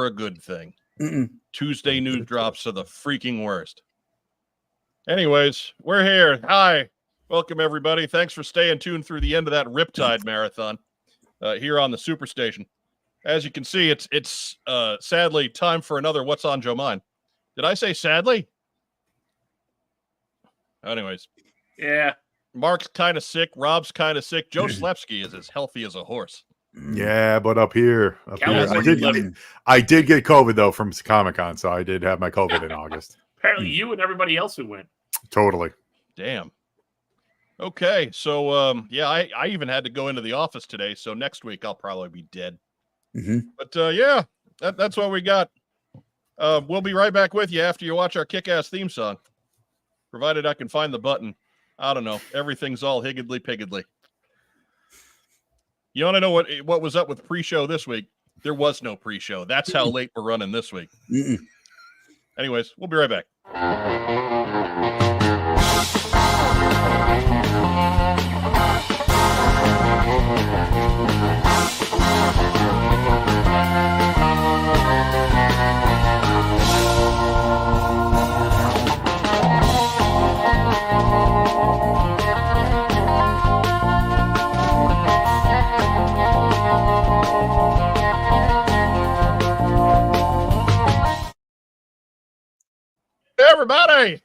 a good thing. Tuesday news drops are the freaking worst. Anyways, we're here. Hi. Welcome, everybody. Thanks for staying tuned through the end of that Riptide marathon here on the Superstation. As you can see, it's sadly time for another What's on Joe Mind. Did I say sadly? Anyways. Yeah. Mark's kind of sick. Rob's kind of sick. Joe Slepsky is as healthy as a horse. Yeah, but up here. I did get COVID, though, from Comic-Con, so I did have my COVID in August. Apparently you and everybody else who went. Totally. Damn. Okay, so, yeah, I even had to go into the office today, so next week I'll probably be dead. But, yeah, that's what we got. We'll be right back with you after you watch our kick-ass theme song, provided I can find the button. I don't know. Everything's all higgledy-piggledy. You want to know what was up with pre-show this week? There was no pre-show. That's how late we're running this week. Anyways, we'll be right back. Everybody,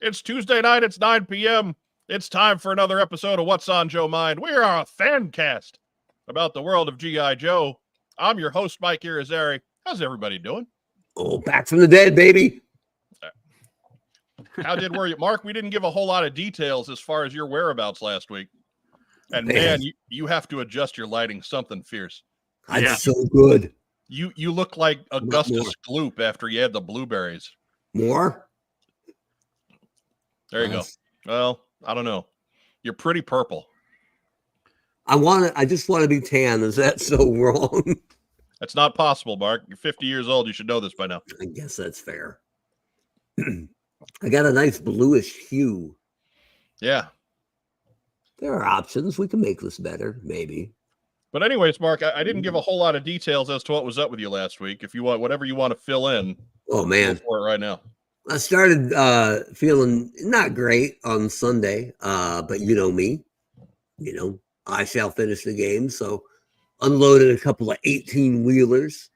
it's Tuesday night. It's 9 p.m. It's time for another episode of What's on Joe Mind. We are a fan cast about the world of G.I. Joe. I'm your host, Mike Irizarry. How's everybody doing? Oh, back from the dead, baby. How were you, Mark? We didn't give a whole lot of details as far as your whereabouts last week. And man, you have to adjust your lighting something fierce. That's so good. You look like Augustus Gloop after you had the blueberries. More? There you go. Well, I don't know. You're pretty purple. I just want to be tan. Is that so wrong? That's not possible, Mark. You're 50 years old. You should know this by now. I guess that's fair. I got a nice bluish hue. Yeah. There are options. We can make this better, maybe. But anyways, Mark, I didn't give a whole lot of details as to what was up with you last week. If you want, whatever you want to fill in. Oh, man. Go for it right now. I started feeling not great on Sunday, but you know me. You know, I shall finish the game. So unloaded a couple of 18-wheelers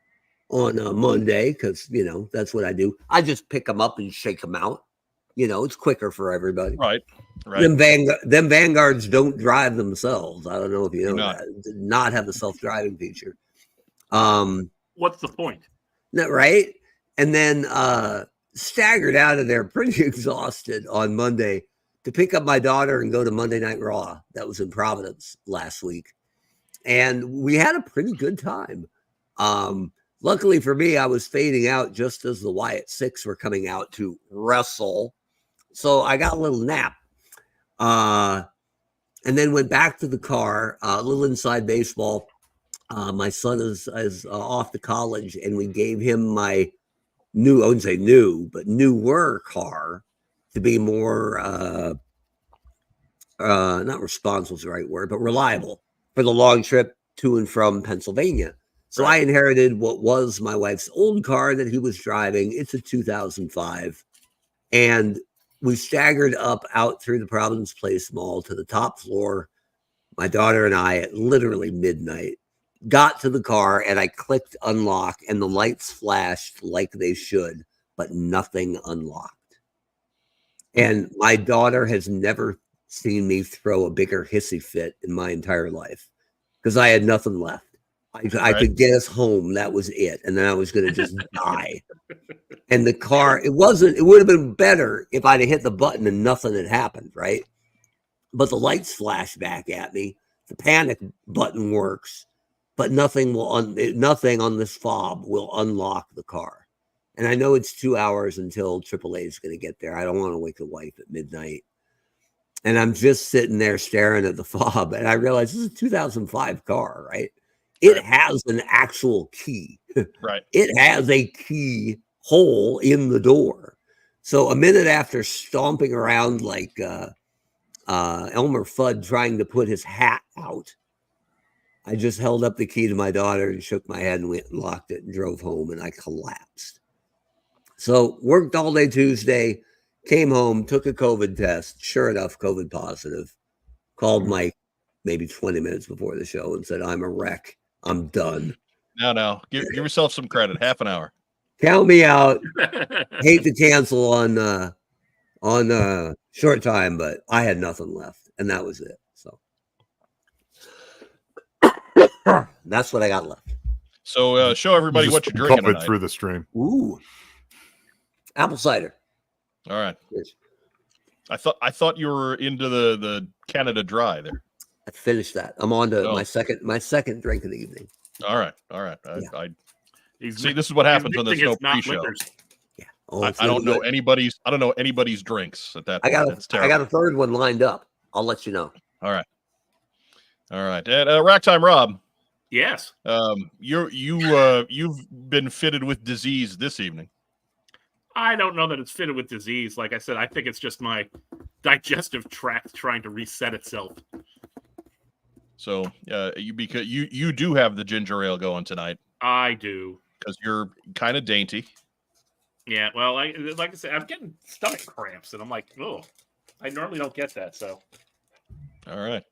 on Monday because, you know, that's what I do. I just pick them up and shake them out. You know, it's quicker for everybody. Right. Them Vanguards don't drive themselves. I don't know if you know that. Did not have the self-driving feature. What's the point? Right? And then staggered out of there pretty exhausted on Monday to pick up my daughter and go to Monday Night Raw. That was in Providence last week. And we had a pretty good time. Luckily for me, I was fading out just as the Wyatt Six were coming out to wrestle. So I got a little nap. And then went back to the car, a little inside baseball. My son is off to college, and we gave him my I wouldn't say new, but newer car to be more, not responsible is the right word, but reliable for the long trip to and from Pennsylvania. So I inherited what was my wife's old car that he was driving. It's a 2005. And we staggered up out through the Providence Place Mall to the top floor. My daughter and I at literally midnight got to the car and I clicked unlock and the lights flashed like they should, but nothing unlocked. And my daughter has never seen me throw a bigger hissy fit in my entire life because I had nothing left. I could get us home. That was it. And then I was going to just die. And the car, it would have been better if I'd have hit the button and nothing had happened, right? But the lights flashed back at me. The panic button works, but nothing on this fob will unlock the car. And I know it's 2 hours until AAA is going to get there. I don't want to wake the wife at midnight. And I'm just sitting there staring at the fob. And I realize this is a 2005 car, right? It has an actual key. Right. It has a key hole in the door. So a minute after stomping around like Elmer Fudd trying to put his hat out, I just held up the key to my daughter and shook my head and went and locked it and drove home, and I collapsed. So worked all day Tuesday, came home, took a COVID test. Sure enough, COVID positive. Called Mike maybe 20 minutes before the show and said, I'm a wreck. I'm done. No. Give yourself some credit. Half an hour. Count me out. Hate to cancel on short time, but I had nothing left, and that was it. So that's what I got left. So show everybody what you're drinking COVID tonight. through the stream. Ooh, apple cider. All right. Yes. I thought you were into the Canada Dry there. I finished that. I'm on to my second drink of the evening. All right. Yeah. See, this is what happens when there's no pre-show. Yeah. Oh, I don't know anybody's drinks at that point. I got a third one lined up. I'll let you know. All right. And Rack Time Rob. Yes. You've been fitted with disease this evening. I don't know that it's fitted with disease. Like I said, I think it's just my digestive tract trying to reset itself. So because you do have the ginger ale going tonight. I do. Because you're kind of dainty. Yeah, well, like I said, I'm getting stomach cramps, and I'm like, oh, I normally don't get that. So, all right,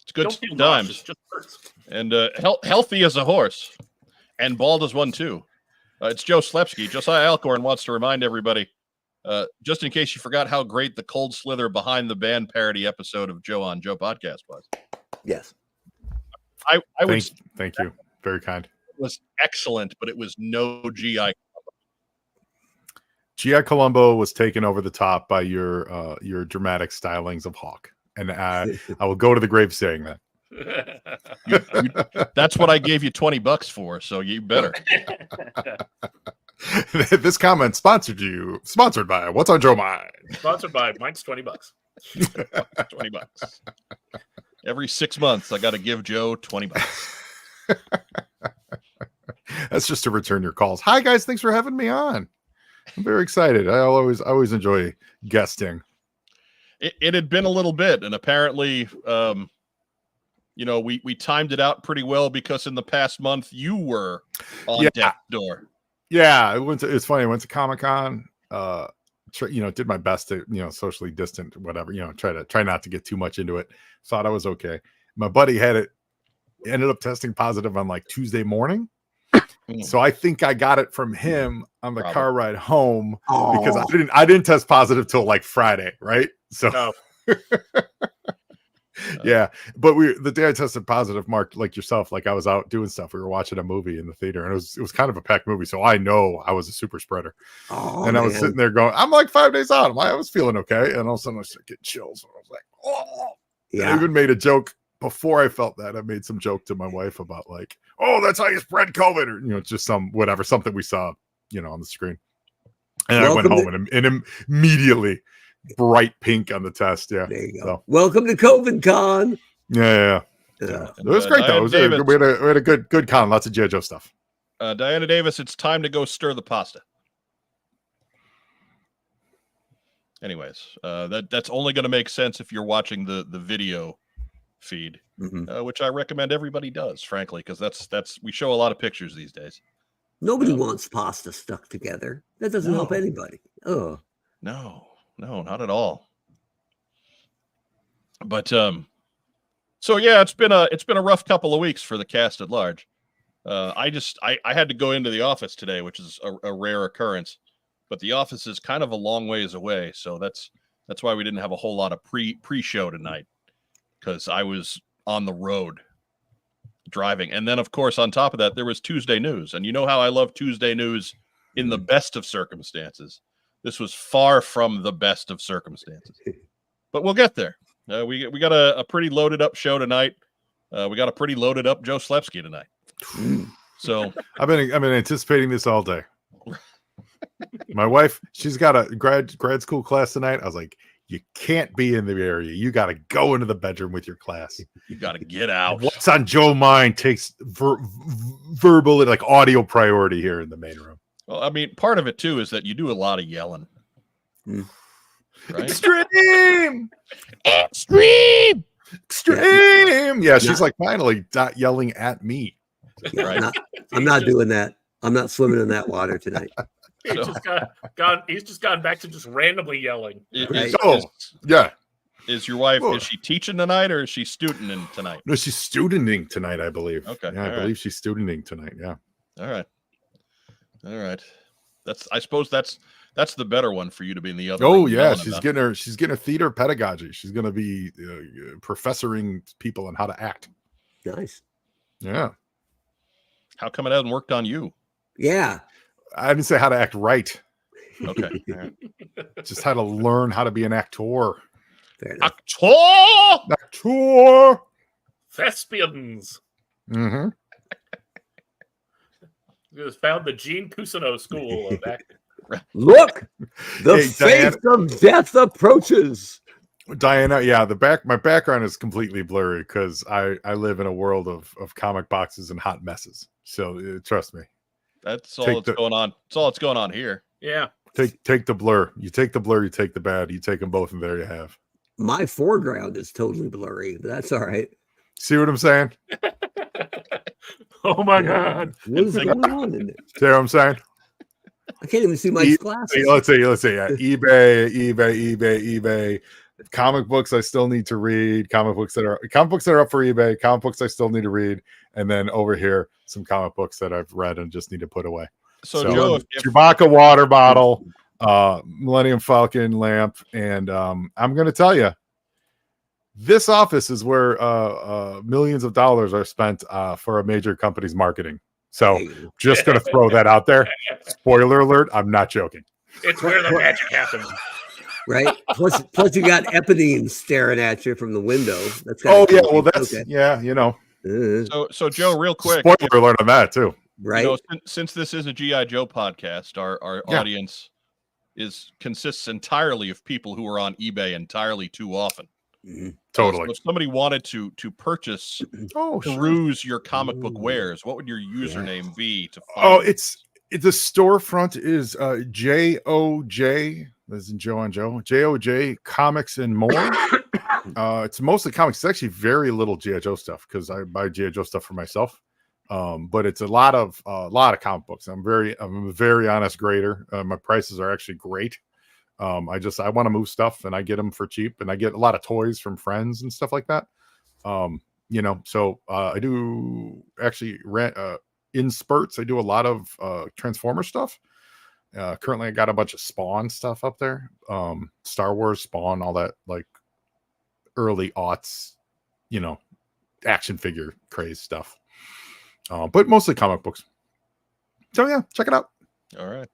it's good times. Nauseous, just hurts. And healthy as a horse, and bald as one too. It's Joe Slepsky. Josiah Alcorn wants to remind everybody, just in case you forgot how great the Cold Slither behind the band parody episode of Joe on Joe podcast was. Yes, Thank you. Very kind. It was excellent, but it was no GI. GI Columbo was taken over the top by your dramatic stylings of Hawk, and I will go to the grave saying that. That's what I gave you $20 for, so you better. This comment sponsored by What's on Joe Mind? Sponsored by Mike's $20. $20. Every 6 months, I got to give Joe $20. That's just to return your calls. Hi guys, thanks for having me on. I'm very excited. I always enjoy guesting. It had been a little bit, and apparently, we timed it out pretty well because in the past month you were on death's door. Yeah, it's funny. I went to Comic-Con. Did my best to socially distant, whatever. Try not to get too much into it. Thought I was okay. My buddy ended up testing positive on like Tuesday morning. So I think I got it from him on the car ride home because I didn't test positive till like Friday, right? So yeah, but the day I tested positive, Mark, like yourself, like I was out doing stuff. We were watching a movie in the theater, and it was kind of a packed movie, so I know I was a super spreader. I was sitting there going, I'm like 5 days out. I was feeling okay, and all of a sudden I started getting chills. And I was like, oh, yeah. I even made a joke before I felt that. I made some joke to my wife about like, oh, that's how you spread COVID, or just something we saw, on the screen. And I went home and immediately bright pink on the test. Yeah. There you go. So. Welcome to COVID Con. Yeah. It was great though. We had a good con. Lots of G.I. Joe stuff. Diana Davis, it's time to go stir the pasta. Anyways, that's only going to make sense if you're watching the video feed, which I recommend everybody does, frankly, because that's we show a lot of pictures these days. Nobody wants pasta stuck together. That doesn't help anybody. Oh no, not at all. But so yeah, it's been a rough couple of weeks for the cast at large. I had to go into the office today, which is a rare occurrence, but the office is kind of a long ways away, so that's why we didn't have a whole lot of pre-show tonight, because I was on the road driving. And then of course on top of that there was Tuesday news, and you know how I love Tuesday news in the best of circumstances. This was far from the best of circumstances, but we'll get there. We got a pretty loaded up show tonight. We got a pretty loaded up Joe Slepsky tonight. So I've been anticipating this all day. My wife, she's got a grad school class tonight. I was like, you can't be in the area. You got to go into the bedroom with your class. You got to get out. What's on Joe mind takes verbal and like audio priority here in the main room. Well, I mean, part of it too is that you do a lot of yelling. Right? Extreme. Extreme. Yeah, she's like finally not yelling at me. Yeah, Right. I'm not doing that. I'm not swimming in that water tonight. He's just gone back to just randomly yelling. Is, Yeah. is your wife, Whoa. is she teaching tonight or is she studenting tonight? No, she's studenting tonight, I believe. Okay. Yeah, I believe she's studenting tonight. Yeah. All right. I suppose that's the better one for you to be in the other. Oh room yeah, yelling she's getting her theater pedagogy. She's going to be professoring people on how to act. Nice. Yeah. How come it hasn't worked on you? Yeah. I didn't say how to act right. Okay. All right. Just how to learn how to be an actor. Fair enough. Actor. Thespians. Mm-hmm. Just found the Gene Cousineau School of Acting. Look, the Hey, face of death approaches. Diana, yeah, my background is completely blurry because I live in a world of comic boxes and hot messes. So trust me. That's all that's going on. That's all that's going on here. Yeah. Take the blur. You take the blur, you take the bad, you take them both, and there you have. My foreground is totally blurry, but that's all right. See what I'm saying? Oh my God. What is going on in there? See what I'm saying? I can't even see my glasses. Let's see. Yeah. eBay. Comic books I still need to read. Comic books that are up for eBay. Comic books I still need to read, and then over here some comic books that I've read and just need to put away. So Joe, if Chewbacca water bottle, Millennium Falcon lamp, and I'm going to tell you, this office is where millions of dollars are spent for a major company's marketing. So just going to throw that out there. Spoiler alert, I'm not joking. It's where the magic happens. Right. Plus you got Eponine staring at you from the window. That's well, that's okay. Yeah, you know. So Joe, real quick, spoiler alert on that too. Right. You know, since this is a G.I. Joe podcast, our audience consists entirely of people who are on eBay entirely too often. Mm-hmm. Totally. So if somebody wanted to purchase, peruse your comic book wares, what would your username be to find? The storefront is JOJ. As in Joe on Joe. JOJ Comics and More. It's mostly comics. It's actually very little G.I. Joe stuff because I buy G.I. Joe stuff for myself. But it's a lot of comic books. I'm a very honest grader. My prices are actually great. I want to move stuff and I get them for cheap, and I get a lot of toys from friends and stuff like that. So I do actually rent in spurts. I do a lot of Transformer stuff. Currently I got a bunch of Spawn stuff up there. Star Wars, Spawn, all that like early aughts, action figure craze stuff. But mostly comic books. So yeah, check it out. All right.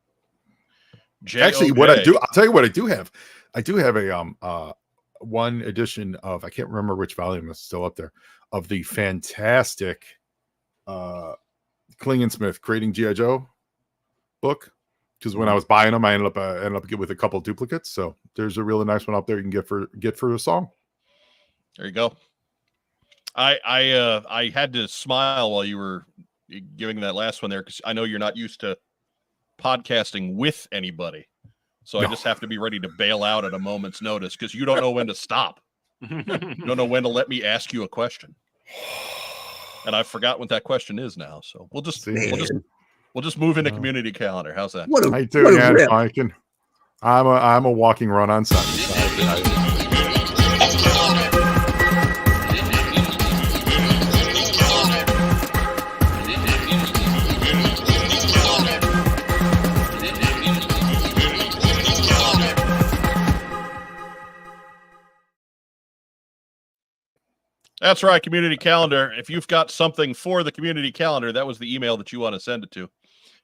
Actually, what I do, I'll tell you what I do have. I do have a one edition of, I can't remember which volume is still up there, of the fantastic Klingensmith Creating G.I. Joe book. Because when I was buying them, I ended up with a couple duplicates. So there's a really nice one up there you can get for a song. There you go. I had to smile while you were giving that last one there because I know you're not used to podcasting with anybody. So I just have to be ready to bail out at a moment's notice because you don't know when to stop. You don't know when to let me ask you a question. And I forgot what that question is now. So we'll just move into community calendar. How's that? I do, yeah. I can. I'm a walking run on Sunday. That's right, community calendar. If you've got something for the community calendar, that was the email that you want to send it to.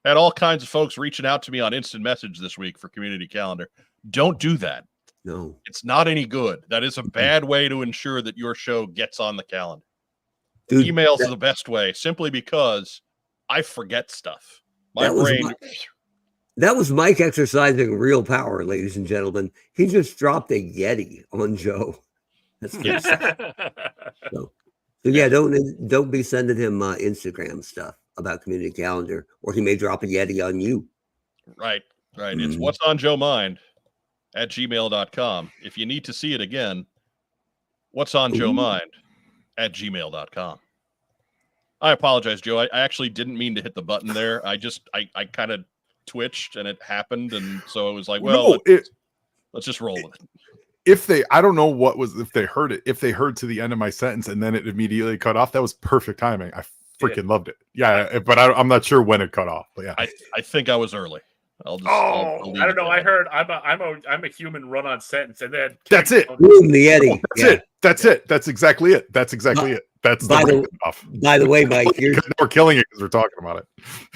Had all kinds of folks reaching out to me on instant message this week for community calendar. Don't do that. No. It's not any good. That is a bad way to ensure that your show gets on the calendar. Dude, Emails are the best way, simply because I forget stuff. My brain. That was Mike exercising real power, ladies and gentlemen. He just dropped a Yeti on Joe. That's so yeah, don't be sending him Instagram stuff about community calendar, or he may drop a Yeti on you. Right. It's what's on Joe mind at gmail.com. If you need to see it again, what's on Joe Mind at gmail.com. I apologize, Joe. I actually didn't mean to hit the button there. I kind of twitched and it happened. And so it was like, well, let's just roll with it. I don't know if they heard it, if they heard to the end of my sentence and then it immediately cut off, that was perfect timing. I freaking loved it. Yeah, but I'm not sure when it cut off. But yeah, I think I was early. I'll I don't know. I heard I'm a human run on sentence, and then that's it. Boom, the Eddie. That's it. That's exactly it. That's by the way, Mike, we're killing it because we're talking about it.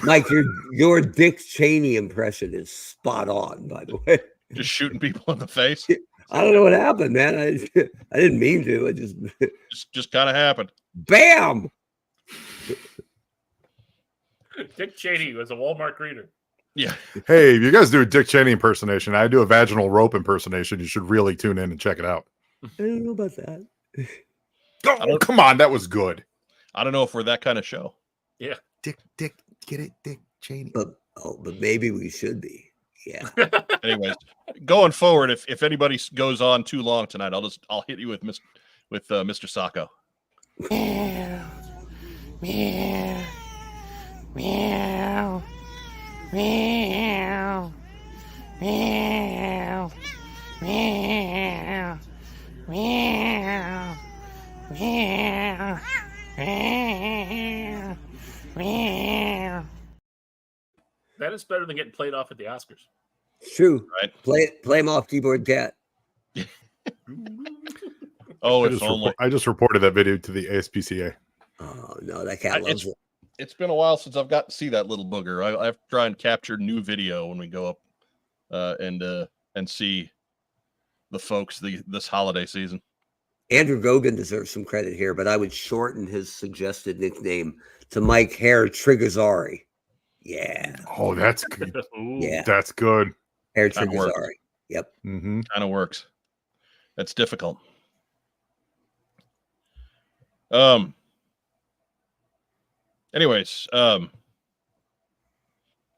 Mike, your Dick Cheney impression is spot on. By the way, just shooting people in the face. I don't know what happened, man. I didn't mean to. It just kind of happened. Bam. Dick Cheney was a Walmart greeter. Yeah. Hey, if you guys do a Dick Cheney impersonation, I do a vaginal rope impersonation. You should really tune in and check it out. I don't know about that. Oh, come on. That was good. I don't know if we're that kind of show. Yeah. Dick, get it? Dick Cheney. But maybe we should be. Yeah. Anyways, going forward, if anybody goes on too long tonight, I'll hit you with Mr. Sacco. Meow. Meow. Meow. Meow. Meow. Meow. Meow. Meow. Meow. Meow. That is better than getting played off at the Oscars. It's true. Right. Play him off, keyboard cat. Oh, it's only. I just reported that video to the ASPCA. Oh no, that cat loves it. It's been a while since I've got to see that little booger. I have to try and capture new video when we go up and see the folks this holiday season. Andrew Gogan deserves some credit here, but I would shorten his suggested nickname to Mike Hair Trigazari. Yeah. Oh, that's good. Yeah. That's good. Hair Trigazari. Yep. Mm-hmm. Kind of works. That's difficult. Anyways,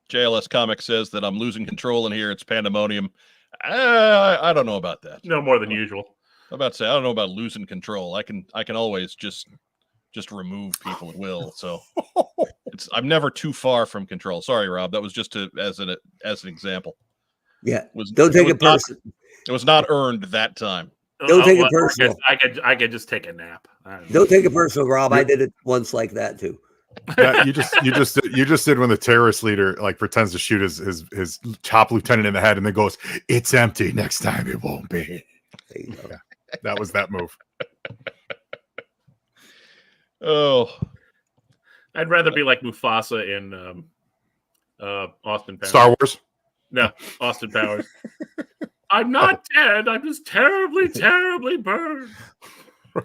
JLS Comics says that I'm losing control in here. It's pandemonium. I don't know about that. No more than usual. I'm about to say I don't know about losing control. I can always just remove people at will. So I'm never too far from control. Sorry, Rob. That was just as an example. Yeah. Don't take it personal. It was not earned that time. Don't take it personal. I could just take a nap. Don't take it personal, Rob. I did it once like that too. Yeah, you just did when the terrorist leader like pretends to shoot his top lieutenant in the head and then goes, "It's empty. Next time it won't be." There you go. Yeah, that was that move. Oh, I'd rather be like Mufasa in Austin Powers. Star Wars. No, Austin Powers. I'm not dead. I'm just terribly, terribly burned.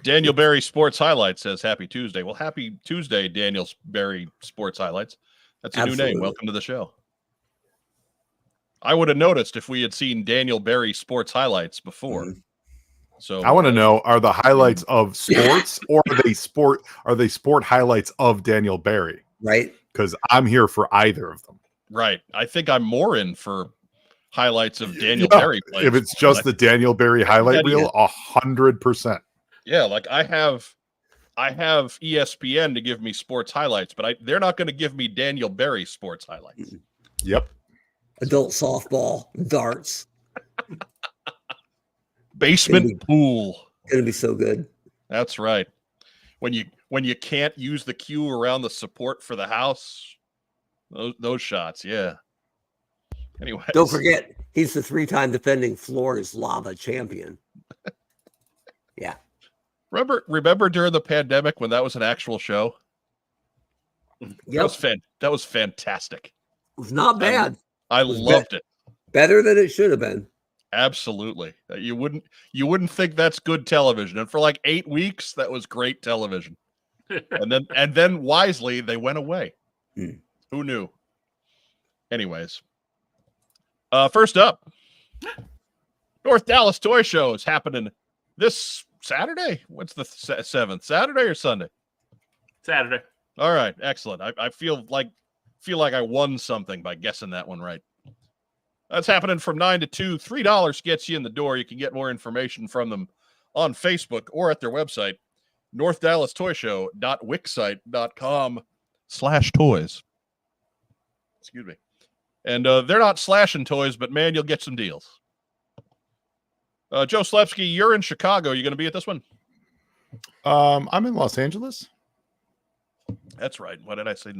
Daniel Berry Sports Highlights says Happy Tuesday. Well, happy Tuesday, Daniel Berry Sports Highlights. That's a Absolutely. new name. Welcome to the show. I would have noticed if we had seen Daniel Berry Sports Highlights before. Mhm. So I want to know: are the highlights of sports, or are they sport highlights of Daniel Berry? Right. Because I'm here for either of them. right. I think I'm more in for highlights of Daniel Berry. If it's just the Daniel Berry highlight reel, 100%. Yeah, like I have ESPN to give me sports highlights, but they're not going to give me Daniel Berry sports highlights. Yep. Adult softball, darts. Basement pool. Gonna be so good. That's right. When you can't use the cue around the support for the house, those shots, yeah. Anyway, Don't forget, he's the 3-time defending Floors Lava champion. Yeah. Remember during the pandemic when that was an actual show? Yep. That was fantastic. It was not bad. I loved it. Better than it should have been. Absolutely. You wouldn't think that's good television. And for like 8 weeks, that was great television. and then wisely they went away. Who knew? Anyways. First up, North Dallas Toy Show is happening this Saturday. What's the 7th? Saturday or Sunday? Saturday. All right, excellent. I feel like I won something by guessing that one right. That's happening from 9 to 2. $3 gets you in the door. You can get more information from them on Facebook or at their website, northdallastoyshow.wixsite.com/toys. Excuse me. And they're not slashing toys, but man, you'll get some deals. Joe Slepsky, you're in Chicago. You going to be at this one? I'm in Los Angeles. That's right. What did I say?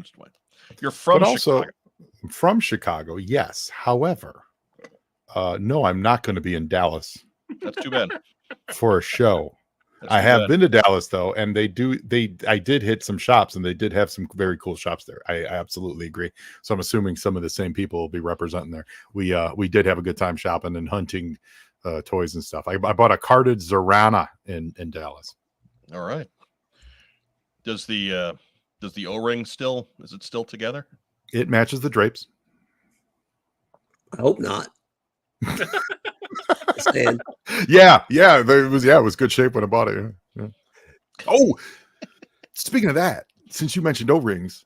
You're from Chicago. From Chicago, yes. However, no, I'm not going to be in Dallas. That's too bad. For a show. I have been to Dallas though, and I did hit some shops, and they did have some very cool shops there. I absolutely agree. So I'm assuming some of the same people will be representing there. We did have a good time shopping and hunting toys and stuff. I bought a carded Zorana in Dallas. All right. Does the O-ring still together? It matches the drapes. I hope not. Yeah, it was good shape when I bought it. Yeah. Oh, speaking of that, since you mentioned O-rings,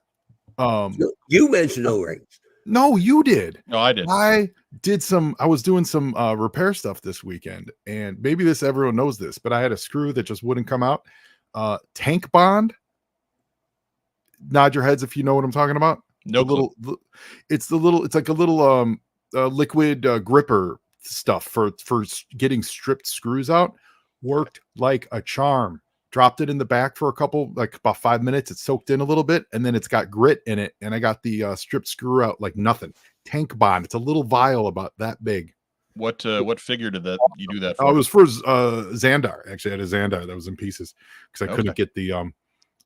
you mentioned O-rings. No, you did. No, I did. I was doing some repair stuff this weekend, and maybe everyone knows this, but I had a screw that just wouldn't come out. Tank bond. Nod your heads if you know what I'm talking about. No, it's like a little liquid gripper stuff for getting stripped screws out. Worked like a charm. Dropped it in the back for about 5 minutes. It soaked in a little bit, and then it's got grit in it, and I got the stripped screw out like nothing. Tank bond. It's a little vial about that big. What figure did you do that for? Oh, it was for Xandar. Actually, I had a Xandar that was in pieces because I couldn't get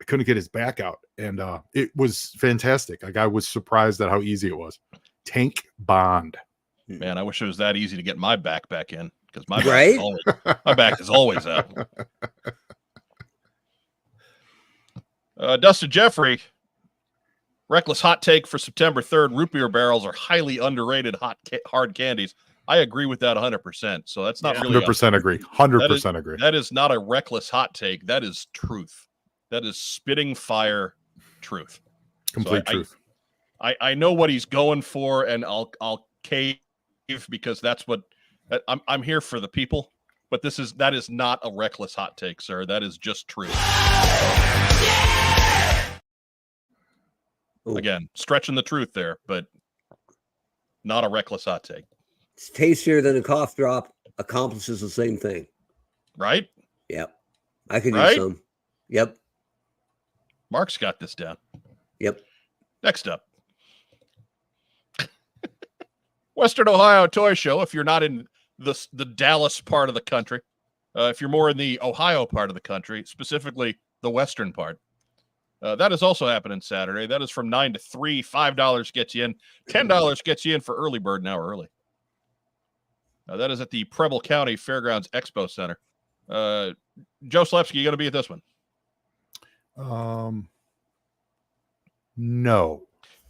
I couldn't get his back out, and it was fantastic. Like, I was surprised at how easy it was. Tank bond. Man, I wish it was that easy to get my back in, because my back is always out. Dustin Jeffrey, reckless hot take for September 3rd. Root beer barrels are highly underrated hard candies. I agree with that 100%. So that's not really 100% agree. 100% agree. That is not a reckless hot take. That is truth. That is spitting fire truth. Complete truth. I know what he's going for, and I'll cave because that's what I'm here for the people. But that is not a reckless hot take, sir. That is just truth. Ooh. Again, stretching the truth there, but not a reckless hot take. It's tastier than a cough drop. Accomplishes the same thing. Right? Yep. I could use some. Yep. Mark's got this down. Yep. Next up. Western Ohio Toy Show. If you're not in the Dallas part of the country, if you're more in the Ohio part of the country, specifically the western part, that is also happening Saturday. That is from 9 to 3. $5 gets you in. $10 gets you in for early bird, an hour early. That is at the Preble County Fairgrounds Expo Center. Joe Slepsky, you going to be at this one? No.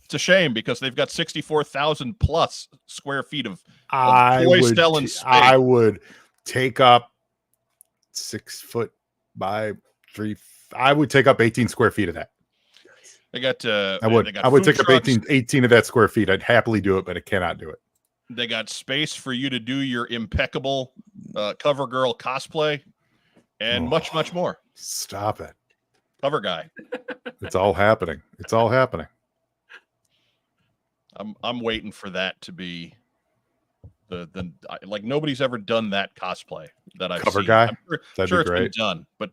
It's a shame because they've got 64,000 plus square feet of toy selling space. I would take up 6 foot by 3. I would take up 18 square feet of that. They got. I would take up 18 of that square feet. I'd happily do it, but I cannot do it. They got space for you to do your impeccable cover girl cosplay and much more. Stop it. Cover guy. It's all happening. It's all happening. I'm waiting for that to be the like nobody's ever done that cosplay that I've cover seen. guy. I'm sure it's been done, but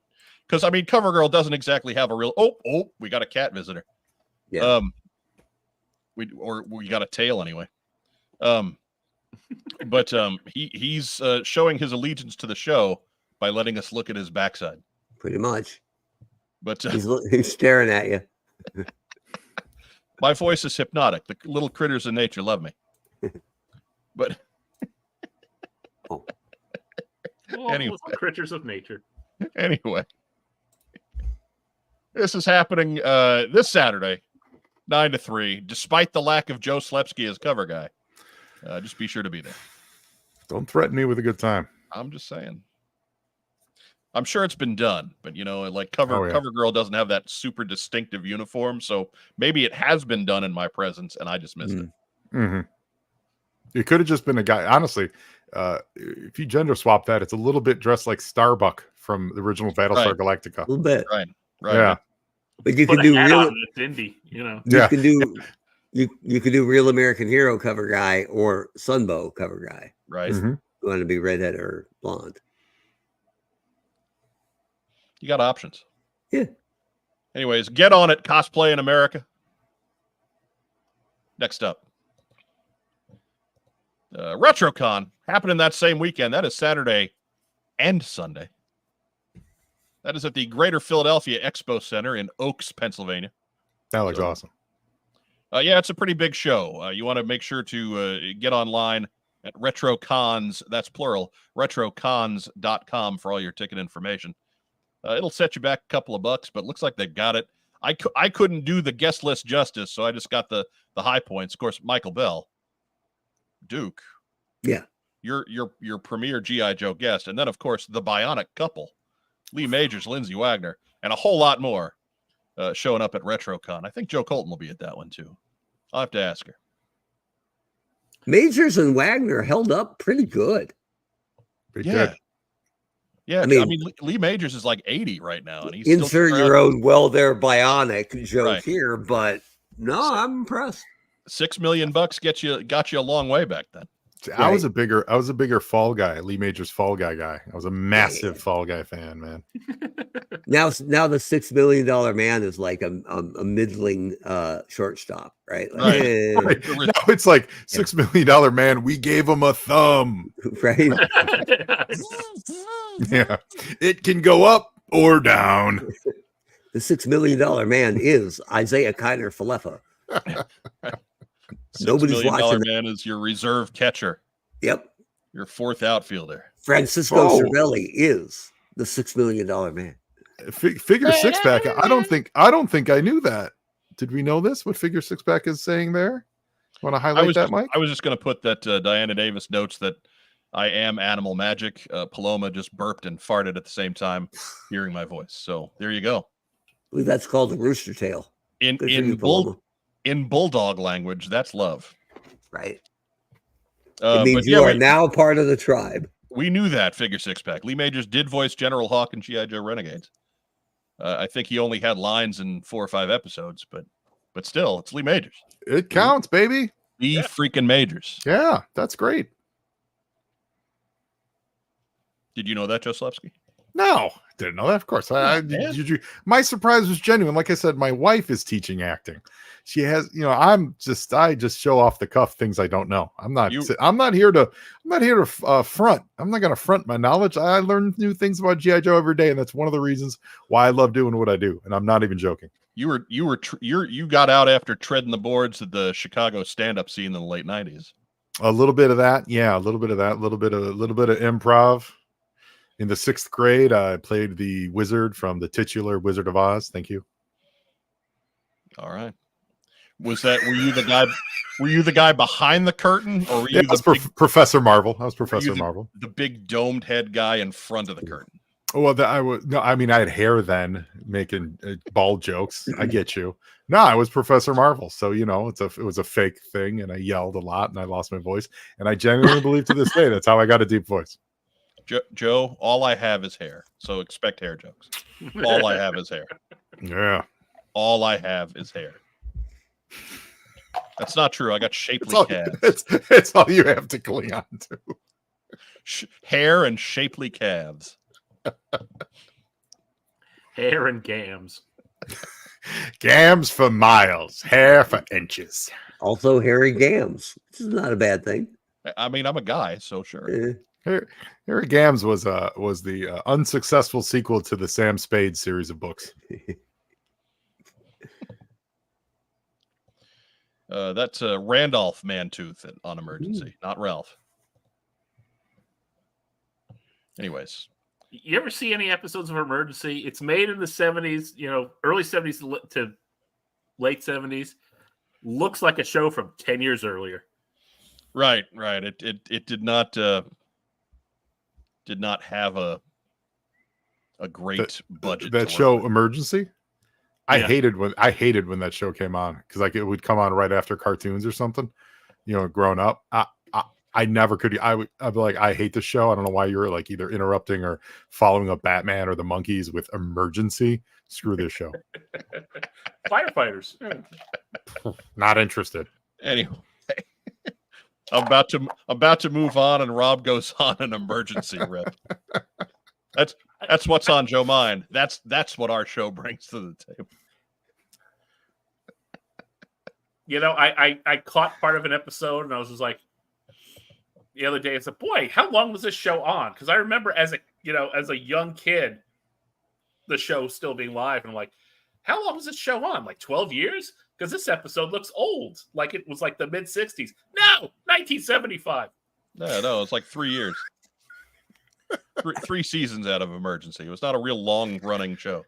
because Cover Girl doesn't exactly have a real. Oh, we got a cat visitor. Yeah. We got a tail anyway. But he's showing his allegiance to the show by letting us look at his backside. Pretty much. But he's staring at you. My voice is hypnotic. The little critters in nature love me. But anyway, creatures of nature. Anyway, this is happening this Saturday, 9 to 3. Despite the lack of Joe Slepsky as cover guy, just be sure to be there. Don't threaten me with a good time. I'm just saying. I'm sure it's been done, but like Cover Girl doesn't have that super distinctive uniform, so maybe it has been done in my presence and I just missed it. Mm-hmm. It could have just been a guy. Honestly, if you gender swap that, it's a little bit dressed like Starbuck from the original Battlestar Galactica. A little bit. Right. Yeah. But you Put can a do hat real. on and it's indie, you know. You Yeah. can do. You could do Real American Hero cover guy or Sunbow cover guy. Right. Mhm. You want to be redhead or blonde? You got options. Yeah. Anyways, get on it. Cosplay in America. Next up. RetroCon happening that same weekend. That is Saturday and Sunday. That is at the Greater Philadelphia Expo Center in Oaks, Pennsylvania. That looks awesome. Yeah, it's a pretty big show. You want to make sure to get online at RetroCons, that's plural, retrocons.com for all your ticket information. It'll set you back a couple of bucks, but looks like they got it. I couldn't do the guest list justice, so I just got the high points. Of course, Michael Bell, Duke. Yeah. Your premier G.I. Joe guest. And then, of course, the Bionic couple, Lee Majors, Lindsay Wagner, and a whole lot more showing up at RetroCon. I think Joe Colton will be at that one, too. I'll have to ask her. Majors and Wagner held up pretty good. They Yeah. did. Yeah, I I mean- mean, Lee Majors is like 80 right now, and he's Insert still your own they're bionic joke Right. here, but no, I'm impressed. $6 million got you a long way back then. See, I was a bigger Fall Guy, Lee Majors Fall Guy. I was a massive Fall Guy fan, man. Now the $6 million man is like a middling shortstop, right? Like, Right. eh, Right. Now it's like $6 million man. We gave him a thumb. right? Yeah, it can go up or down. The $6 million man is Isaiah Kiner Falefa. Nobody's $6 million watching that. man is your reserve catcher, Yep. your fourth outfielder. Francisco Oh. Cervelli is the $6 million man. Figure six pack. I don't think I knew that. Did we know this? What figure six pack is saying there? Want to highlight that, Mike? I was just going to put that Diana Davis notes that I am Animal Magic. Paloma just burped and farted at the same time, hearing my voice. So there you go. I believe that's called the rooster tail. In Good for you, Paloma. in bulldog language, that's love. Right. But It means yeah, you are now part of the tribe. we knew that figure six pack. Lee Majors did voice General Hawk and G.I. Joe Renegades. I think he only had lines in 4 or 5 episodes, but still, it's Lee Majors. It counts, baby. The freaking Majors. Yeah, that's great. Did you know that, Joe Slepsky? No, didn't know that. Of course, my surprise was genuine. Like I said, my wife is teaching acting. She has, I just show off the cuff things I don't know. I'm not here to front. I'm not going to front my knowledge. I learn new things about G.I. Joe every day, and that's one of the reasons why I love doing what I do. And I'm not even joking. You got out after treading the boards of the Chicago stand-up scene in the late 90s. A little bit of that, yeah. A little bit of improv. In the 6th grade, I played the wizard from the titular Wizard of Oz. Thank you. All right. Were you the guy behind the curtain, or were you Professor Marvel? I was Professor Marvel. The big domed head guy in front of the curtain. Well, I had hair then, making bald jokes. I get you. No, I was Professor Marvel. So, it was a fake thing, and I yelled a lot, and I lost my voice. And I genuinely believe to this day that's how I got a deep voice. Joe, all I have is hair, so expect hair jokes. All I have is hair. Yeah. All I have is hair. That's not true. I got shapely calves. It's all you have to cling on to. Hair and shapely calves. Hair and gams. Gams for miles, hair for inches. Also, Harry Gams. This is not a bad thing. I mean, I'm a guy, so sure. Harry Gams was the unsuccessful sequel to the Sam Spade series of books. That's Randolph Mantooth on Emergency, not Ralph. Anyways. You ever see any episodes of Emergency? It's made in the 70s, early 70s to late 70s. Looks like a show from 10 years earlier. Right. It did not have a great budget. That show Emergency? I hated when that show came on, because it would come on right after cartoons or something, growing up. I never could. I'd be like, I hate the show. I don't know why you're like either interrupting or following up Batman or the monkeys with emergency. Screw this show. Firefighters. Not interested. Anyway, I'm about to move on, and Rob goes on an emergency rip. That's what's on Joe mind. That's what our show brings to the table. You know, I caught part of an episode, and I was just like, the other day, it's like, boy, how long was this show on? Because I remember as a young kid, the show still being live, and I'm like, how long was this show on? Like 12 years? Because this episode looks old, like it was like the mid 60s. No, 1975. No, it's like 3 years. Three seasons out of Emergency. It was not a real long running show. It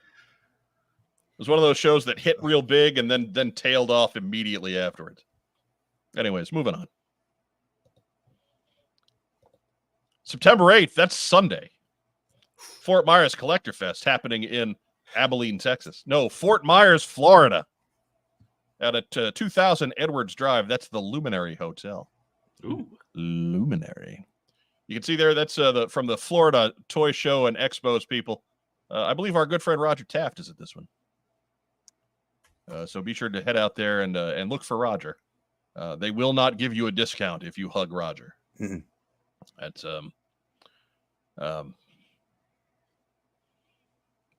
was one of those shows that hit real big and then tailed off immediately afterwards. Anyways, moving on. September 8th, that's Sunday. Fort Myers Collector Fest happening in Abilene, Texas. No, Fort Myers, Florida. Out at 2000 Edwards Drive. That's the Luminary Hotel. Ooh. Luminary. You can see there, that's from the Florida Toy Show and Expos people. I believe our good friend Roger Taft is at this one. So be sure to head out there and look for Roger. They will not give you a discount if you hug Roger. Mm-hmm. That's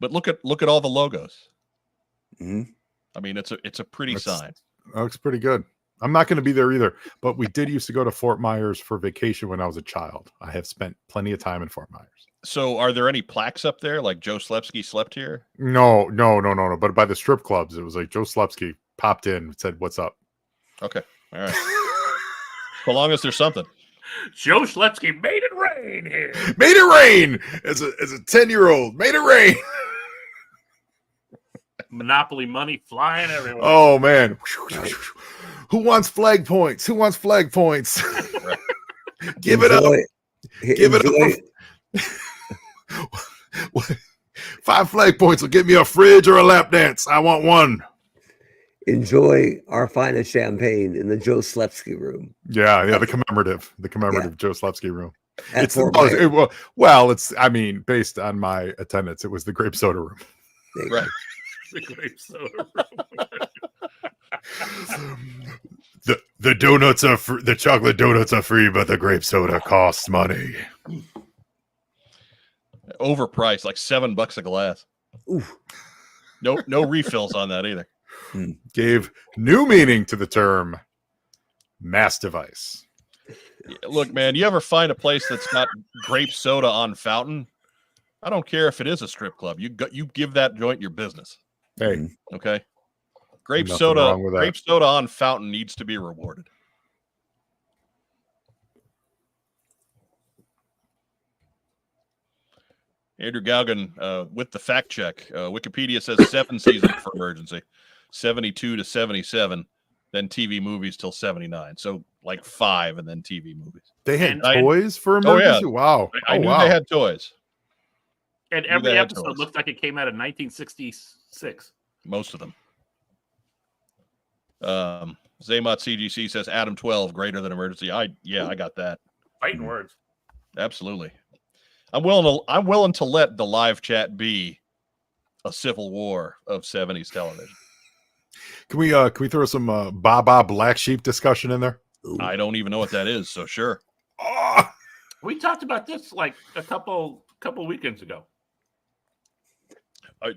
but look at all the logos. Mm-hmm. I mean, it's a pretty sign. That looks pretty good. I'm not going to be there either, but we did used to go to Fort Myers for vacation when I was a child. I have spent plenty of time in Fort Myers. So are there any plaques up there like Joe Slepsky slept here? No. But by the strip clubs, it was like Joe Slepsky popped in and said, "What's up?" Okay. All right. So long as there's something. Joe Schlepsky made it rain here. Made it rain as a 10-year-old. Made it rain. Monopoly money flying everywhere. Oh man. Who wants flag points? Who wants flag points? Give it up. Give it up. 5 flag points will get me a fridge or a lap dance. I want one. Enjoy our finest champagne in the Joe Slepsky room. Yeah, the commemorative Joe Slepsky room. It's I mean, based on my attendance, it was the grape soda room. Right. The grape soda room. The donuts are the chocolate donuts are free, but the grape soda costs money. Overpriced, like $7 a glass. Oof. No refills on that either. Gave new meaning to the term mass device. Look, man, you ever find a place that's got grape soda on fountain? I don't care if it is a strip club. You give that joint your business. Hey, okay. Grape nothing soda wrong with that. Grape soda on fountain needs to be rewarded. Andrew Gauguin with the fact check. Wikipedia says 7 seasons for Emergency, 72 to 77, then TV movies till 79. So like 5 and then TV movies. They had toys for Emergency? Oh, yeah. Wow. I knew they had toys. And every episode looked like it came out in 1966. Most of them. Zaymot CGC says Adam 12 greater than Emergency. I got that. Fighting words. Absolutely. I'm willing to let the live chat be a civil war of 70s television. Can we throw some Baba Black Sheep discussion in there? I don't even know what that is, so sure. Oh! We talked about this like a couple weekends ago. Are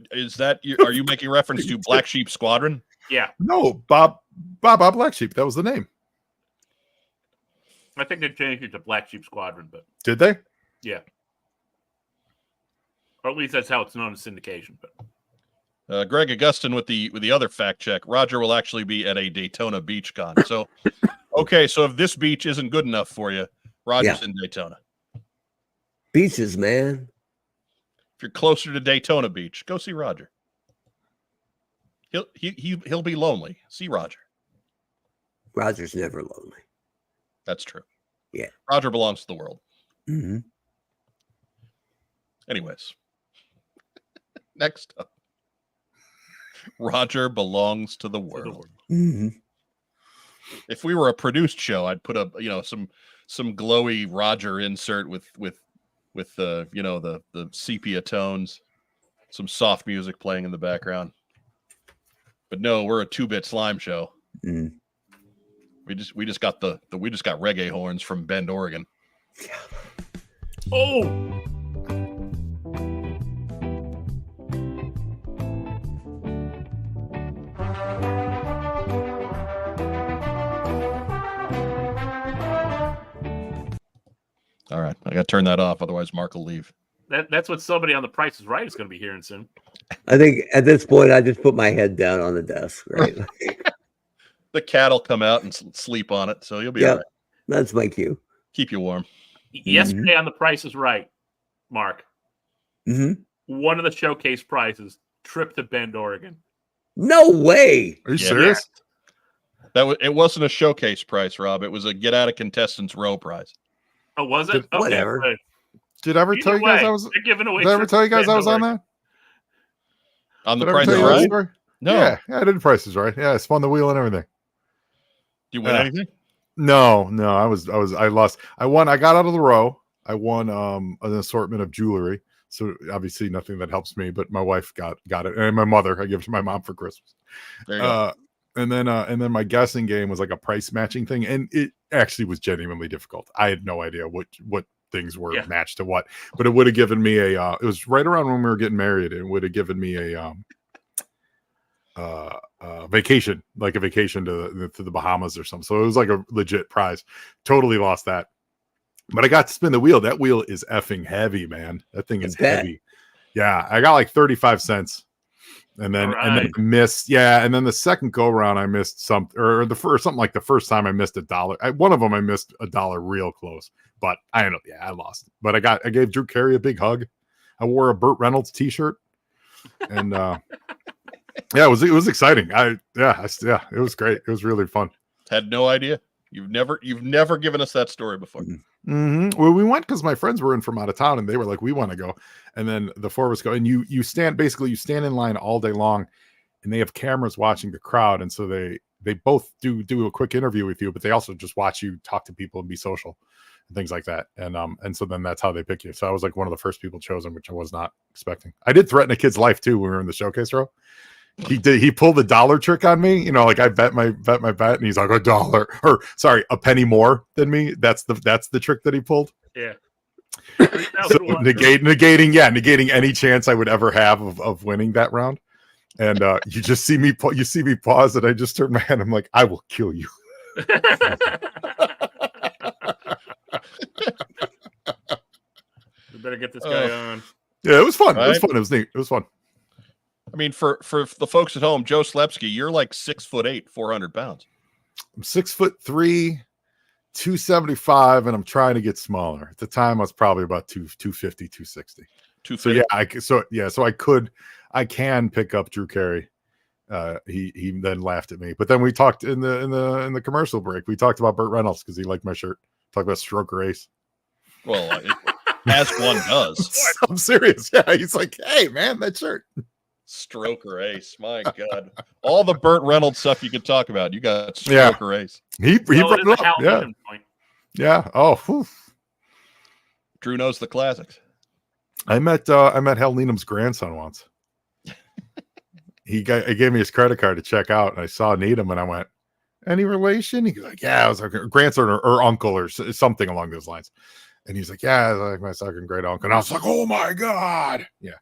you making reference to Black Sheep Squadron? Yeah. No, Baba Black Sheep. That was the name. I think they changed it to Black Sheep Squadron, but did they? Yeah. Or at least that's how it's known as syndication. But Greg Augustin with the other fact check. Roger will actually be at a Daytona Beach con. So, okay, so if this beach isn't good enough for you, Roger's in Daytona. Beaches, man. If you're closer to Daytona Beach, go see Roger. He'll be lonely. See Roger. Roger's never lonely. That's true. Yeah. Roger belongs to the world. Mm-hmm. Anyways, next up. Roger belongs to the world. Mm-hmm. If we were a produced show, I'd put up, some glowy Roger insert with the sepia tones, some soft music playing in the background. But no, we're a 2-bit slime show. Mm. We just got reggae horns from Bend, Oregon. Oh. All right, I got to turn that off, otherwise Mark will leave. That's what somebody on The Price is Right is going to be hearing soon. I think at this point, I just put my head down on the desk. Right. The cat will come out and sleep on it, so you'll be all right. That's my cue. Keep you warm. Yesterday on The Price is Right, Mark. Mm-hmm. One of the showcase prizes, trip to Bend, Oregon. No way. Are you serious? It wasn't a showcase prize, Rob. It was a get out of contestants row prize. Oh, was it? Okay, whatever. Right. Did I ever tell you guys I was? They're giving away. Did I ever tell you guys I was on that? On The Did I ever Price tell is you that Right? story? No. Yeah, I did Prices Right. Yeah, I spun the wheel and everything. Do you win anything? No, I lost. I won. I got out of the row. I won an assortment of jewelry. So obviously nothing that helps me, but my wife got it, and my mother. I give it to my mom for Christmas. There you go. And then my guessing game was like a price matching thing, and it actually was genuinely difficult. I had no idea what things were matched to what, but it would have given me a. It was right around when we were getting married. It would have given me a vacation, like a vacation to the Bahamas or something. So it was like a legit prize. Totally lost that, but I got to spin the wheel. That wheel is effing heavy, man. That thing is heavy. Yeah, I got like 35 cents. And then I missed, and then the second go around I missed something, or something like the first time I missed $1. One of them I missed $1 real close, but I lost. But I gave Drew Carey a big hug. I wore a Burt Reynolds t-shirt, and it was exciting. It was great. It was really fun. Had no idea. You've never given us that story before. Mm-hmm. Well, we went because my friends were in from out of town, and they were like, "We want to go." And then the four of us go, and you stand in line all day long, and they have cameras watching the crowd, and so they both do a quick interview with you, but they also just watch you talk to people and be social and things like that. And so then that's how they pick you. So I was like one of the first people chosen, which I was not expecting. I did threaten a kid's life too when we were in the showcase row. He pulled the dollar trick on me, like I bet my bet, and he's like a penny more than me. That's the trick that he pulled. Yeah. So negating any chance I would ever have of winning that round. And you just see me pause, and I just turn my head. I'm like, I will kill you. We better get this guy on. Yeah, it was fun. Right? It was fun. It was neat. It was fun. I mean, for the folks at home, Joe Slepsky, you're like 6'8", 400 pounds. I'm 6'3", 275, and I'm trying to get smaller. At the time, I was probably about 250, 260. So I can pick up Drew Carey. He then laughed at me, but then we talked in the commercial break. We talked about Burt Reynolds because he liked my shirt. Talked about Stroker Ace. Well, as one does. I'm serious. Yeah, he's like, hey man, that shirt. Stroker Ace, my God! All the Burt Reynolds stuff you could talk about, you got Stroker Ace. He brought it up. Yeah. Point. Yeah. Oh, whew. Drew knows the classics. I met Hal Needham's grandson once. He gave me his credit card to check out, and I saw Needham, and I went, "Any relation?" He's like, "Yeah." I was like, "Grandson or uncle or something along those lines." And he's like, "Yeah, like my second great uncle." And I was like, "Oh my God!" Yeah.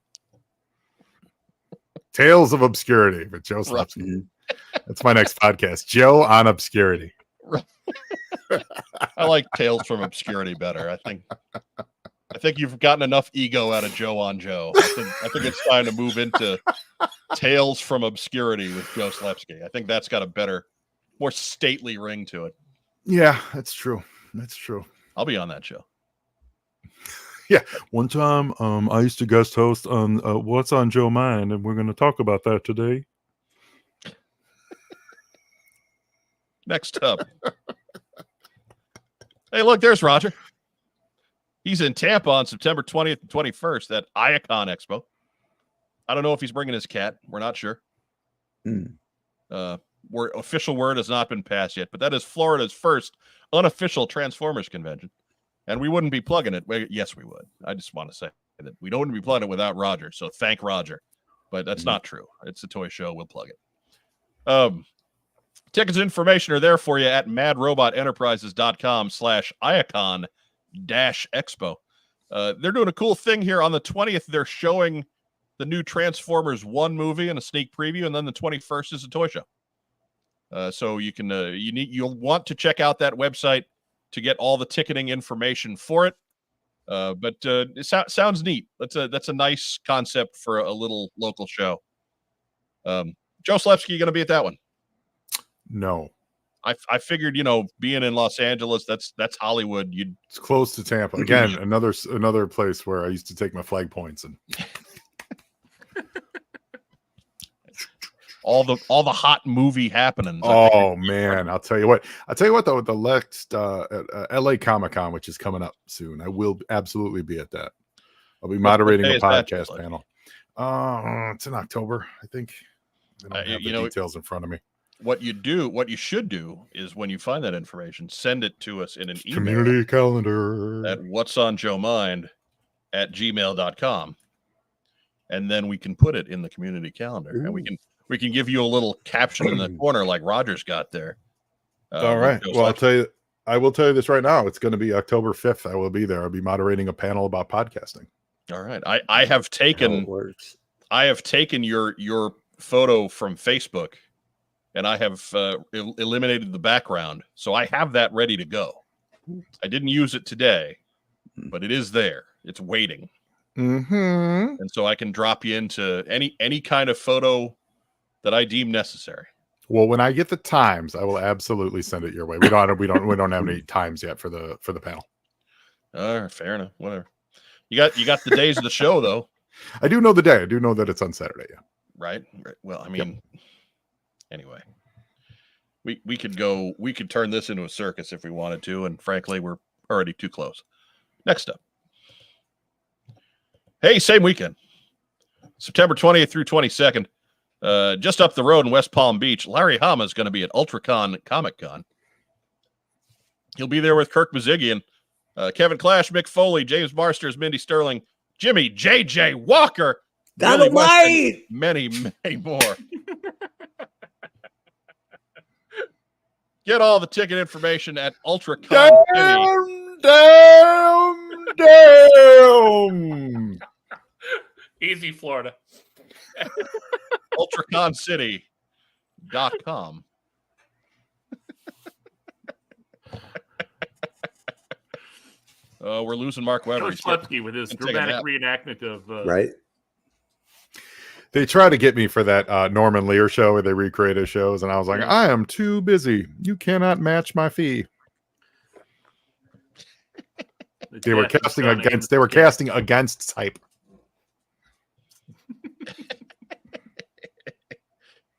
Tales of Obscurity with Joe Slepsky. That's my next podcast. Joe on Obscurity. I like Tales from Obscurity better. I think you've gotten enough ego out of Joe on Joe. I think it's time to move into Tales from Obscurity with Joe Slepsky. I think that's got a better, more stately ring to it. Yeah, that's true. That's true. I'll be on that show. Yeah. One time, I used to guest host on What's on Joe Mind, and we're going to talk about that today. Next up. Hey, look, there's Roger. He's in Tampa on September 20th and 21st at Iacon Expo. I don't know if he's bringing his cat. We're not sure. official word has not been passed yet, but that is Florida's first unofficial Transformers convention. And we wouldn't be plugging it. Yes, we would. I just want to say that we don't be plugging it without Roger. So thank Roger. But that's not true. It's a toy show. We'll plug it. Tickets and information are there for you at madrobotenterprises.com/Iacon-Expo. They're doing a cool thing here on the 20th. They're showing the new Transformers 1 movie and a sneak preview, and then the 21st is a toy show. So you can you'll want to check out that website to get all the ticketing information for it. But it sounds neat. That's a nice concept for a little local show. Joe Slepsky, you going to be at that one? No. I figured, being in Los Angeles, that's Hollywood. It's close to Tampa. Again, another place where I used to take my flag points and all the hot movie happenings. Oh man, I'll tell you what though, the next LA Comic-Con, which is coming up soon, I will absolutely be at that. I'll be moderating a podcast panel. It's in October, I think. I don't have the details in front of me. What you should do is when you find that information, send it to us in an email. Community calendar at whatsonjoemind@gmail.com. And then we can put it in the community calendar. Ooh. And we can give you a little caption in the corner like Roger's got there. All right. Well, I will tell you this right now. It's going to be October 5th. I will be there. I'll be moderating a panel about podcasting. All right. I have taken your photo from Facebook, and I have eliminated the background. So I have that ready to go. I didn't use it today, but it is there. It's waiting. Mm-hmm. And so I can drop you into any kind of photo that I deem necessary. Well, when I get the times, I will absolutely send it your way. We don't have any times yet for the panel. Fair enough. Whatever. You got the days of the show though. I do know the day. I do know that it's on Saturday. Yeah. Right. Well, I mean, Anyway, we could turn this into a circus if we wanted to, and frankly, we're already too close. Next up. Hey, same weekend, September 20th through 22nd. Just up the road in West Palm Beach, Larry Hama is going to be at UltraCon Comic Con. He'll be there with Kirk Mazigian, Kevin Clash, Mick Foley, James Marsters, Mindy Sterling, Jimmy J.J. Walker, Billy Weston, many, many more. Get all the ticket information at UltraCon Damn. Easy, Florida. UltraConCity.com. We're losing Mark Weber. Joe Slepsky with his dramatic reenactment of right. They try to get me for that Norman Lear show where they recreate his shows, and I was like, I am too busy. You cannot match my fee. They were casting against type.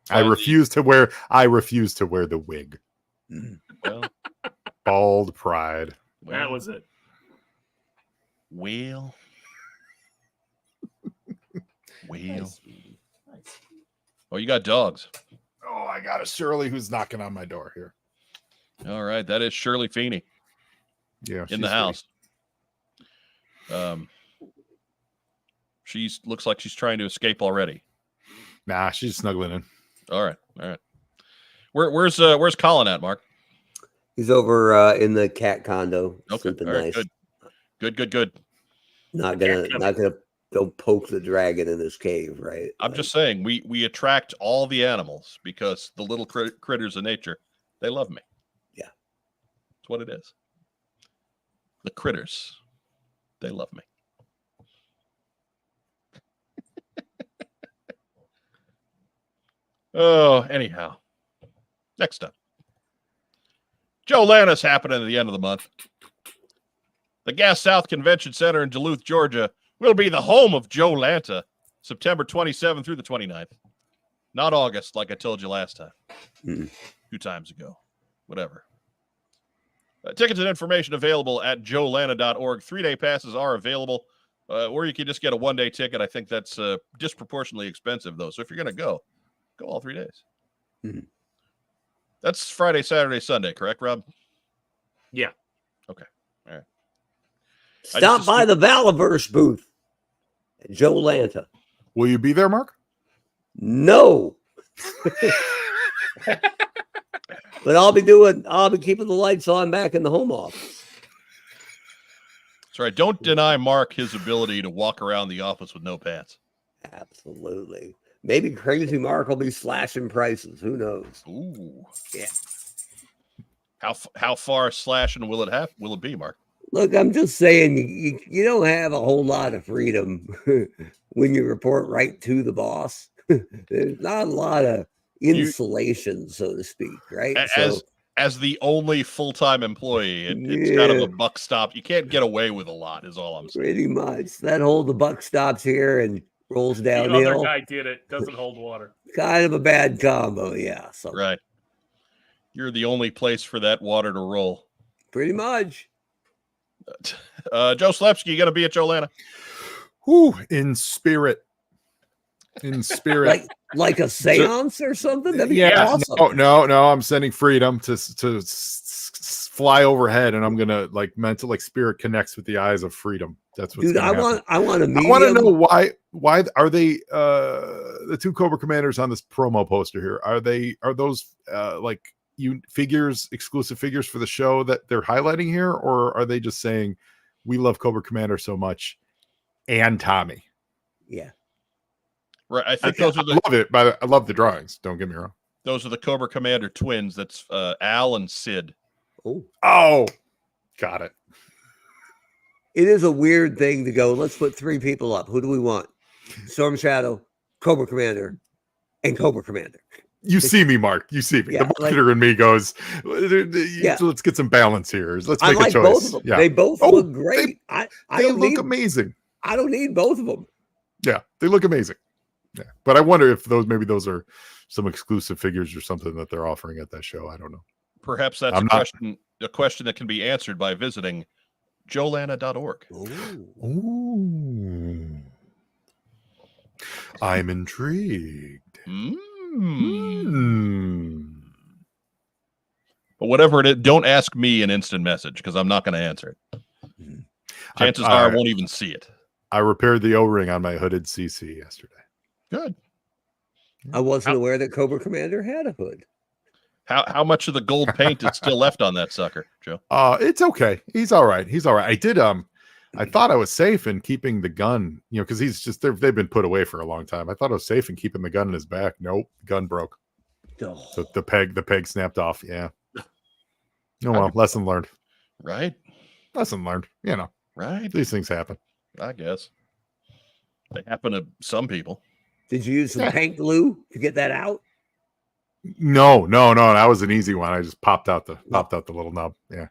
I refuse to wear the wig. Well, bald pride. That was it. Well. Oh, you got dogs. Oh, I got a Shirley who's knocking on my door here. All right, that is Shirley Feeney. Yeah, in the house. She looks like she's trying to escape already. Nah, she's snuggling in. All right. Where's Colin at, Mark? He's over in the cat condo. Okay, Sleeping all right, nice. Good. Not gonna don't poke the dragon in his cave, right? I'm just saying we attract all the animals because the little critters of nature, they love me. Yeah, that's what it is. The critters, they love me. Oh, anyhow, next up, Joe Lantis happening at the end of the month. The Gas South Convention Center in Duluth, Georgia, will be the home of Joe Lanta, September 27th through the 29th. Not August, like I told you last time. 2 times ago. Whatever. Tickets and information available at joelanta.org. 3-day passes are available, or you can just get a 1-day ticket. I think that's disproportionately expensive, though. So if you're going to go all 3 days. That's Friday, Saturday, Sunday, correct, Rob? Yeah. Okay. All right. Stop by the Valaverse booth at Joe Lanta. Will you be there, Mark? No. But I'll be keeping the lights on back in the home office. That's right. Don't deny Mark his ability to walk around the office with no pants. Absolutely. Maybe Crazy Mark will be slashing prices. Who knows? Ooh. Yeah. How far slashing will it be, Mark? Look, I'm just saying you don't have a whole lot of freedom when you report right to the boss. There's not a lot of insulation, so to speak, right? As the only full-time employee, it's kind of a buck stop. You can't get away with a lot, is all I'm saying. Pretty much. The buck stops here and rolls downhill. The other guy did it. Doesn't hold water. Kind of a bad combo, yeah. So right. You're the only place for that water to roll. Pretty much. Joe Slepsky, you going to be at Joe Lanta? Whew, in spirit. In spirit. like a seance or something? That'd be awesome. No. I'm sending Freedom to fly overhead, and I'm gonna mental spirit connects with the eyes of Freedom. That's what's I want to meet. I want to know why are they the two Cobra Commanders on this promo poster here? Are those exclusive figures for the show that they're highlighting here, or are they just saying we love Cobra Commander so much and Tommy? Yeah. Right, I think those are I love it, but I love the drawings. Don't get me wrong. Those are the Cobra Commander twins. That's Al and Sid. Oh, got it. It is a weird thing to go. Let's put 3 people up. Who do we want? Storm Shadow, Cobra Commander, and Cobra Commander. You see me, Mark. You see me. Yeah, the marketer in me goes, let's get some balance here. Let's make a choice. Both of them. Yeah. They both look great. They look amazing. I don't need both of them. Yeah, they look amazing. Yeah, but I wonder if those are some exclusive figures or something that they're offering at that show. I don't know. Perhaps that's a question that can be answered by visiting joelana.org. Ooh. I'm intrigued. But whatever it is, don't ask me an instant message because I'm not going to answer it. Chances are I won't even see it. I repaired the O-ring on my hooded CC yesterday. Good. I wasn't aware that Cobra Commander had a hood. How much of the gold paint is still left on that sucker, Joe? It's okay. He's all right. I did I thought I was safe in keeping the gun, because they've been put away for a long time. I thought I was safe in keeping the gun in his back. Nope, gun broke. Oh. So the peg snapped off. Yeah. Oh well, lesson learned. Right. Lesson learned. Right. These things happen. I guess they happen to some people. Did you use some paint glue to get that out? No. That was an easy one. I just popped out the little nub. Yeah.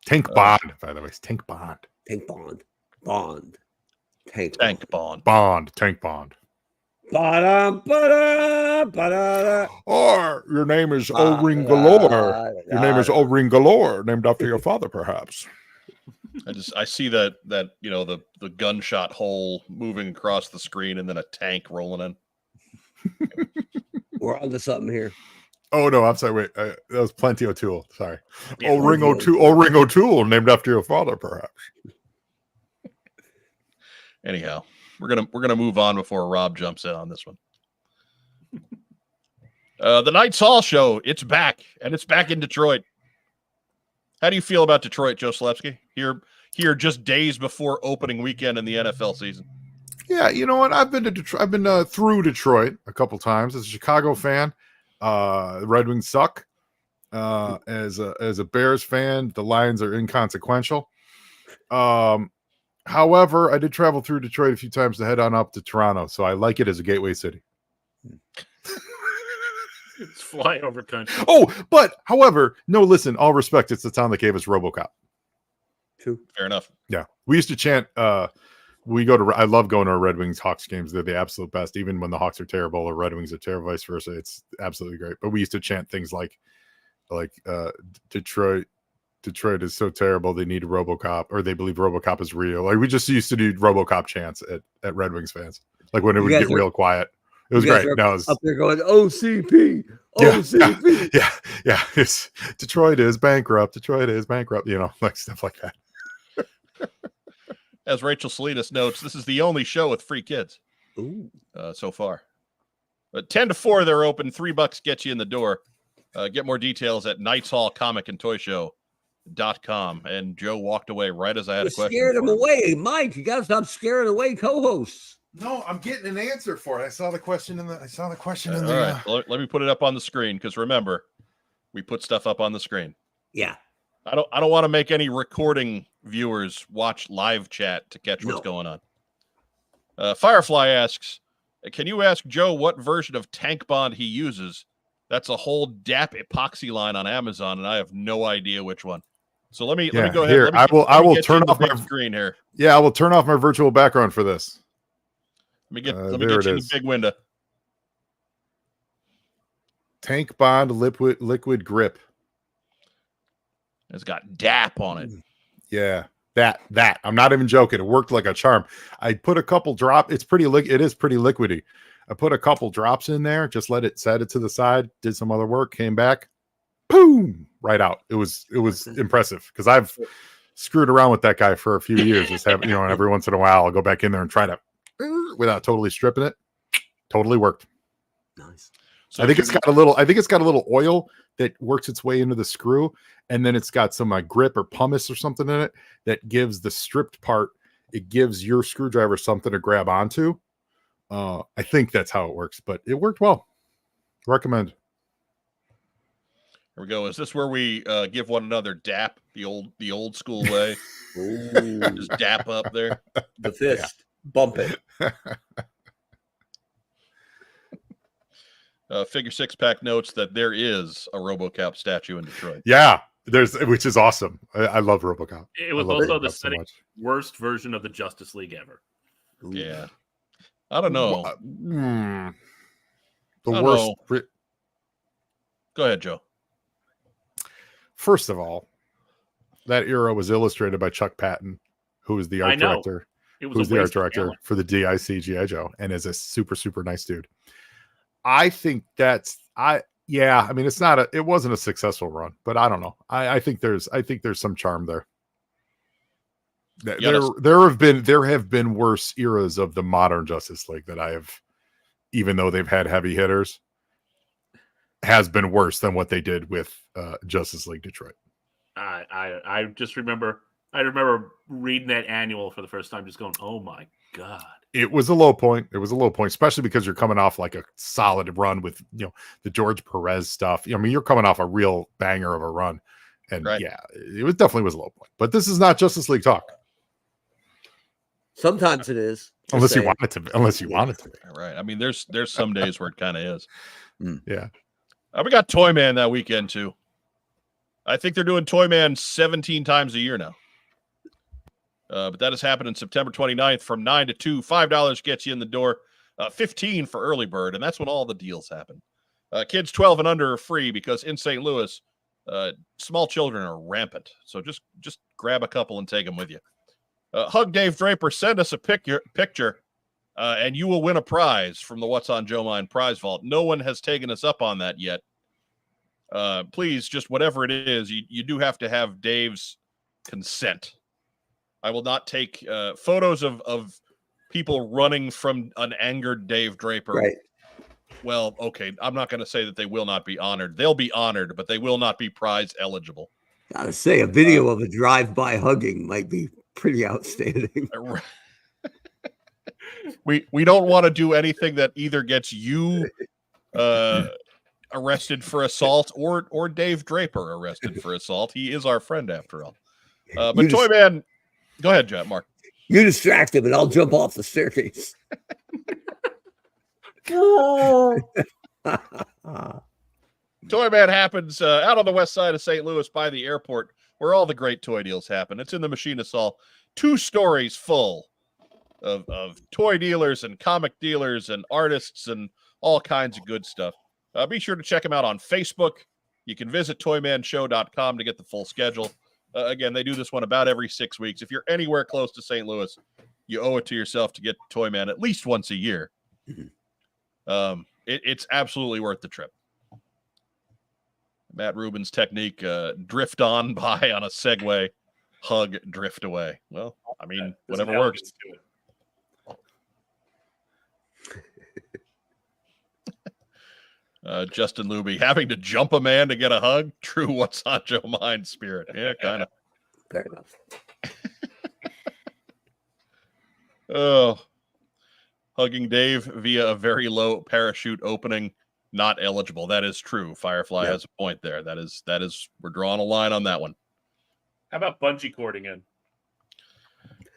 Tank Bond, by the way. It's Tank Bond. Tank Bond. Tank Bond. Tank Bond. Or your name is O-Ring Galore. Your name is O-Ring Galore, named after your father, perhaps. I see that the gunshot hole moving across the screen and then a tank rolling in. We're onto something here. Oh no, I'm sorry. Wait, that was Plenty O'Toole. Sorry. Yeah, O-Ring O'Toole, named after your father, perhaps. Anyhow, we're gonna move on before Rob jumps in on this one. The Knights Hall show, it's back, and it's back in Detroit. How do you feel about Detroit, Joe Slepsky? Here just days before opening weekend in the NFL season. Yeah, you know what? I've been to Detroit. I've been through Detroit a couple times as a Chicago fan. The Red Wings suck. As a Bears fan, the Lions are inconsequential. However, I did travel through Detroit a few times to head on up to Toronto, so I like it as a gateway city. It's flyover country. Oh, but however, no, listen, all respect, it's the town that gave us RoboCop. True. Fair enough. Yeah. We used to chant, I love going to Red Wings Hawks games. They're the absolute best. Even when the Hawks are terrible or Red Wings are terrible, vice versa. It's absolutely great. But we used to chant things like Detroit is so terrible they need a RoboCop, or they believe RoboCop is real. Like we just used to do RoboCop chants at Red Wings fans. Like when it would get real quiet. It was You guys great. are No, it was, up there going OCP, Yeah, OCP. yeah. It's Detroit is bankrupt. Detroit is bankrupt. Like stuff like that. As Rachel Salinas notes, this is the only show with free kids Ooh. so far. But 10 to 4, they're open. $3 gets you in the door. Get more details at knightshallcomic.com. And Joe walked away right as I had You a question. scared him for him. away, Mike. You got to stop scaring away co-hosts. No, I'm getting an answer for it. I saw the question in the. All right, let me put it up on the screen because remember, we put stuff up on the screen. Yeah. I don't want to make any recording viewers watch live chat to catch what's going on. Firefly asks, can you ask Joe what version of Tank Bond he uses? That's a whole DAP epoxy line on Amazon, and I have no idea which one. So let me go ahead. Here, I will turn off my screen here. Yeah, I will turn off my virtual background for this. Let me get you in the big window. Tank Bond liquid grip. It's got DAP on it. Yeah, that I'm not even joking. It worked like a charm. I put a couple drop. It is pretty liquidy. I put a couple drops in there. Just set it to the side. Did some other work. Came back. Boom! Right out. It was impressive because I've screwed around with that guy for a few years. Just have and every once in a while I'll go back in there and try to without totally stripping it. Totally worked. Nice. So I think it's got a little oil that works its way into the screw, and then it's got some grip or pumice or something in it that gives the stripped part. It gives your screwdriver something to grab onto. I think that's how it works, but it worked well. Recommend. Here we go. Is this where we give one another DAP the old school way? Ooh. Just DAP up there. The fist. Bump it. Figure 6-pack notes that there is a RoboCop statue in Detroit. Yeah, which is awesome. I love RoboCop. It was also the worst version of the Justice League ever. Ooh. Yeah, I don't know. The worst. Go ahead, Joe. First of all, that era was illustrated by Chuck Patton, who was the art director. Who's the art director for the DIC G.I. Joe and is a super, super nice dude. I think it wasn't a successful run, but I don't know. I think there's some charm there. There have been worse eras of the modern Justice League that I have, even though they've had heavy hitters, has been worse than what they did with Justice League Detroit. I just remember reading that annual for the first time, just going, "Oh my god!" It was a low point. Especially because you're coming off like a solid run with the George Perez stuff. You're coming off a real banger of a run, and it definitely was a low point. But this is not Justice League talk. Sometimes it is. Unless you want it to be. Right. I mean, there's some days where it kind of is. Yeah. We got Toy Man that weekend too. I think they're doing Toy Man 17 times a year now. But that is happening September 29th from 9 to 2. $5 gets you in the door. $15 for early bird, and that's when all the deals happen. Kids 12 and under are free because in St. Louis, small children are rampant. So just grab a couple and take them with you. Hug Dave Draper. Send us a picture, and you will win a prize from the What's on Joe Mind prize vault. No one has taken us up on that yet. Please, just whatever it is, you do have to have Dave's consent. I will not take photos of people running from an angered Dave Draper. Right. Well, okay, I'm not going to say that they will not be honored. They'll be honored, but they will not be prize eligible. Gotta say, a video of a drive-by hugging might be pretty outstanding. We don't want to do anything that either gets you arrested for assault or Dave Draper arrested for assault. He is our friend after all. But Toy Man, go ahead, Mark. You distract him, and I'll jump off the staircase. Toy Man happens out on the west side of St. Louis by the airport, where all the great toy deals happen. It's in the Machinist Hall. 2 stories full of toy dealers and comic dealers and artists and all kinds of good stuff. Be sure to check them out on Facebook. You can visit toymanshow.com to get the full schedule. Again, they do this one about every 6 weeks. If you're anywhere close to St. Louis, you owe it to yourself to get Toy Man at least once a year. It's absolutely worth the trip. Matt Rubin's technique, drift on by on a Segway, hug, drift away. Well, I mean, There's whatever an works. elegance to it. Justin Luby, having to jump a man to get a hug? True what's on Joe Mind spirit. Yeah, kind of. Fair enough. Oh, hugging Dave via a very low parachute opening, not eligible. That is true. Firefly has a point there. That is, we're drawing a line on that one. How about bungee cording in?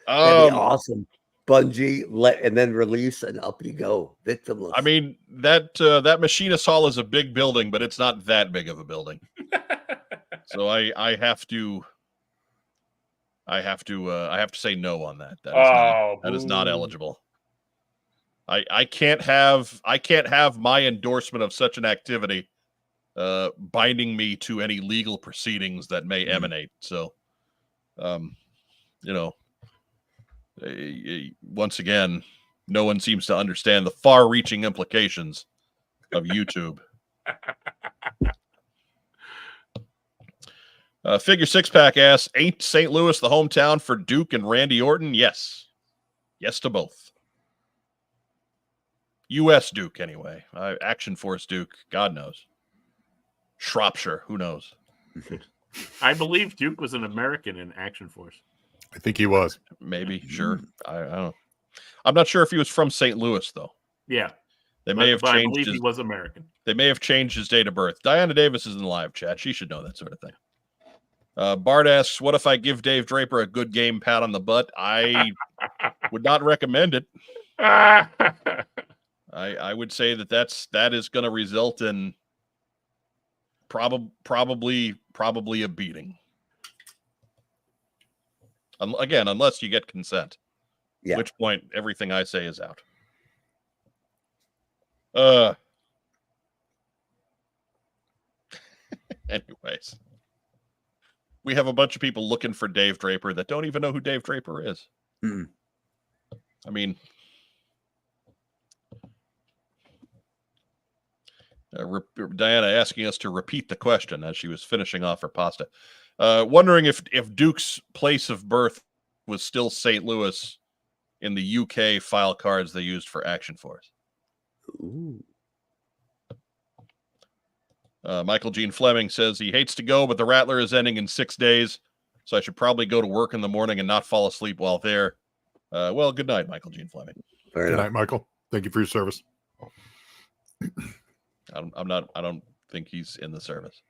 That'd be awesome. Bungee, and then release, and up you go, victimless. I mean, that machinist hall is a big building, but it's not that big of a building. So I have to say no on that. That is not eligible. I can't have my endorsement of such an activity binding me to any legal proceedings that may emanate. So, once again, no one seems to understand the far-reaching implications of YouTube. Figure Six Pack asks, ain't St. Louis the hometown for Duke and Randy Orton? Yes. Yes to both. U.S. Duke, anyway. Action Force Duke, God knows. Shropshire, who knows? I believe Duke was an American in Action Force. I think he was. Maybe, sure. I don't know. I'm not sure if he was from St. Louis, though. Yeah. They may have changed. I believe he was American. They may have changed his date of birth. Diana Davis is in the live chat. She should know that sort of thing. Bart asks, what if I give Dave Draper a good game pat on the butt? I would not recommend it. I would say that is going to result in probably a beating. Again, unless you get consent. Yeah. At which point everything I say is out. Anyways, we have a bunch of people looking for Dave Draper that don't even know who Dave Draper is. Mm. I mean, Diana asking us to repeat the question as she was finishing off her pasta. Wondering if Duke's place of birth was still St. Louis in the UK file cards they used for Action Force. Ooh. Michael Gene Fleming says he hates to go, but the Rattler is ending in 6 days, so I should probably go to work in the morning and not fall asleep while there. Well, good night, Michael Gene Fleming. Good night, Michael. Thank you for your service. I don't think he's in the service.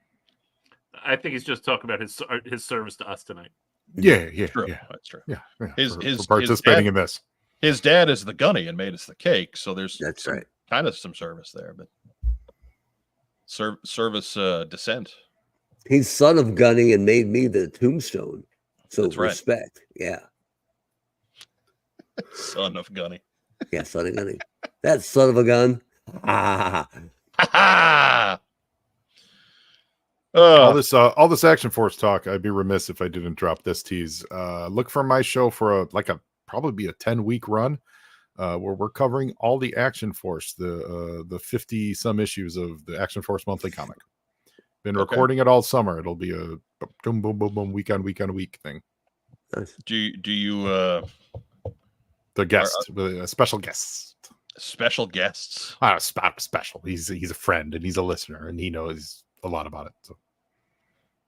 I think he's just talking about his service to us tonight. Yeah, True. yeah. That's true. Yeah. His participating in this. His dad is the gunny and made us the cake, so there's right. Kind of some service there, but service descent. He's son of Gunny and made me the tombstone. So That's right. Respect. Yeah. Son of Gunny. Yeah, son of Gunny. That son of a gun. All this Action Force talk, I'd be remiss if I didn't drop this tease. Look for my show for probably a 10-week run where we're covering all the Action Force, the 50 some issues of the Action Force monthly comic. Been recording it all summer. It'll be a boom boom boom boom week on week thing. Nice. Do you the guest, special guests. Special guests? Special. He's a friend and he's a listener and he knows a lot about it. So.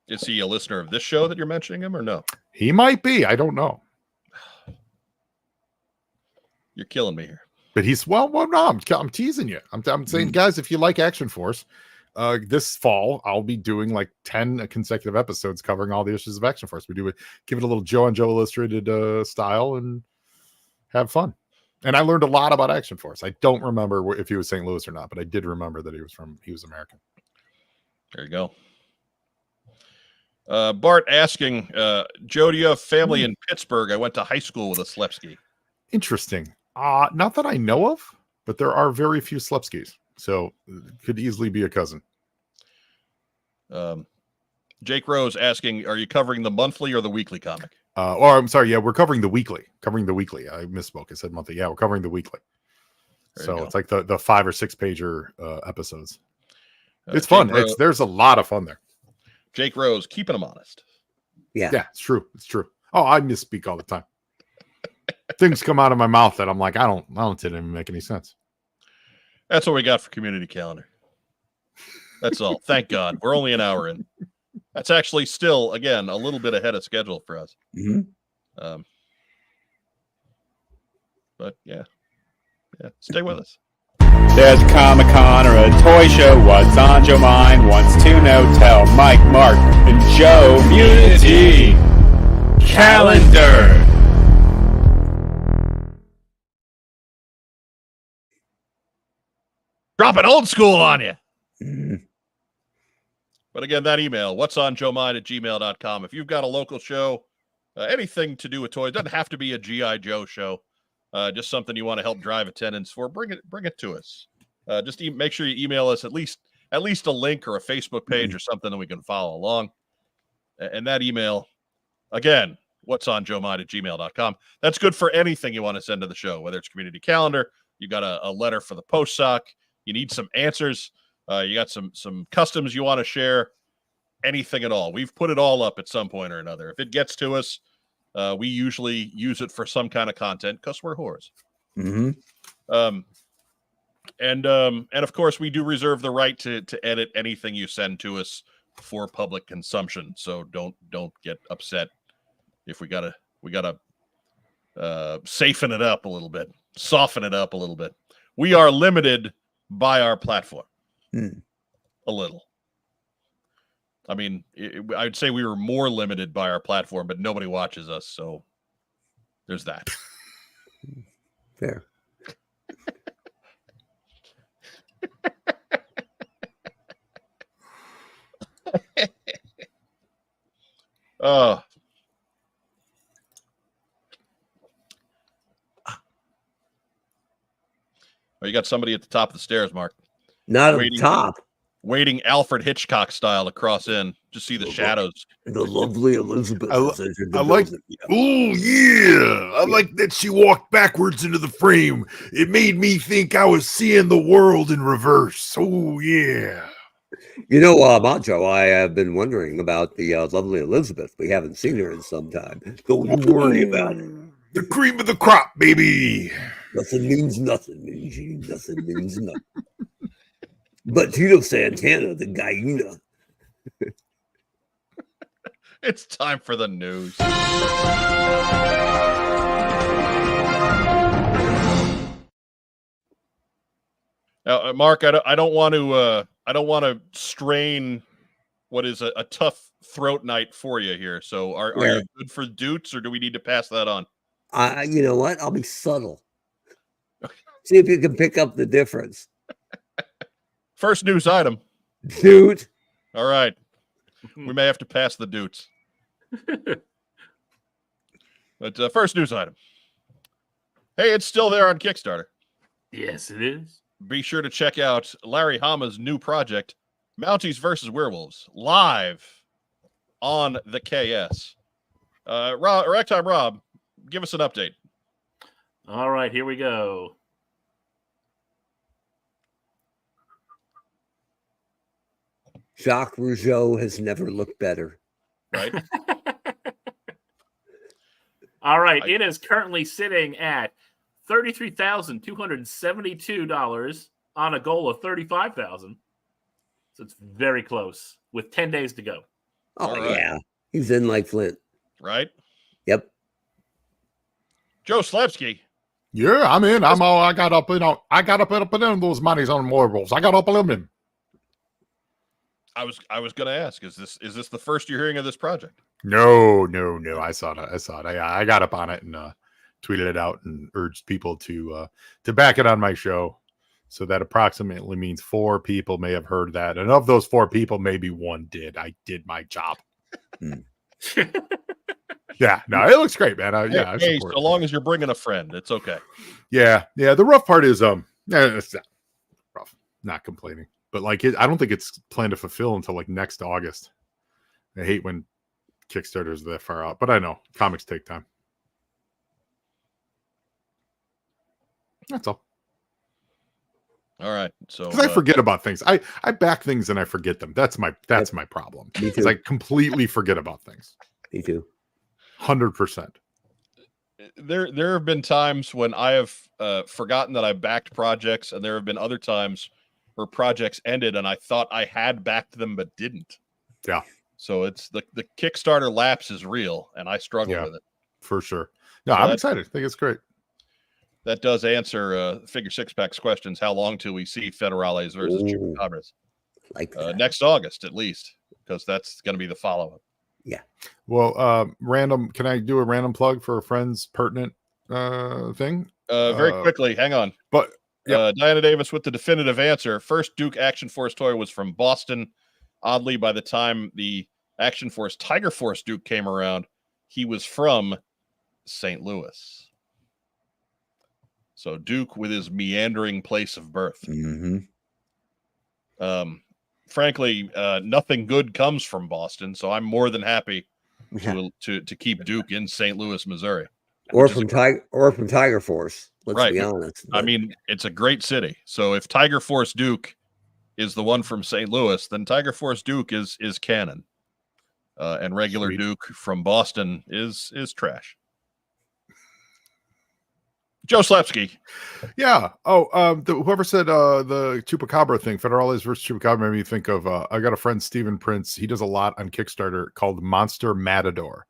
Is he a listener of this show that you're mentioning him or no? He might be. I don't know. You're killing me here. But he's no, I'm teasing you. I'm saying, guys, if you like Action Force, this fall I'll be doing like 10 consecutive episodes covering all the issues of Action Force. We do it, give it a little Joe and Joe Illustrated style and have fun. And I learned a lot about Action Force. I don't remember if he was St. Louis or not, but I did remember that he was American. There you go. Bart asking, Joe, do you have family in Pittsburgh? I went to high school with a Slepsky. Interesting. Not that I know of, but there are very few Slepskys, so it could easily be a cousin. Jake Rose asking, are you covering the monthly or the weekly comic? Or I'm sorry, yeah, we're covering the weekly. I misspoke. I said monthly. Yeah, we're covering the weekly. So it's like the 5 or 6 pager episodes. It's Jake fun. Rose, There's a lot of fun there. Jake Rose, keeping them honest. Yeah. It's true. It's true. Oh, I misspeak all the time. Things come out of my mouth that I'm like, I don't didn't even make any sense. That's what we got for community calendar. That's all. Thank God. We're only an hour in. That's actually still, again, a little bit ahead of schedule for us. Mm-hmm. But yeah, stay with us. There's a Comic-Con or a toy show. What's on Joe mind? Wants to know. Tell Mike, Mark, and Joe. Community calendar. Dropping old school on you. Mm-hmm. But again, that email, what's on Joe mind at gmail.com. If you've got a local show, anything to do with toys, doesn't have to be a G.I. Joe show. Just something you want to help drive attendance for, bring it to us. Just make sure you email us at least a link or a Facebook page or something that we can follow along. And that email, again, what's on Joe mind at gmail.com. That's good for anything you want to send to the show, whether it's community calendar, you got a letter for the post sock, you need some answers, you got some customs you want to share, anything at all. We've put it all up at some point or another. If it gets to us, we usually use it for some kind of content because we're whores. Mm-hmm. And of course, we do reserve the right to edit anything you send to us for public consumption. So don't get upset if we gotta saften it up a little bit, soften it up a little bit. We are limited by our platform a little. I mean, I'd say we were more limited by our platform, but nobody watches us, so there's that. Fair. Oh, you got somebody at the top of the stairs, Mark. Not at the top. Waiting Alfred Hitchcock style to cross in. Just see the shadows. The lovely Elizabeth. I like. Oh yeah, I like that she walked backwards into the frame. It made me think I was seeing the world in reverse. Oh yeah. You know, Macho, I have been wondering about the lovely Elizabeth. We haven't seen her in some time. Don't you worry about it. The cream of the crop, baby. Nothing means nothing, Eugene. Nothing means nothing. But Tito Santana, the Guyena. It's time for the news. Now, Mark, I don't want to strain what is a tough throat night for you here. So, are you good for Doots, or do we need to pass that on? You know what? I'll be subtle. See if you can pick up the difference. First news item. Dude. All right. We may have to pass the Doots. But first news item. Hey, it's still there on Kickstarter. Yes, it is. Be sure to check out Larry Hama's new project, Mounties vs. Werewolves, live on the KS. Ragtime Rob, give us an update. All right, here we go. Jacques Rougeau has never looked better. Right? All right, it is currently sitting at $33,272 on a goal of $35,000. So it's very close with 10 days to go. Oh, right. Yeah. He's in like Flint. Right? Yep. Joe Slevsky. Yeah, I'm in. I got up in those monies on werewolves. I got up in them. I was going to ask, is this the first you're hearing of this project? No. I saw it. I got up on it and tweeted it out and urged people to back it on my show. So that approximately means 4 people may have heard that. And of those 4 people, maybe 1 did. I did my job. Yeah, no, it looks great, man. Hey, so long as you're bringing a friend, it's okay. Yeah. The rough part is it's not rough. Not complaining, but like I don't think it's planned to fulfill until like next August. I hate when Kickstarters are that far out, but I know comics take time. That's all. All right. So Because I forget about things. I back things and I forget them. That's my problem. Me Because too. I completely forget about things. Me too. 100%. there have been times when I have forgotten that I backed projects, and there have been other times where projects ended and I thought I had backed them but didn't. Yeah. So it's the Kickstarter lapse is real, and I struggle Yeah. with it. For sure. No, So I'm that- excited. I think it's great. That does answer Figure Six Pack's questions. How long till we see Federales versus Ooh. Chupacabras? Like that. Next August, at least, because that's going to be the follow-up. Well, random. Can I do a random plug for a friend's pertinent thing? Very quickly, hang on. But Diana Davis with the definitive answer. First Duke Action Force toy was from Boston. Oddly, by the time the Action Force Tiger Force Duke came around, he was from St. Louis. So Duke with his meandering place of birth. Mm-hmm. Frankly, nothing good comes from Boston, so I'm more than happy Yeah. to keep Duke in St. Louis, Missouri. Or which is from Tiger Force. Let's Right. be honest. I But mean, it's a great city. So if Tiger Force Duke is the one from St. Louis, then Tiger Force Duke is canon. And regular Sweet. Duke from Boston is trash. Joe Slepsky. yeah. Oh, whoever said the Chupacabra thing, Federales versus Chupacabra, made me think of. I got a friend, Stephen Prince. He does a lot on Kickstarter called Monster Matador,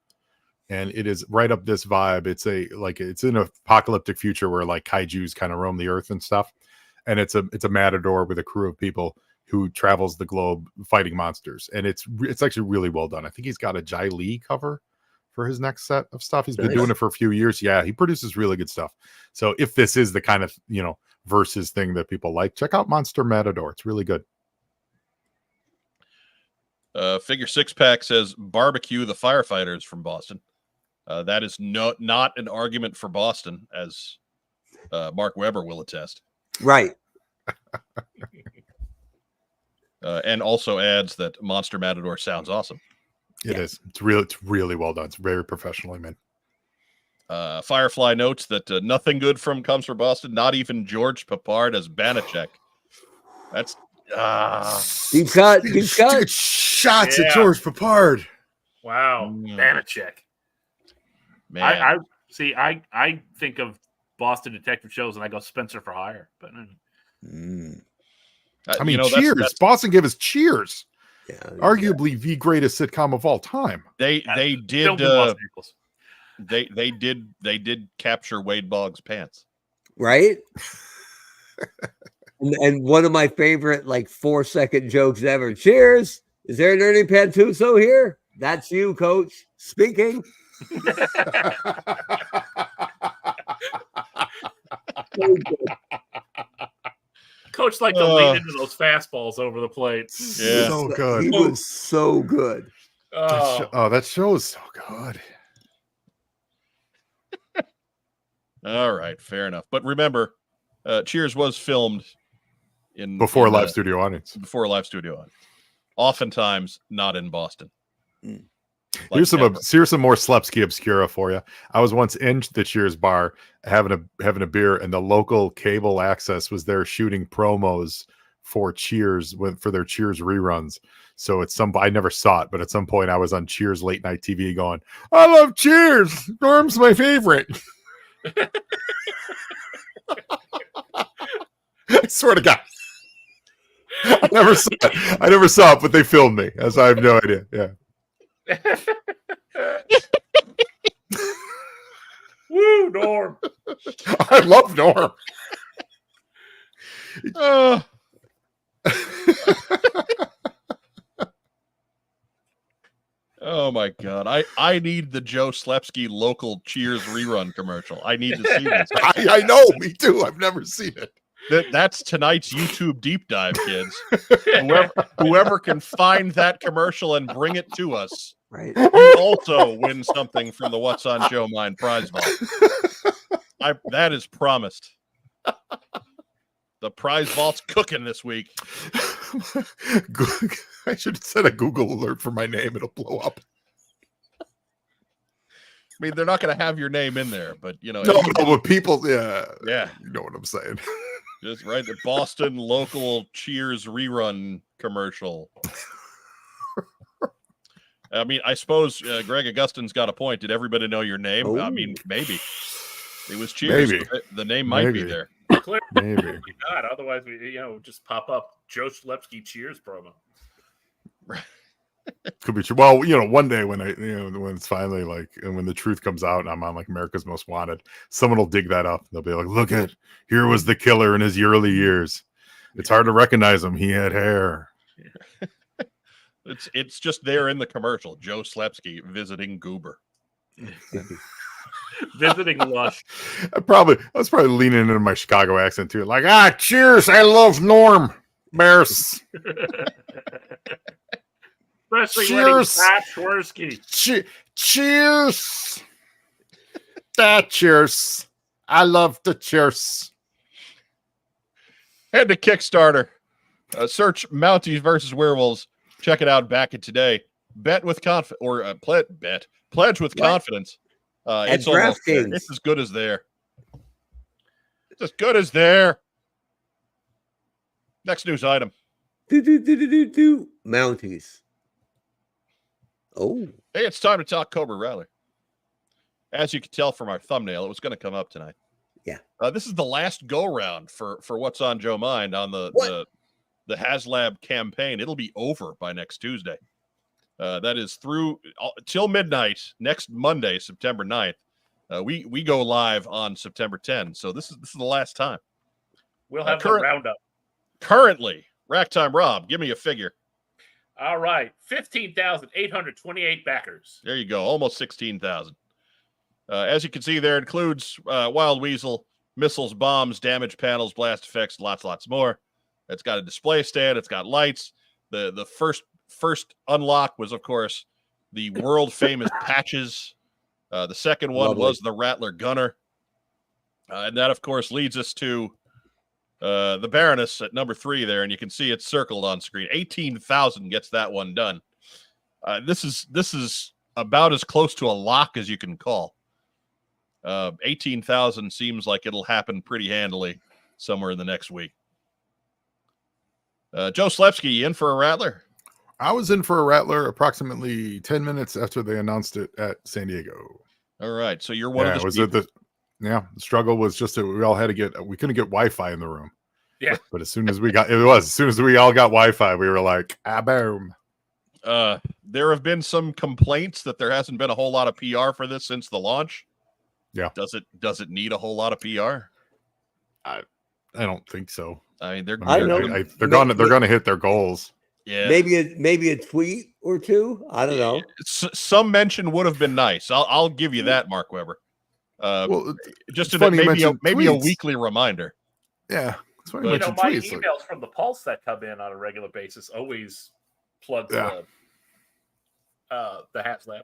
and it is right up this vibe. It's it's in an apocalyptic future where like kaiju's kind of roam the earth and stuff, and it's a matador with a crew of people who travels the globe fighting monsters, and it's actually really well done. I think he's got a Jai Lee cover for his next set of stuff. He's been Nice. doing it for a few years. Yeah, he produces really good stuff. So if this is the kind of versus thing that people like, check out Monster Matador. It's really good. Figure Six Pack says barbecue the firefighters from Boston. That is not an argument for Boston, as Mark Weber will attest. right. And also adds that Monster Matador sounds awesome. It is. It's really well done. It's very professionally made. Firefly notes that nothing good comes from Boston. Not even George Papard as Banachek. That's Deep cut. Dude, shots at Yeah. George Papard. Wow. Banachek. man. I see. I think of Boston detective shows and I go Spencer for Hire. But Mm. I mean, that's- Cheers. that's- Boston gave us Cheers. Yeah. Arguably the greatest sitcom of all time. They filmed did in Los Angeles. they did capture Wade Boggs' pants. Right. and one of my favorite 4-second jokes ever. Cheers. Is there an Ernie Pantuso here? That's you, Coach. Speaking. So good. Coach liked to lean into those fastballs over the plate. Yeah. So good. He was so good. Oh, That show is so good. All right, fair enough. But remember, Cheers was filmed Before a in, live studio audience. before a live studio audience. Oftentimes not in Boston. Mm. Like Here's never. some more Slepsky obscura for you. I was once in the Cheers bar having a beer, and the local cable access was there shooting promos for Cheers for their Cheers reruns. So I never saw it, but at some point I was on Cheers late night TV going, "I love Cheers. Norm's my favorite." I swear to God. I never saw it, but they filmed me, as I have no idea. Yeah. woo, Norm. I love Norm. Oh my God. I need the Joe Slepsky local Cheers rerun commercial. I need to see this. I know, me too. I've never seen it. That's tonight's YouTube deep dive, kids. Whoever can find that commercial and bring it to us, Right. you also win something from the What's on Joe Mind prize vault. That is promised. The prize vault's cooking this week. I should set a Google alert for my name. It'll blow up. I mean, they're not going to have your name in there, but No, but people, yeah, yeah. you know what I'm saying. Just right, the Boston local Cheers rerun commercial. I mean, I suppose Greg Augustin's got a point. Did everybody know your name? Oh. I mean, maybe. It was Cheers. Maybe. The name might be there. Clearly Maybe. not. Otherwise, we just pop up Joe Schlepsky Cheers promo. Could be true. Well, one day when when it's finally like, and when the truth comes out and I'm on like America's Most Wanted, someone will dig that up. They'll be like, look at, here was the killer in his early years. It's hard to recognize him. He had hair. It's just there in the commercial. Joe Schlepsky visiting Goober. Visiting Lush. I was probably leaning into my Chicago accent too. Like, cheers. I love Norm Bears. Especially Cheers. when he's Swirsky. Cheers. Cheers. I love the cheers. Head to Kickstarter. Search Mounties versus Werewolves. Check it out. Back it today. Bet with confidence, or pledge with confidence. It's almost there. It's as good as there. It's as good as there. Next news item. Mounties. Oh. Hey, it's time to talk Cobra Rattler. As you can tell from our thumbnail, it was going to come up tonight. Yeah. This is the last go round for what's on Joe Mind on the HasLab campaign. It'll be over by next Tuesday. That is through till midnight next Monday, September 9th. We go live on September 10th. So this is the last time. We'll have a roundup. Currently, Rack Time Rob, give me a figure. All right, 15,828 backers. There you go, almost 16,000. As you can see, there includes Wild Weasel, missiles, bombs, damage panels, blast effects, lots more. It's got a display stand. It's got lights. The first unlock was, of course, the world famous patches. The second one was the Rattler Gunner, and that, of course, leads us to the Baroness at number 3 there, and you can see it's circled on screen. 18,000 gets that one done. This is about as close to a lock as you can call. 18,000 seems like it'll happen pretty handily somewhere in the next week. Joe Schlepsky, you in for a Rattler? I was in for a Rattler approximately 10 minutes after they announced it at San Diego. All right, so you're one of the the struggle was just that we all had to we couldn't get Wi-Fi in the room. Yeah. But as soon as we all got Wi-Fi, we were like, boom. There have been some complaints that there hasn't been a whole lot of PR for this since the launch. Yeah. Does it need a whole lot of PR? I don't think so. I mean, they're gonna hit their goals. Yeah. Maybe a tweet or two. I don't know. Some mention would have been nice. I'll give you that, Mark Weber. Just maybe a weekly reminder. Yeah. That's why my emails from the Pulse that come in on a regular basis always plug the HasLab.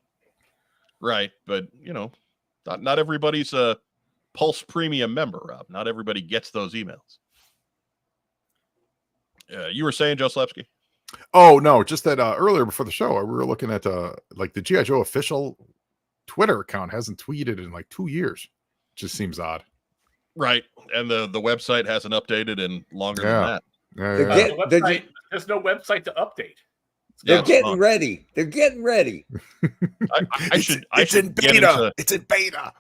Right, but not everybody's a Pulse Premium member, Rob. Not everybody gets those emails. You were saying, Joe Schlepsky? Oh no, just that earlier before the show, we were looking at like the G.I. Joe official Twitter account hasn't tweeted in like 2 years. Just seems odd. Right, and the website hasn't updated in longer than that. There's no website to update. They're getting ready. They're getting ready. It's in beta.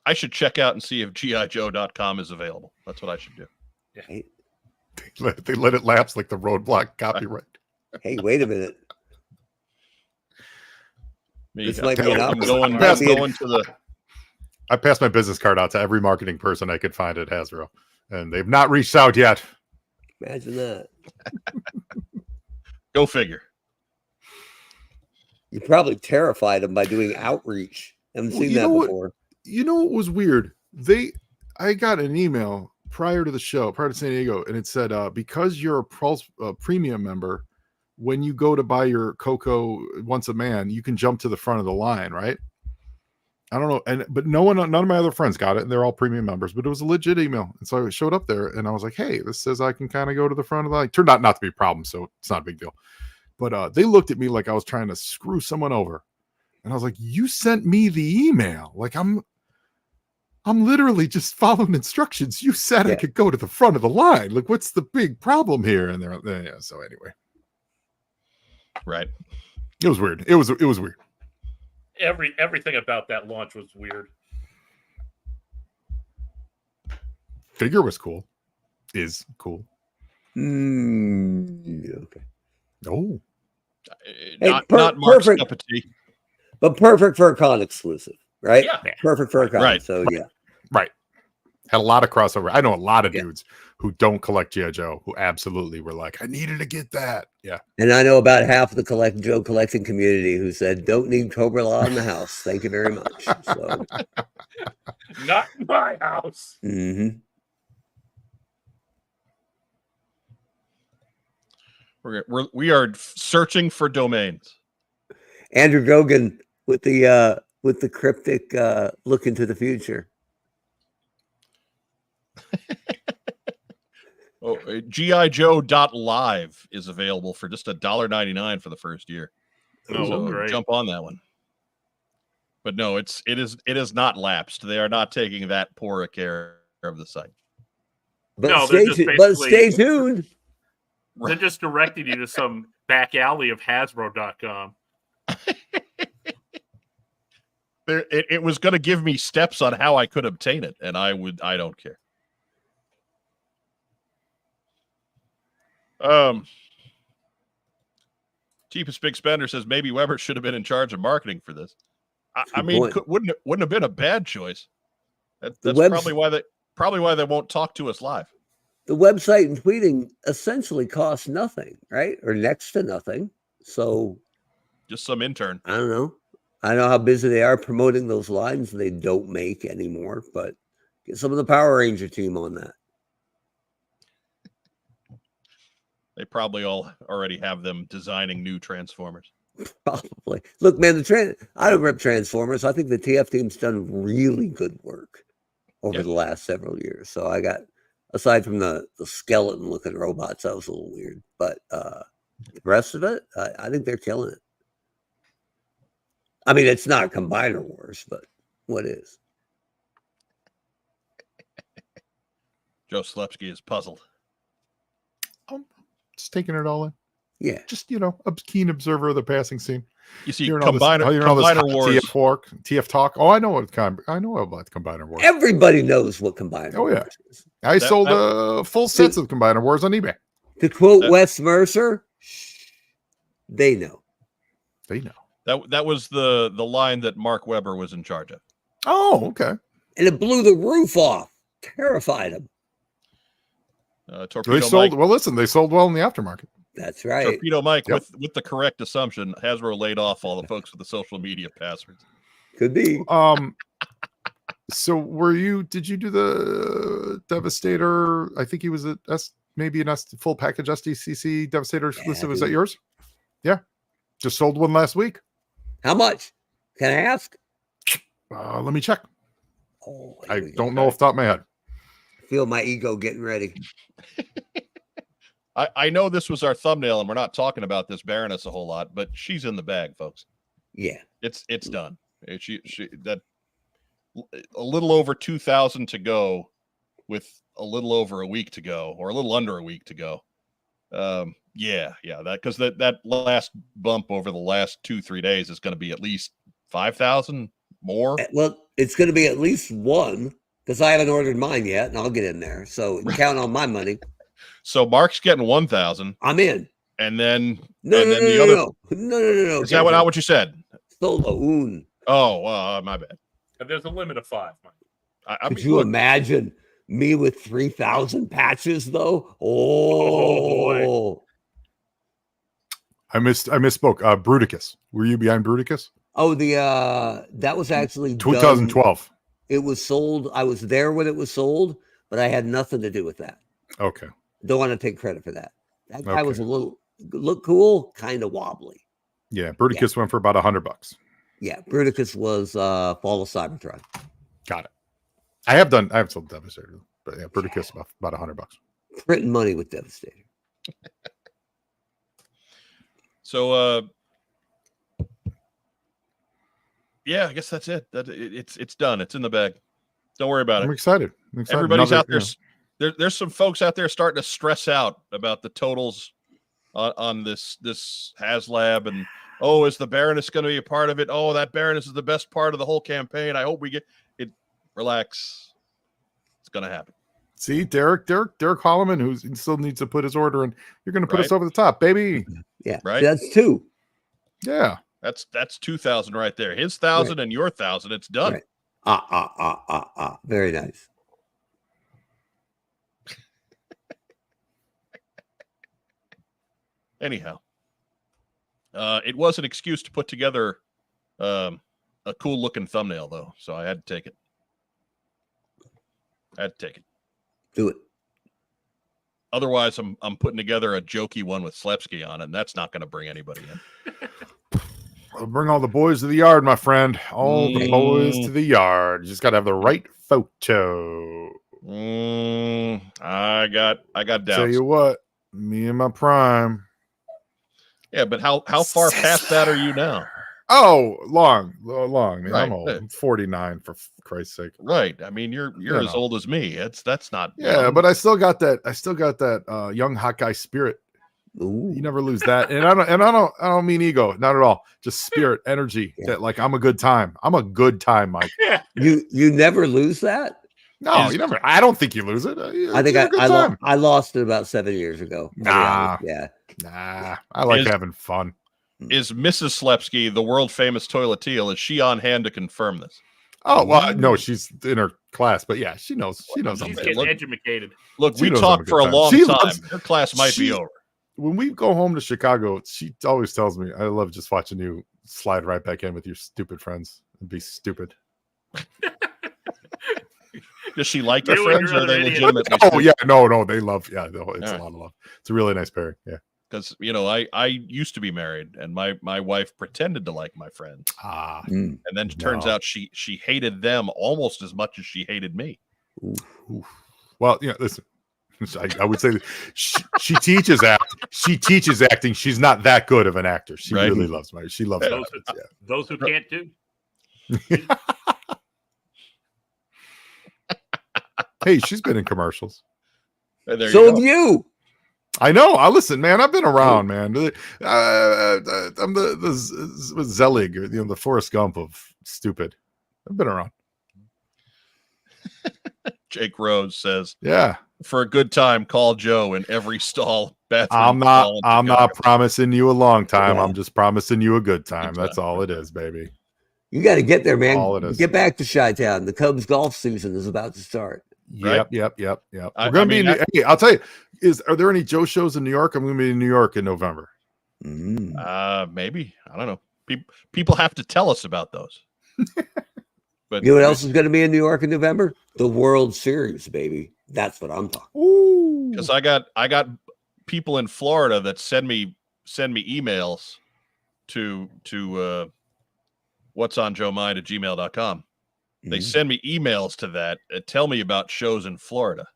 I should check out and see if GIJoe.com is available. That's what I should do. Yeah. They let it lapse like the roadblock copyright. Hey, wait a minute. This might be I'm going to the. I passed my business card out to every marketing person I could find at Hasbro, and they've not reached out yet. Imagine that. Go figure. You probably terrified them by doing outreach. Haven't seen that before. You know what was weird? I got an email prior to the show, prior to San Diego, and it said, because you're a Pulse premium member, when you go to buy your Coco Once a Man, you can jump to the front of the line, right? I don't know, but none of my other friends got it, and they're all premium members, but it was a legit email. And so I showed up there, and I was like, hey, this says I can kind of go to the front of the line. Turned out not to be a problem, so it's not a big deal. But they looked at me like I was trying to screw someone over. And I was like, you sent me the email. Like, I'm literally just following instructions. You said I could go to the front of the line. Like, what's the big problem here? And they're yeah. So anyway, right. It was weird. It was weird. Everything about that launch was weird. Figure was cool. Is cool. Okay. Oh. Not Mark's cup of tea. But perfect for a con exclusive, right? Yeah. Perfect for a con. Right. So yeah. Right. Had a lot of crossover. I know a lot of dudes who don't collect G.I. Joe who absolutely were like, I needed to get that. Yeah. And I know about half of the Joe collecting community who said, don't need Cobra Law in the house. Thank you very much. So not in my house. Mm-hmm. We are searching for domains. Andrew Gogan with the cryptic look into the future. GIJoe.live is available for just $1.99 for the first year. So great. Jump on that one. But no, it is not lapsed. They are not taking that poor a care of the site. But stay tuned. They're just directing you to some back alley of Hasbro.com. It was going to give me steps on how I could obtain it, and I don't care. Cheapest Big Spender says maybe Weber should have been in charge of marketing for this. I mean, wouldn't have been a bad choice. That's probably why they won't talk to us live. The website and tweeting essentially costs nothing, right? Or next to nothing. So just some intern. I don't know. I know how busy they are promoting those lines they don't make anymore, but get some of the Power Ranger team on that. They probably all already have them designing new Transformers. Probably. Look, man, I don't rep Transformers. I think the TF team's done really good work over the last several years. So I got, aside from the skeleton looking robots, that was a little weird. But the rest of it, I think they're killing it. I mean, it's not Combiner Wars, but what is? Joe Slepsky is puzzled. Just taking it all in. Yeah. Just, a keen observer of the passing scene. You see, Combiner Wars. TF talk. Oh, I know about Combiner Wars. Everybody knows what Combiner Wars is. I sold full sets of Combiner Wars on eBay. To quote Wes Mercer, they know. They know. That was the line that Mark Weber was in charge of. Oh, okay. And it blew the roof off. Terrified him. Torpedo they sold Mike. Well, listen, they sold well in the aftermarket. That's right. Torpedo Mike, with the correct assumption, Hasbro laid off all the folks with the social media passwords. Could be. So did you do the Devastator? I think he was maybe an full package SDCC Devastator exclusive. Was that yours? Yeah. Just sold one last week. How much? Can I ask? Let me check. Oh, I don't know off the top of my head. Feel my ego getting ready. I know this was our thumbnail, and we're not talking about this Baroness a whole lot, but she's in the bag, folks. Yeah, it's done. She that a little over 2,000 to go, with a little over a week to go, or a little under a week to go. That because that last bump over the last 2-3 days is going to be at least 5,000 more. Well, it's going to be at least one, because I haven't ordered mine yet, and I'll get in there. So count on my money. So Mark's getting 1,000. I'm in. And then No. Is that what you said? Solo. Oh, my bad. There's a limit of 5. Could you imagine me with 3,000 patches though? Oh. I misspoke. Bruticus. Were you behind Bruticus? Oh, that was actually 2012. Done. It was sold. I was there when it was sold, but I had nothing to do with that. Okay. Don't want to take credit for that. That guy was a little look cool, kind of wobbly. Yeah, Bruticus went for about $100. Yeah, Bruticus was Fall of Cybertron. Got it. I have sold Devastator, but yeah, Bruticus about $100. Printing money with Devastator. So I guess that's it. It's done. It's in the bag. Don't worry about I'm it. excited. Everybody's out there. There's some folks out there starting to stress out about the totals on this HasLab, and is the Baroness going to be a part of it? Oh, that Baroness is the best part of the whole campaign. I hope we get it. Relax. It's going to happen. See, Derek Holloman, who still needs to put his order in. You're going to put us over the top, baby. Yeah, right. That's 2. Yeah, that's 2,000 right there. His 1,000 and your 1,000. It's done. Right. Very nice. Anyhow, it was an excuse to put together a cool looking thumbnail, though, so I had to take it. Do it. Otherwise, I'm putting together a jokey one with Slepsky on it, and that's not going to bring anybody in. I'll bring all the boys to the yard, my friend. All the boys to the yard. You just got to have the right photo. I got doubts. Tell you what, me and my prime. Yeah, but how far past that are you now? Oh, long. Man, Right. I'm old. I'm 49 for Christ's sake. Right. I mean, you're as old as me. That's not. Yeah, but I still got that young hot guy spirit. Ooh. You never lose that. And I don't mean ego, not at all. Just spirit, energy. Yeah. That like I'm a good time, Mike. You never lose that? No, you never. I don't think you lose it. I think I lost it about 7 years ago. Nah. Yeah. Nah. I like having fun. Is Mrs. Slepsky, the world famous toilet teal, is she on hand to confirm this? Oh, well, no, she's in her class, but yeah, she knows. She knows. She's getting educated. Look, She we knows talked I'm a for a good long time. time. Her class might be over. When we go home to Chicago, she always tells me, I love just watching you slide right back in with your stupid friends and be stupid. Does she like your friends, or are they legitimately? Oh, yeah, no, they love. Yeah, no, it's a lot of love. It's a really nice pairing. Yeah. Because I used to be married, and my wife pretended to like my friends, and then it turns out she hated them almost as much as she hated me. Ooh. Well, listen, I would say that she teaches acting. She teaches acting. She's not that good of an actor. She really loves my. She loves those who can't do. Hey, she's been in commercials. So have you. I know. I listen, man. I've been around, man. I'm the Zelig, or the Forrest Gump of stupid. I've been around. Jake Rose says, "Yeah, for a good time, call Joe in every stall bathroom." I'm not promising you a long time. Yeah. I'm just promising you a good time. That's all it is, baby. You got to get there, man. All it is. Get back to Chi-Town. The Cubs golf season is about to start. Yep. We're going to be. Hey, I'll tell you. Are there any Joe shows in New York? I'm going to be in New York in November. Maybe. I don't know. People have to tell us about those. But you know what else is going to be in New York in November? The World Series, baby. That's what I'm talking. Because I got people in Florida that send me emails to what's on Joe Mind at gmail.com. They send me emails to that tell me about shows in Florida.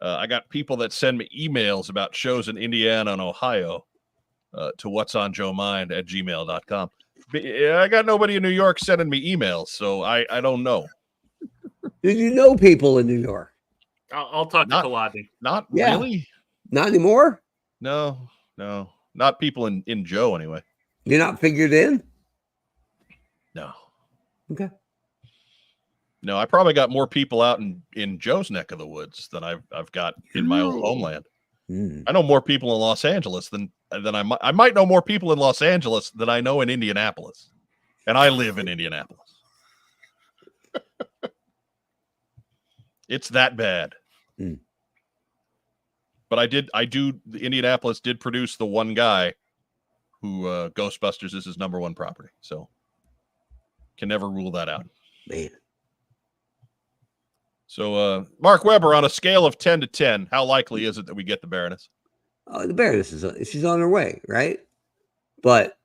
I got people that send me emails about shows in Indiana and Ohio to what's on Joe Mind at gmail.com. I got nobody in New York sending me emails, so I don't know. Did you know people in New York? I'll talk to Kaladi. Not really. Not anymore? No. Not people in Joe, anyway. You're not figured in? No. Okay. No, I probably got more people out in Joe's neck of the woods than I've got in my old homeland. I know more people in Los Angeles than I might know more people in Los Angeles than I know in Indianapolis, and I live in Indianapolis. It's that bad. But Indianapolis did produce the one guy who Ghostbusters is his number one property, so can never rule that out. Man. So, Mark Weber, on a scale of 10 to 10, how likely is it that we get the Baroness? The Baroness she's on her way, right? But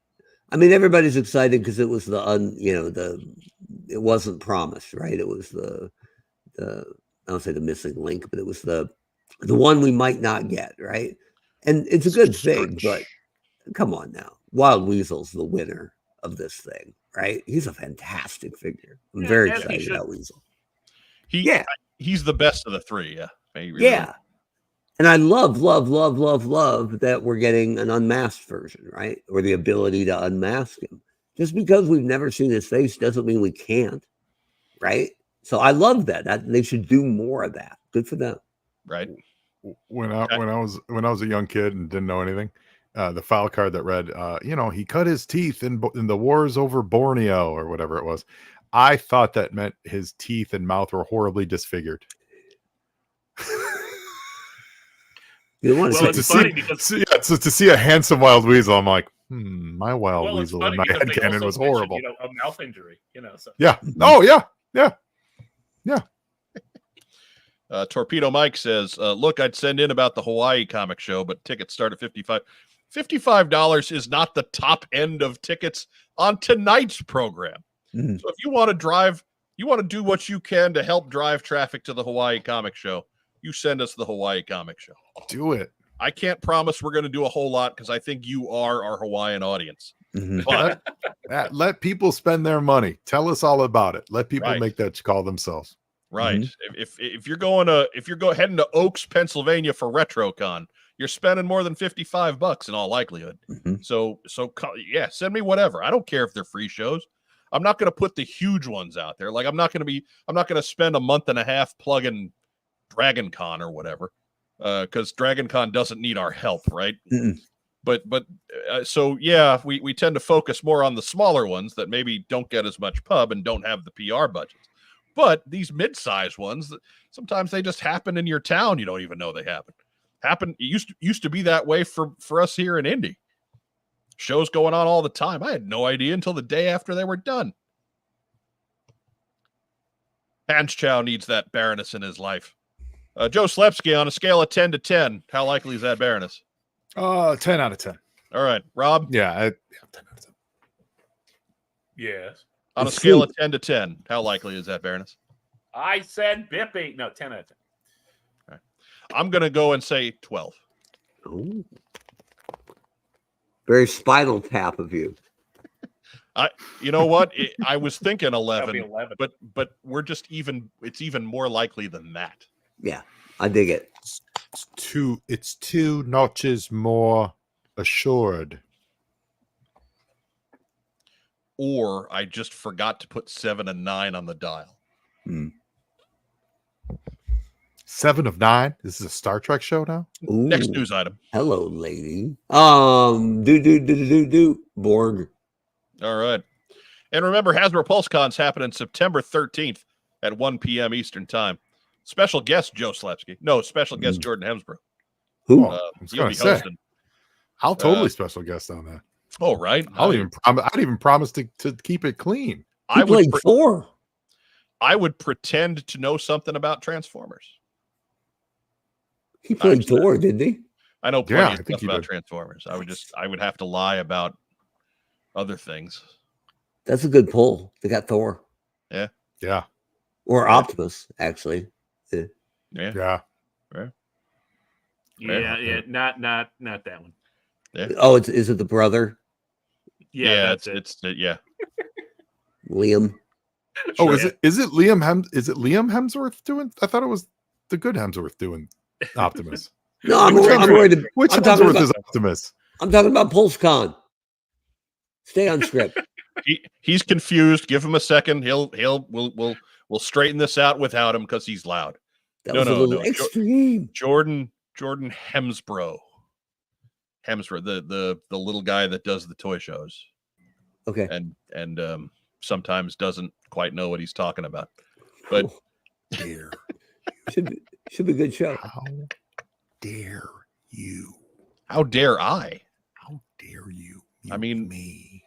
I mean, everybody's excited because it was it wasn't promised, right? It was the I don't say the missing link, but it was the one we might not get, right? And it's a good thing, but come on now, Wild Weasel's the winner of this thing, right? He's a fantastic figure. I'm very excited about Weasel. He's the best of the three. Yeah. He really Yeah. And I love that we're getting an unmasked version, right? Or the ability to unmask him. Just because we've never seen his face doesn't mean we can't, right? So I love that. They should do more of that. Good for them. Right. When I was a young kid and didn't know anything, the file card that read, he cut his teeth in the wars over Borneo or whatever it was. I thought that meant his teeth and mouth were horribly disfigured. It's funny because so to see a handsome wild weasel, I'm like, my wild weasel in my head cannon was horrible. A mouth injury, So. Yeah. Oh yeah. Torpedo Mike says, look, I'd send in about the Hawaii comic show, but tickets start at $55. $55 is not the top end of tickets on tonight's program. Mm. So if you want to drive, you want to do what you can to help drive traffic to the Hawaii comic show, you send us the Hawaii comic show. Do it. I can't promise we're going to do a whole lot because I think you are our Hawaiian audience. Mm-hmm. But let people spend their money. Tell us all about it. Let people make that call themselves. Right. Mm-hmm. If you're heading to Oaks, Pennsylvania for RetroCon, you're spending more than $55 in all likelihood. Mm-hmm. So send me whatever. I don't care if they're free shows. I'm not going to put the huge ones out there. Like I'm not going to spend a month and a half plugging Dragon Con or whatever. Because Dragon Con doesn't need our help, right? Mm-mm. But we tend to focus more on the smaller ones that maybe don't get as much pub and don't have the PR budgets. But these mid-sized ones, sometimes they just happen in your town. You don't even know they happen. It used to be that way for us here in Indy. Shows going on all the time. I had no idea until the day after they were done. Hans Chow needs that Baroness in his life. Joe Slepsky, on a scale of 10 to 10, how likely is that Baroness? 10 out of 10. All right. Rob? Yeah, 10 out of 10. Yes. On a scale of 10 to 10, how likely is that Baroness? I said Bippy. No, 10 out of 10. All right. I'm going to go and say 12. Ooh. Very Spinal Tap of you. You know what? I was thinking 11, 11. but we're just it's even more likely than that. Yeah, I dig it. It's two notches more assured. Or I just forgot to put 7 and 9 on the dial. 7 of 9. This is a Star Trek show now. Ooh. Next news item. Hello, lady. Borg. All right. And remember, Hasbro PulseCon's happening September 13th at 1 p.m. Eastern Time. Special guest Joe Slepsky. No, special guest Jordan Hemsbrough. Who? He'll be hosting. I'll totally special guest on that. Oh, right. I'd even promise to keep it clean. I played 4. I would pretend to know something about Transformers. He played Thor, didn't he? I know plenty of stuff about Transformers. I would have to lie about other things. That's a good pull. They got Thor. Yeah. Yeah. Or Optimus, actually. Yeah. Yeah. Yeah. Not that one. Yeah. Oh, is it the brother? Yeah, it's yeah. Liam. Oh, is it Liam Hemsworth doing? I thought it was the good Hemsworth doing Optimus. No, I'm worried. Which Hemsworth is Optimus? I'm talking about PulseCon. Stay on script. He's confused. Give him a second. We'll straighten this out without him because he's loud. That was a little extreme. Jordan Hemsbrough. Hemsworth, the little guy that does the toy shows. Okay. And sometimes doesn't quite know what he's talking about. But dare should be a good show. How dare you? How dare I? How dare you? I mean, me.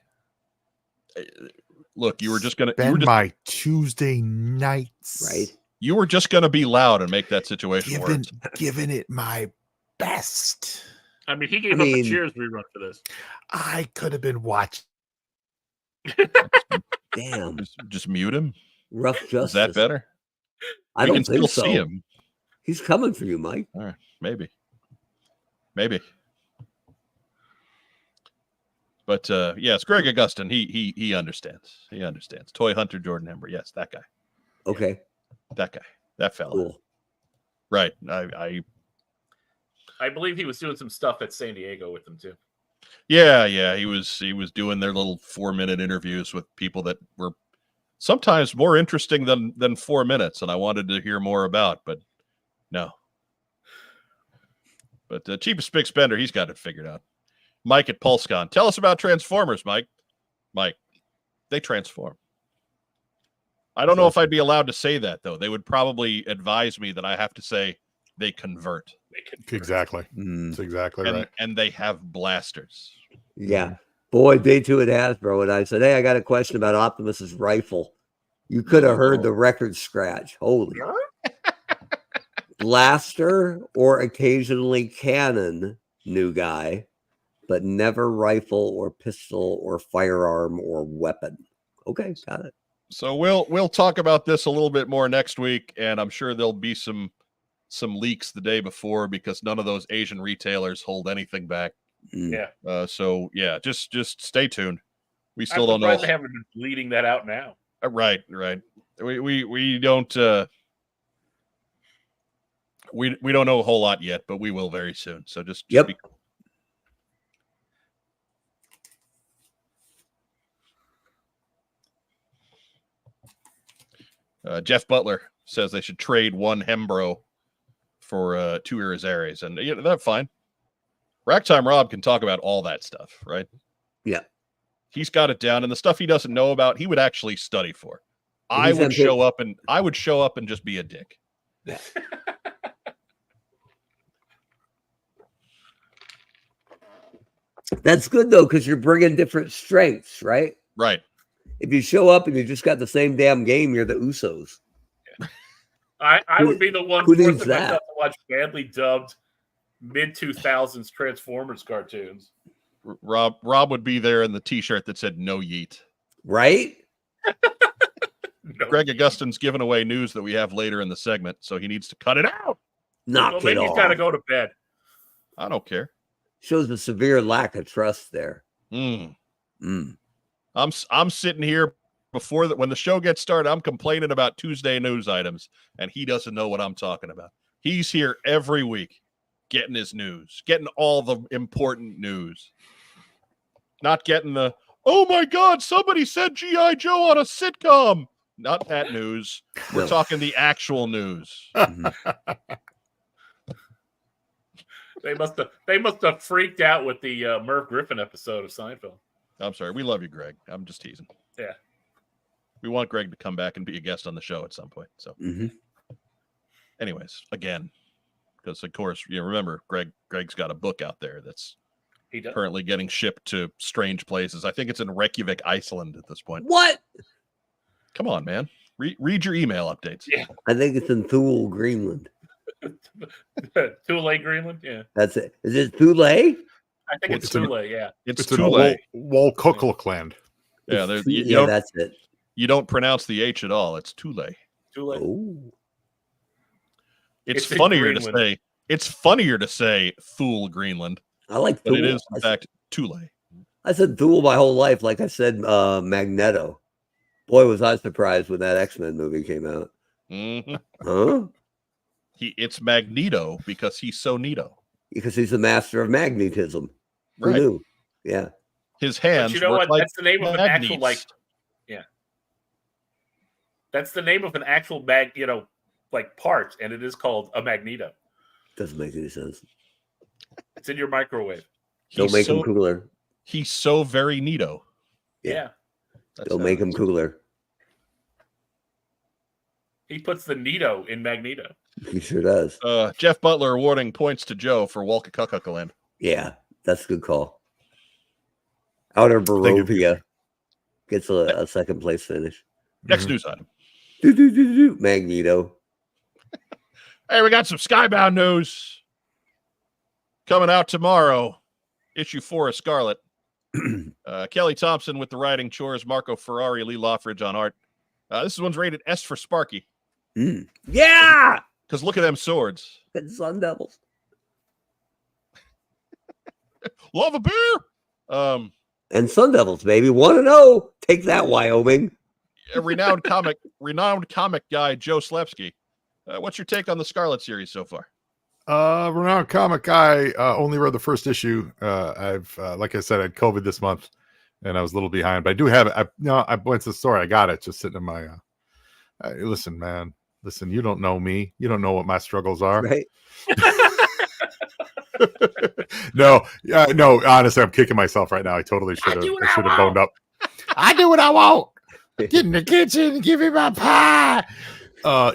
Look, you were just gonna spend my Tuesday nights, right? You were just gonna be loud and make that situation worse. Giving it my best. I mean, he gave up a Cheers rerun for this. I could have been watching. Damn. Just mute him. Rough justice. Is that better? I don't think so. See him. He's coming for you, Mike. All right, maybe. But yes, Greg Augustin, he understands. He understands. Toy Hunter Jordan Hember. Yes, that guy. Okay. That guy. That fella. Cool. Right. I believe he was doing some stuff at San Diego with them too. Yeah. He was doing their little 4-minute interviews with people that were sometimes more interesting than 4 minutes, and I wanted to hear more about, but no. But cheapest big spender, he's got it figured out. Mike at PulseCon. Tell us about Transformers, Mike. Mike, they transform. I don't know if I'd be allowed to say that, though. They would probably advise me that I have to say they convert. Exactly. That's exactly right. And they have blasters. Yeah. Boy, day 2 at Hasbro, and I said, hey, I got a question about Optimus's rifle. You could have heard the record scratch. Holy. Blaster or occasionally cannon, new guy, but never rifle or pistol or firearm or weapon. Okay, got it. So we'll talk about this a little bit more next week, and I'm sure there'll be some leaks the day before because none of those Asian retailers hold anything back. Yeah. So yeah, just stay tuned. We still don't know. They haven't been bleeding that out now. Right. We don't we don't know a whole lot yet, but we will very soon. So just yep. Jeff Butler says they should trade one Hembro for 2 Irizares, and that's fine. Racktime Rob can talk about all that stuff, right? Yeah. He's got it down, and the stuff he doesn't know about, he would actually study for. I would show up and just be a dick. Yeah. That's good though, because you're bringing different strengths, right? Right. If you show up and you just got the same damn game, you're the Usos. I would be the one who forcing needs that? myself to watch badly dubbed mid-2000s Transformers cartoons. Rob would be there in the T-shirt that said "No Yeet." Right? No Greg yeet. Augustin's giving away news that we have later in the segment, so he needs to cut it out. Knock Well, it maybe off. he's got to go to bed. I don't care. Shows a severe lack of trust there. I'm sitting here before that when the show gets started. I'm complaining about Tuesday news items, and he doesn't know what I'm talking about. He's here every week, getting his news, getting all the important news, not getting the "oh my God, somebody said G.I. Joe on a sitcom." Not that news. We're talking the actual news. They must have freaked out with the Merv Griffin episode of Seinfeld. I'm sorry. We love you, Greg. I'm just teasing. Yeah. We want Greg to come back and be a guest on the show at some point. So, anyways, again, because of course, remember, Greg's got a book out there that's currently getting shipped to strange places. I think it's in Reykjavik, Iceland at this point. What? Come on, man. Read your email updates. Yeah. I think it's in Thule, Greenland. Thule, Greenland? Yeah. That's it. Is it Thule? I think it's Thule, yeah. It's Thule. Thule. Walkukland. Yeah, that's it. You don't pronounce the H at all. It's Thule. Thule. Oh. It's funnier to say. It's funnier to say Thule, Greenland. I like But Thule. it is in fact Thule. I said Thule my whole life, like I said Magneto. Boy, was I surprised when that X-Men movie came out. Mm-hmm. Huh? It's Magneto because he's so neato. Because he's the master of magnetism. Who Right. knew? Yeah. His hands. But you know work what? like That's the name of an actual magnets. That's the name of an actual part, and it is called a magneto. Doesn't make any sense. It's in your microwave. Don't make him cooler. He's so very neato. Yeah. Don't make him cooler. He puts the neato in Magneto. He sure does. Jeff Butler awarding points to Joe for Walkakakaland. Yeah, that's a good call. Outer Barovia gets a second place finish. Next news item. Magneto. Hey, we got some Skybound news coming out tomorrow. Issue 4 of Scarlet. Kelly Thompson with the writing chores, Marco Ferrari, Lee Loffridge on art. This one's rated S for Sparky. Yeah! Because look at them swords. And Sun Devils. Love a beer. And Sun Devils, baby. 1-0. Take that, Wyoming. A renowned comic guy, Joe Slepsky, What's your take on the Scarlet series so far? Renowned comic. I only read the first issue. I've like I said, I had COVID this month, and I was a little behind. But I do have it. I went to the store. I got it just sitting in my. Listen, man. Listen, you don't know me. You don't know what my struggles are. Right. No. Honestly, I'm kicking myself right now. I totally should have. I should have boned up. I do what I want. Get in the kitchen and give me my pie.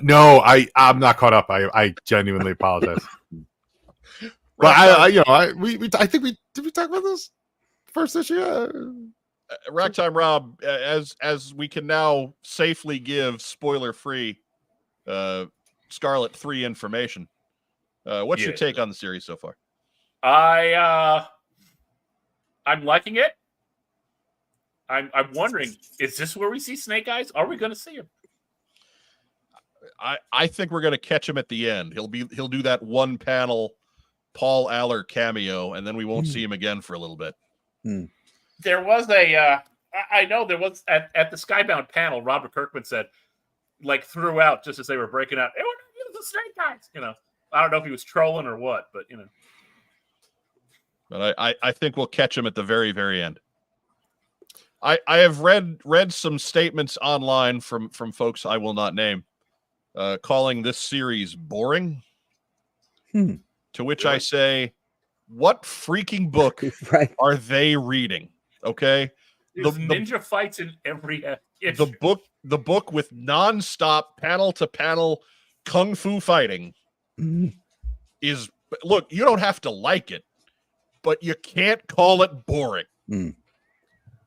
No, I'm not caught up. I genuinely apologize. But I think we talk about this first issue. Rack Time Rob, as we can now safely give spoiler-free Scarlet 3 information. What's your take on the series so far? I'm liking it. I'm wondering, is this where we see Snake Eyes? Are we going to see him? I think we're going to catch him at the end. He'll do that one panel Paul Aller cameo, and then we won't see him again for a little bit. There was I know there was at the Skybound panel, Robert Kirkman said, like throughout, just as they were breaking out, "Hey, we're not using Snake Eyes." I don't know if he was trolling or what, but But I think we'll catch him at the very, very end. I have read some statements online from folks I will not name, calling this series boring. To which I say, what freaking book are they reading? Okay, the ninja fights in every issue. The book with nonstop panel to panel kung fu fighting is, look, you don't have to like it, but you can't call it boring.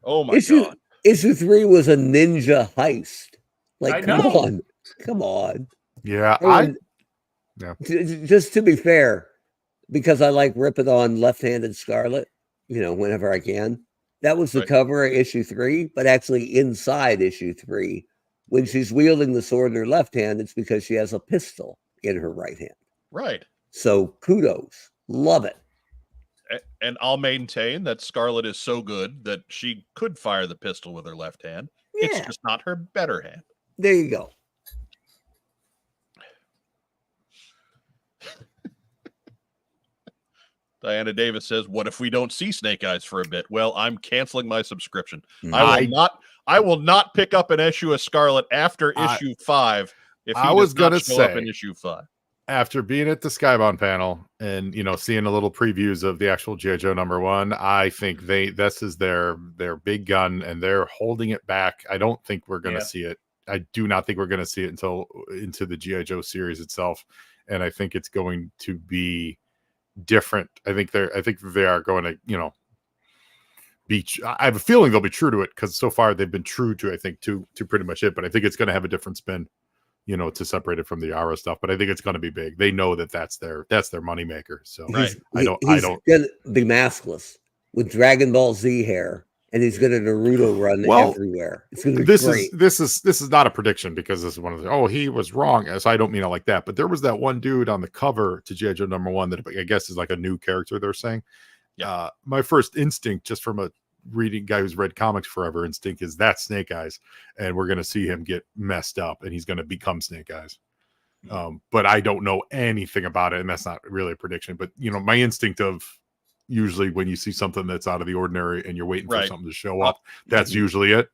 Oh my God. Issue 3 was a ninja heist. Like, come on. Yeah, Just to be fair, because I like ripping on Left-Handed Scarlet, whenever I can. That was the cover of issue 3, but actually inside issue 3, when she's wielding the sword in her left hand, it's because she has a pistol in her right hand. Right. So kudos. Love it. And I'll maintain that Scarlet is so good that she could fire the pistol with her left hand. Yeah. It's just not her better hand. There you go. Diana Davis says, "What if we don't see Snake Eyes for a bit?" Well, I'm canceling my subscription. I will not pick up an issue of Scarlet after issue 5 if he does not show up in issue 5. After being at the Skybound panel and seeing a little previews of the actual G.I. Joe #1, I think this is their big gun and they're holding it back. I don't think we're going to see it. I do not think we're going to see it until into the G.I. Joe series itself, and I think it's going to be different. I think they are going to be. I have a feeling they'll be true to it because so far they've been true to to pretty much it. But I think it's going to have a different spin. To separate it from the Ara stuff, but I think it's going to be big. They know that's their moneymaker. So he's gonna be maskless with Dragon Ball Z hair, and he's going to Naruto run everywhere. It's going to be great. This is not a prediction because this is one of the he was wrong. So I don't mean it like that. But there was that one dude on the cover to G.I. Joe #1 that I guess is like a new character. They're saying, my first instinct, just from a reading guy who's read comics forever, instinct is that's Snake Eyes, and we're going to see him get messed up and he's going to become Snake Eyes. But I don't know anything about it, and that's not really a prediction. But my instinct of usually when you see something that's out of the ordinary and you're waiting for something to show up, that's usually it.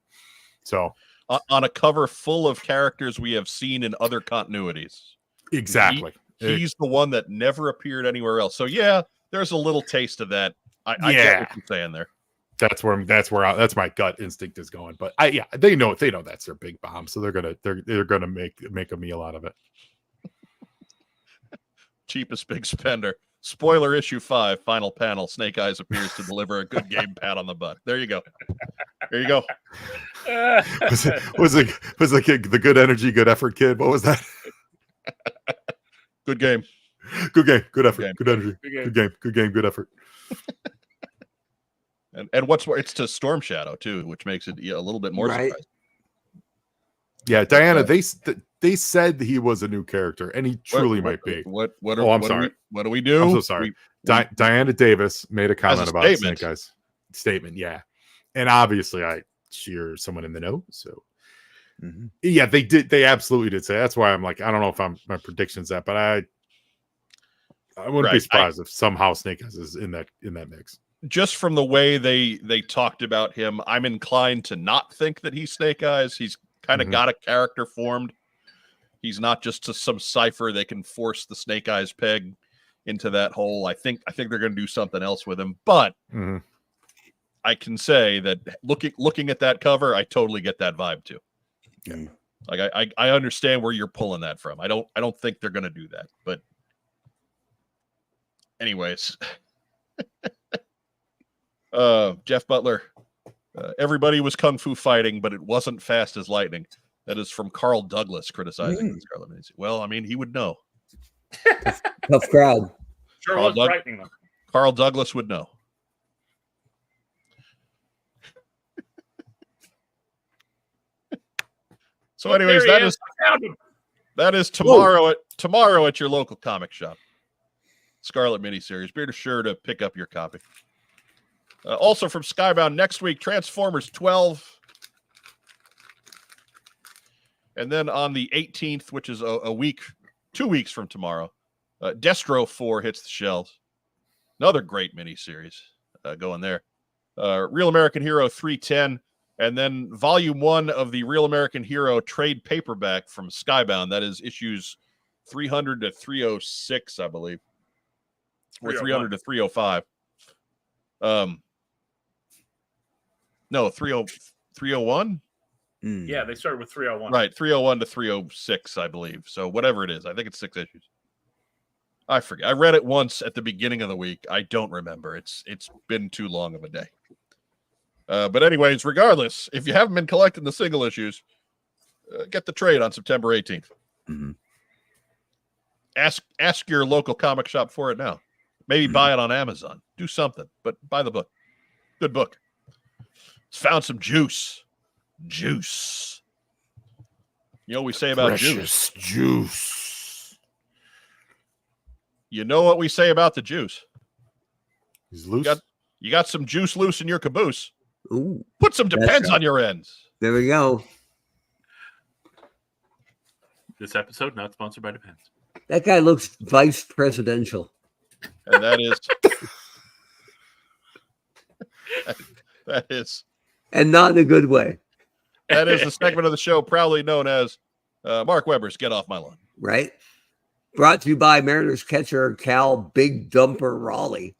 So on a cover full of characters we have seen in other continuities, exactly, he's the one that never appeared anywhere else. So there's a little taste of that. I get what you're saying there. That's my gut instinct is going. But they know that's their big bomb, so they're gonna make a meal out of it. Cheapest big spender. Spoiler issue 5, final panel. Snake Eyes appears to deliver a good game pat on the butt. There you go. There you go. Was the kid the good energy, good effort kid? What was that? Good game. Good game. Good effort. Good energy. Good game. Good game. Good effort. And what's more, it's to Storm Shadow too, which makes it a little bit more surprising. Yeah, Diana, they said he was a new character, and he truly might be. I'm sorry. What do we do? I'm so sorry. Diana Davis made a comment about Snake Eyes statement. Yeah, and obviously, you're someone in the know, so Yeah, they did. They absolutely did say. That's why I'm like, I don't know if my prediction's that, but I wouldn't be surprised if somehow Snake Eyes is in that mix. Just from the way they talked about him, I'm inclined to not think that he's Snake Eyes. He's kind of got a character formed. He's not just some cipher they can force the Snake Eyes peg into that hole. I think they're going to do something else with him. But I can say that looking at that cover, I totally get that vibe too. Yeah. Like I understand where you're pulling that from. I don't think they're going to do that. But anyways, Jeff Butler, everybody was kung fu fighting, but it wasn't fast as lightning. That is from Carl Douglas criticizing the Scarlet Miniseries. Well, I mean, he would know. Tough crowd. Sure was frightening them. Carl Douglas would know. So, anyways, that is tomorrow at your local comic shop. Scarlet miniseries. Be sure to pick up your copy. Also from Skybound next week, Transformers 12. And then on the 18th, which is a week, 2 weeks from tomorrow, Destro 4 hits the shelves. Another great miniseries going there. Real American Hero 310. And then volume 1 of the Real American Hero trade paperback from Skybound. That is issues 300 to 306, I believe. Or 300 to 305. No, 301? Yeah, they started with 301. Right, 301 to 306, I believe. So whatever it is, I think it's 6 issues. I forget. I read it once at the beginning of the week. I don't remember. It's been too long of a day. But anyways, regardless, if you haven't been collecting the single issues, get the trade on September 18th. Ask your local comic shop for it now. Maybe buy it on Amazon. Do something, but buy the book. Good book. Found some juice. Juice. You know what we say about Precious juice. You know what we say about the juice? He's loose. You got some juice loose in your caboose. Ooh, Put some Depends on your ends. there we go. This episode not sponsored by Depends. That guy looks vice presidential. And that is that is And not in a good way, that is the segment of the show proudly known as Mark Weber's Get Off My Lawn. right? Brought to you by Mariners catcher Cal Big Dumper Raleigh.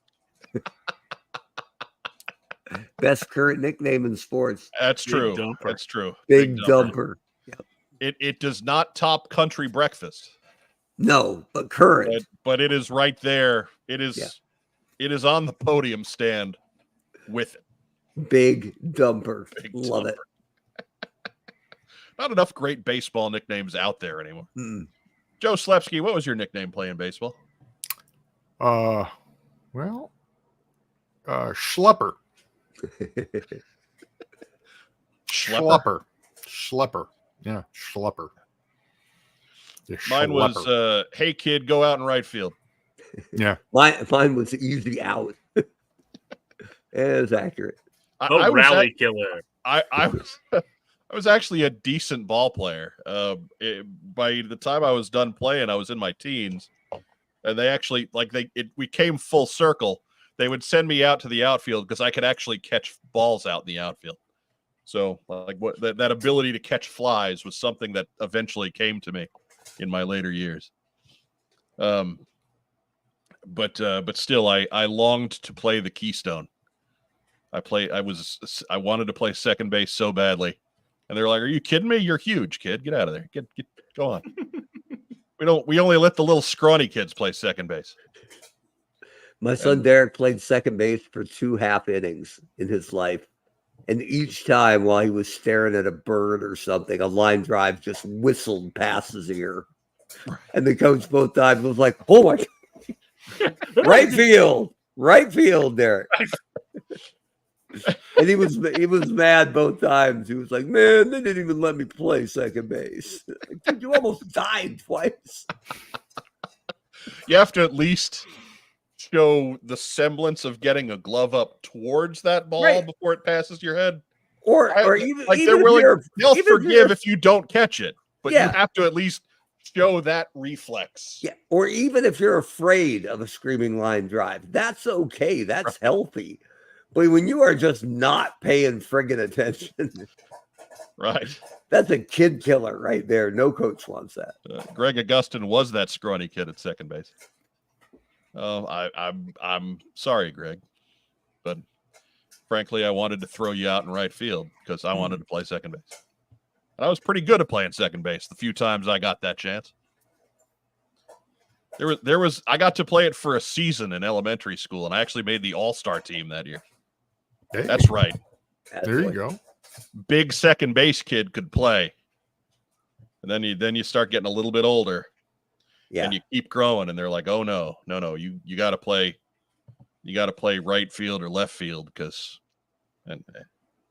Best current nickname in sports. That's Big true. Dumper. That's true. Big Dumper. It does not top country breakfast. No, but current. But it is right there. It is it is on the podium stand with it. Big Dumper. Big Love Dumper. Not enough great baseball nicknames out there anymore. it. Joe Slepsky, what was your nickname playing baseball? Schlepper. Schlepper. Yeah, Schlepper. Mine was hey kid, go out in right field. Yeah. Mine was easy out. It was accurate. I was Rally killer. I was actually a decent ball player. By the time I was done playing, I was in my teens, and they actually we came full circle. They would send me out to the outfield because I could actually catch balls out in the outfield. So that ability to catch flies was something that eventually came to me in my later years. But still, I longed to play the Keystone. I wanted to play second base so badly, and they're like, "Are you kidding me? You're huge, kid. Get out of there. Get go on." We only let the little scrawny kids play second base. My son Derek played second base for 2 half innings in his life. And each time while he was staring at a bird or something, a line drive just whistled past his ear. And the coach both times was like, "Oh my God. Right field, Derek." And he was mad both times. He was like, "Man, they didn't even let me play second base. Dude, you almost died twice." You have to at least show the semblance of getting a glove up towards that ball Right. before it passes your head. or even like even they're if willing, you're, they'll even if forgive you're- if you don't catch it, but you Yeah. have to at least show that reflex. Yeah, or even if you're afraid of a screaming line drive, that's okay. That's healthy. But when you are just not paying friggin' attention, Right. that's a kid killer right there. No coach wants that. Greg Augustin was that scrawny kid at second base. I'm sorry, Greg, but frankly, I wanted to throw you out in right field because I wanted to play second base. And I was pretty good at playing second base the few times I got that chance. I got to play it for a season in elementary school, and I actually made the all-star team that year. Hey, That's right. there you go. Big second base kid could play. And then you start getting a little bit older. Yeah. And you keep growing, and they're like, "Oh no, you got to play right field or left field because." And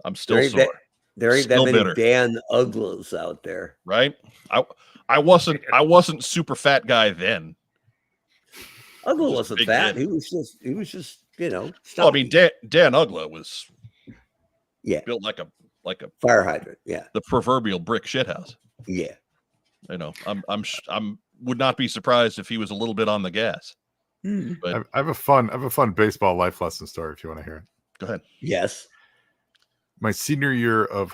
I'm still sore. There ain't Still that many bitter. Dan Uglas out there. Right? I wasn't super fat guy then. Ugla Just wasn't big fat. kid. He was just Well, I stocky. mean, Dan Ugla was built like a fire hydrant. Yeah. the proverbial brick shithouse. Yeah. I'm would not be surprised if he was a little bit on the gas. But I have a fun baseball life lesson story if you want to hear it. go ahead. Yes. My senior year of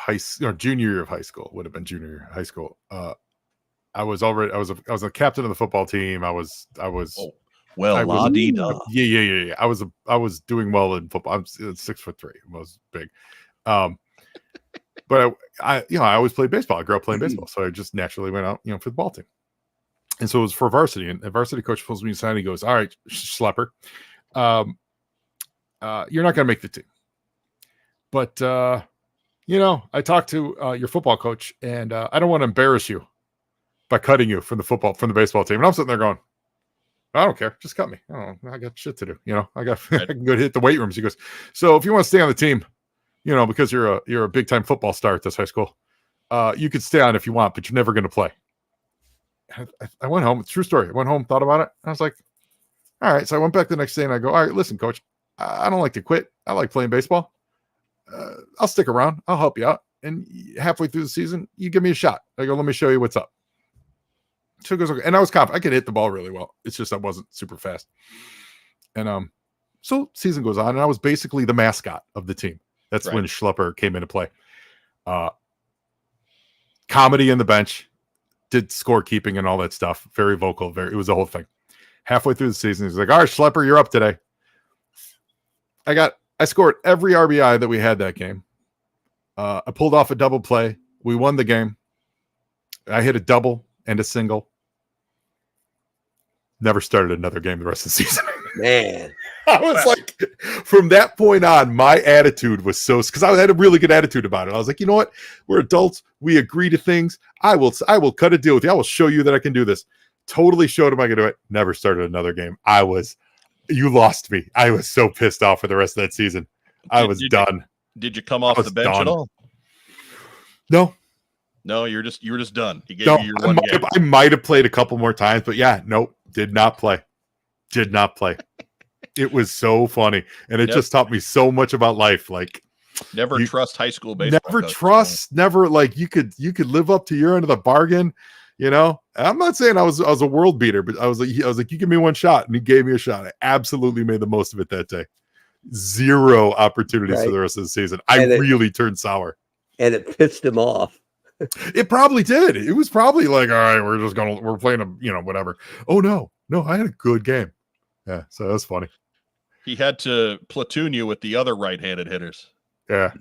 junior year of high school would have been junior year of high school. I was a captain of the football team. I was La dee da. Yeah. I was doing well in football. I'm 6'3". I was big. But I always played baseball. I grew up playing baseball, so I just naturally went out, for the ball team. And so it was for varsity, and the varsity coach pulls me aside and he goes, "All right, Schlepper, you're not going to make the team. But, I talked to your football coach, and I don't want to embarrass you by cutting you from the baseball team." And I'm sitting there going, "I don't care. Just cut me. I got shit to do. I can go hit the weight rooms." He goes, "So if you want to stay on the team, because you're a big time football star at this high school, you could stay on if you want, but you're never going to play." I went home. It's a true story. I went home, thought about it. I was like, all right. So I went back the next day and I go, all right, listen, coach, I don't like to quit. I like playing baseball. I'll stick around. I'll help you out. And halfway through the season, you give me a shot. I go, let me show you what's up. So he goes, okay. And I was confident. I could hit the ball really well. It's just I wasn't super fast. And so season goes on, and I was basically the mascot of the team. That's when Schlepper came into play. Comedy in the bench, did scorekeeping and all that stuff. Very vocal. It was the whole thing. Halfway through the season, he's like, all right, Schlepper, you're up today. I scored every RBI that we had that game. I pulled off a double play. We won the game. I hit a double and a single. Never started another game the rest of the season. Man. I was like, from that point on, my attitude was because I had a really good attitude about it. I was like, you know what? We're adults. We agree to things. I will cut a deal with you. I will show you that I can do this. Totally showed him I could do it. Never started another game. You lost me. I was so pissed off for the rest of that season. I was done. Did you come off the bench at all? No, you were just done. He gave you your one game. I might have played a couple more times, but nope, did not play. It was so funny, and it just taught me so much about life. Like, never trust high school baseball. Never like you could live up to your end of the bargain. I'm not saying I was a world beater, but I was like, you give me one shot, and he gave me a shot. I absolutely made the most of it that day. Zero opportunities for the rest of the season. I really turned sour, and it pissed him off. It probably did. It was probably like, all right, we're playing whatever. Oh no, I had a good game. Yeah, so that was funny. He had to platoon you with the other right-handed hitters. Yeah,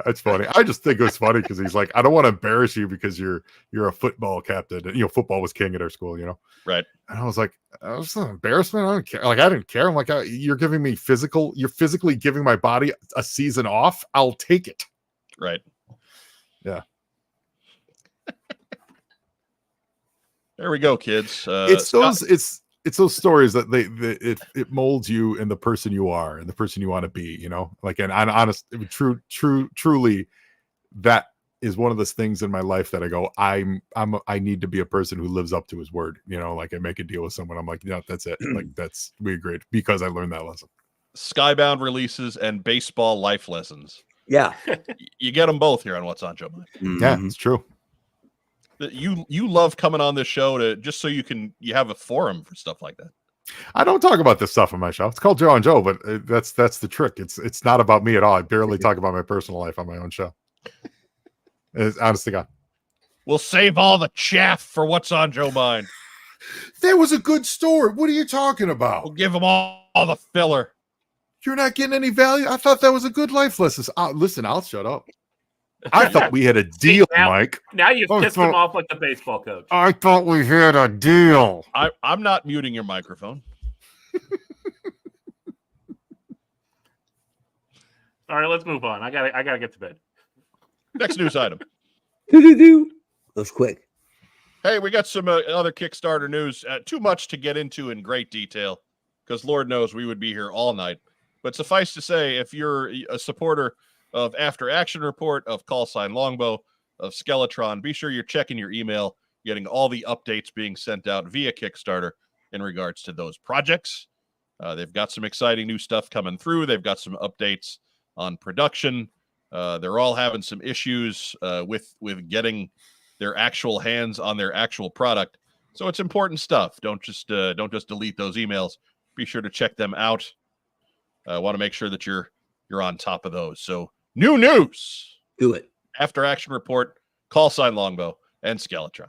it's funny. I just think it was funny because he's like, I don't want to embarrass you because you're a football captain. And, football was king at our school. Right. And I was like, that was an embarrassment. I don't care. Like, I didn't care. I'm like, you're giving me you're physically giving my body a season off. I'll take it. Right. Yeah. There we go, kids. It's those stories that it molds you in the person you are and the person you want to be, like, and honest, truly, that is one of those things in my life that I go, I need to be a person who lives up to his word, like I make a deal with someone. I'm like, yeah, that's it. Like we agreed because I learned that lesson. Skybound releases and baseball life lessons. Yeah. You get them both here on What's on Joe Mind. Yeah, Mhm. it's true. You love coming on this show to just so you have a forum for stuff like that. I don't talk about this stuff on my show. It's called Joe and Joe, but that's the trick. It's not about me at all. I barely talk about my personal life on my own show. It's, honest to God. We'll save all the chaff for What's on Joe Mind. That was a good story. What are you talking We'll about? give them all the filler. You're not getting any value. I thought that was a good life lesson. Listen, I'll shut up. I thought we had a deal, now- Mike. Now you've Oh, pissed so- him off like the baseball coach. I thought we had a deal. I'm not muting your microphone. All right, let's move on. I gotta get to bed. Next news item. That was quick. Hey, we got some other Kickstarter news. Too much to get into in great detail, because Lord knows we would be here all night. But suffice to say, if you're a supporter of After Action Report, of Call Sign Longbow, of Skeletron, be sure you're checking your email, getting all the updates being sent out via Kickstarter in regards to those projects. They've got some exciting new stuff coming through. They've got some updates on production. They're all having some issues with getting their actual hands on their actual product. So it's important stuff. Don't just delete those emails. Be sure to check them out. Want to make sure that you're on top of those. So new news. Do it. After Action Report, Call Sign Longbow, and Skeletron.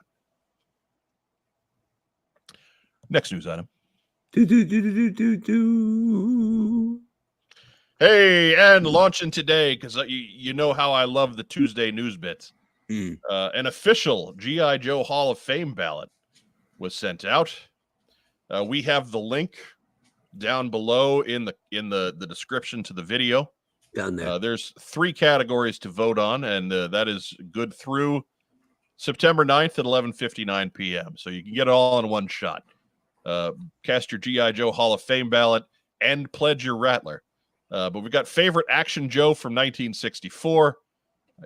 Next news item. Hey, and launching today, because you know how I love the Tuesday news bits. An official G.I. Joe Hall of Fame ballot was sent out. We have the link down below in the description to the video. Down there. There's 3 categories to vote on, and that is good through September 9th at 11:59 p.m. So you can get it all in one shot. Cast your G.I. Joe Hall of Fame ballot and pledge your Rattler. But we've got favorite Action Joe from 1964.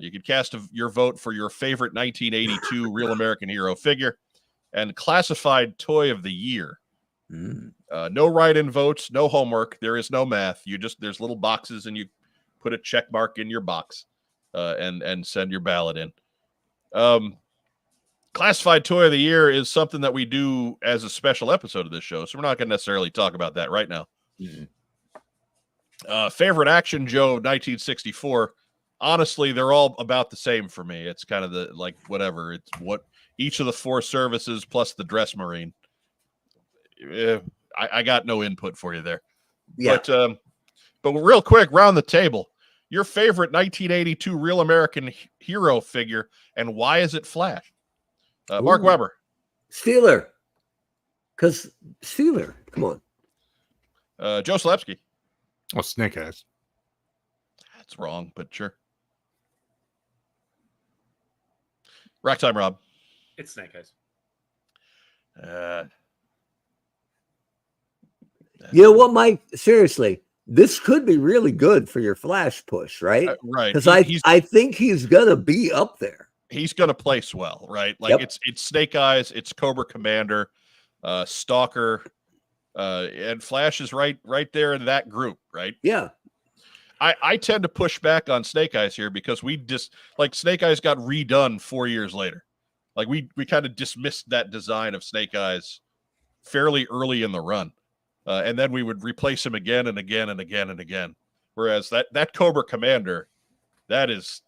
You could cast your vote for your favorite 1982 Real American Hero figure and classified toy of the year. No write-in votes, no homework. There is no math. There's little boxes and you put a check mark in your box and send your ballot in. Classified toy of the year is something that we do as a special episode of this show, so we're not going to necessarily talk about that right now. Favorite Action Joe 1964. Honestly, they're all about the same for me. It's kind of whatever. It's what each of the 4 services plus the dress marine. I got no input for you there. Yeah. But real quick, round the table. Your favorite 1982 Real American Hero figure, and why is it Flash? Mark Ooh. Weber. Steeler. Because Steeler. Come on. Joe Slepsky. Oh, Snake Eyes. That's wrong, but sure. Rack time, Rob. It's Snake Eyes. You know what, Mike? Seriously, this could be really good for your Flash push, right? Right. Because I think he's gonna be up there. He's going to place well, right? Like Yep. it's Snake Eyes, it's Cobra Commander, Stalker, and Flash is right there in that group, right? Yeah. I tend to push back on Snake Eyes here because we just Snake Eyes got redone 4 years later. Like we kind of dismissed that design of Snake Eyes fairly early in the run. And then we would replace him again and again and again and again. Whereas that Cobra Commander, that is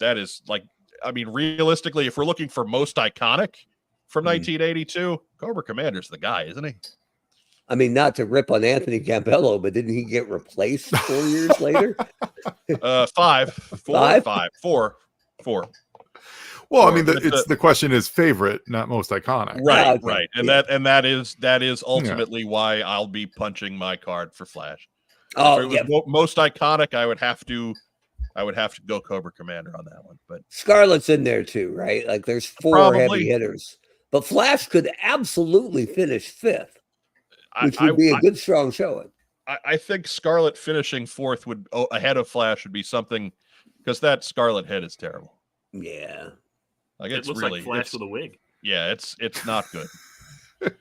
like, I mean, realistically, if we're looking for most iconic from 1982, Cobra Commander's the guy, isn't he? I mean, not to rip on Anthony Campbell, but didn't he get replaced 4 years later? 4. Well, I mean, the question is favorite, not most iconic. Right, Okay. right, and Yeah. that is ultimately why I'll be punching my card for Flash. Oh, If it was yeah. most iconic, I would have to go Cobra Commander on that one. But Scarlet's in there too, right? Like there's 4 Probably. heavy hitters. But Flash could absolutely finish 5th, which I would be a good strong showing. I think Scarlet finishing 4th would ahead of Flash would be something, because that Scarlet head is terrible. Yeah. Like It it's looks really like Flash with a wig. yeah, it's not good. It's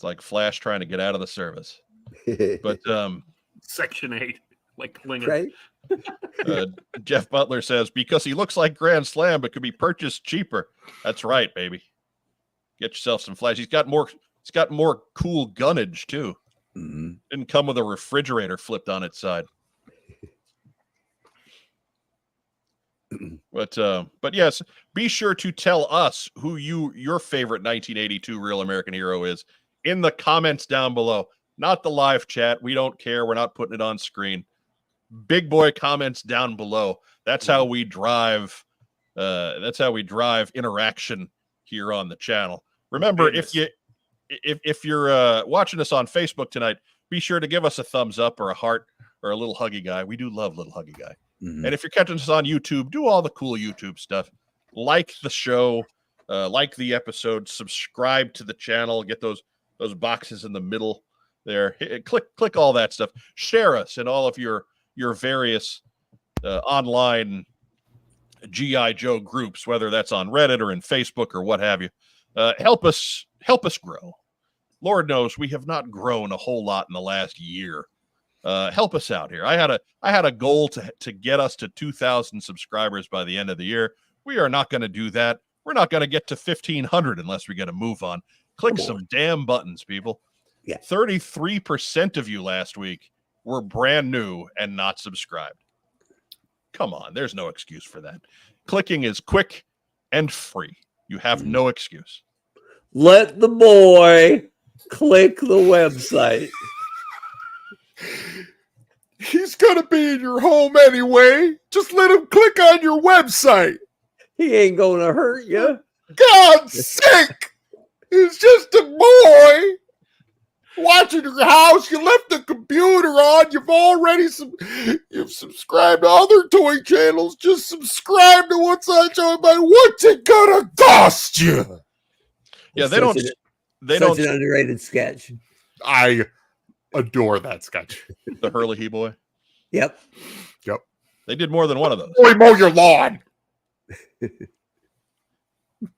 like Flash trying to get out of the service. But Section 8. Like Klinger. Right? Jeff Butler says, because he looks like Grand Slam, but could be purchased cheaper. That's right, baby. Get yourself some flash. He's got more cool gunnage too. Mm-hmm. Didn't come with a refrigerator flipped on its side. But yes, be sure to tell us who your favorite 1982 Real American Hero is in the comments down below. Not the live chat. We don't care. We're not putting it on screen. Big boy comments down below. That's how we drive. That's how we drive interaction here on the channel. Remember, if you're watching us on Facebook tonight, be sure to give us a thumbs up or a heart or a little huggy guy. We do love little huggy guy. Mm-hmm. And if you're catching us on YouTube, do all the cool YouTube stuff. Like the show, like the episode, subscribe to the channel, get those boxes in the middle there. Click all that stuff. Share us in all of your various online G.I. Joe groups, whether that's on Reddit or in Facebook or what have you. Help us grow. Lord knows we have not grown a whole lot in the last year. Help us out here. I had a goal to get us to 2,000 subscribers by the end of the year. We are not going to do that. We're not going to get to 1,500 unless we get a move on. Click some damn buttons, people. Yeah. 33% of you last week were brand new and not subscribed. Come on, there's no excuse for that. Clicking is quick and free. You have no excuse. Let the boy click the website. He's gonna be in your home anyway. Just let him click on your website. He ain't gonna hurt you. God's sake! He's just a boy watching your house. You left the computer on. You've subscribed to other toy channels. Just subscribe to what's on Joe. What's it gonna cost you? Yeah, It's they don't. such an underrated sketch. I adore that sketch. The Hurley He Boy. Yep. They did more than one of those. Boy, mow your lawn.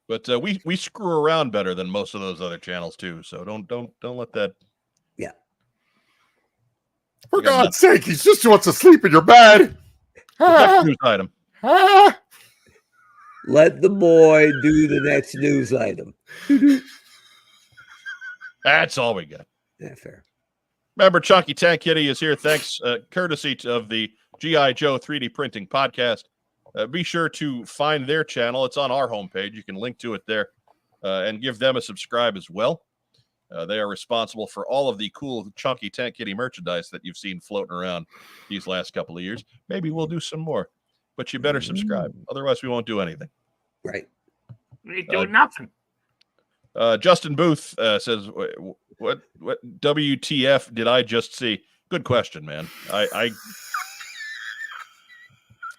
But we screw around better than most of those other channels too. So don't let that. Yeah. For God's sake, he just wants to sleep in your bed. Next news item. Let the boy do the next news item. That's all we got. Yeah, fair. Remember, Chunky Tank Kitty is here. Thanks, courtesy of the G.I. Joe 3D Printing Podcast. Be sure to find their channel. It's on our homepage. You can link to it there and give them a subscribe as well. They are responsible for all of the cool Chunky Tank Kitty merchandise that you've seen floating around these last couple of years. Maybe we'll do some more, but you better subscribe. Otherwise, we won't do anything. Right. We ain't doing nothing. Justin Booth says, "What WTF did I just see?" Good question, man.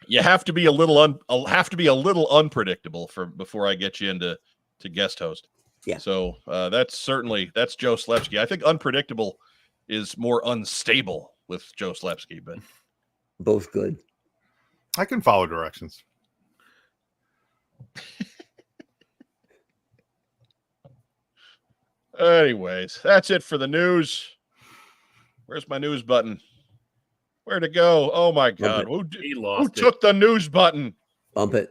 You have to be a little unpredictable before I get you into guest host. Yeah. So that's Joe Slepsky. I think unpredictable is more unstable with Joe Slepsky, but Both good. I can follow directions. anyways, that's it for the news. Where's my news button? Where'd it go? Oh my God. Who took the news button? Bump it.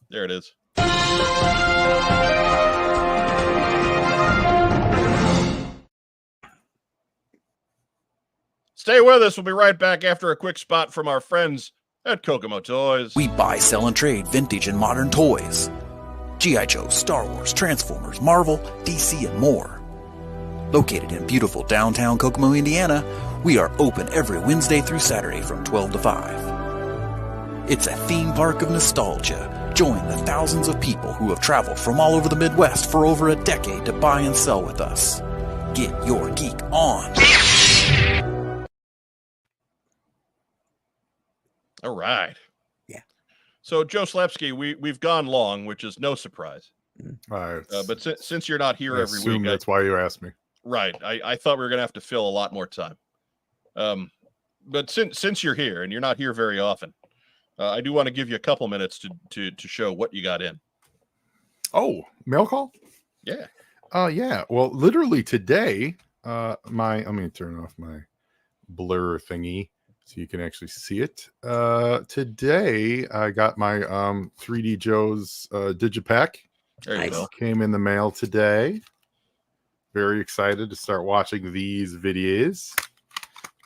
There it is. Stay with us. We'll be right back after a quick spot from our friends at Kokomo Toys. We buy, sell, and trade vintage and modern toys. G.I. Joe, Star Wars, Transformers, Marvel, DC, and more. Located in beautiful downtown Kokomo, Indiana, we are open every Wednesday through Saturday from 12 to 5. It's a theme park of nostalgia. Join the thousands of people who have traveled from all over the Midwest for over a decade to buy and sell with us. Get your geek on. All right. Yeah. So, Joe Slepsky, we've gone long, which is no surprise. But since you're not here I every assume week, that's why you asked me. Right. I thought we were going to have to fill a lot more time. But since you're here and you're not here very often, I do want to give you a couple minutes to show what you got in. Oh, mail call? Yeah. Yeah. Well, literally today, let me turn off my blur thingy so you can actually see it. Today, I got my 3D Joe's Digipack. There you Nice. go. Came in the mail today. Very excited to start watching these videos.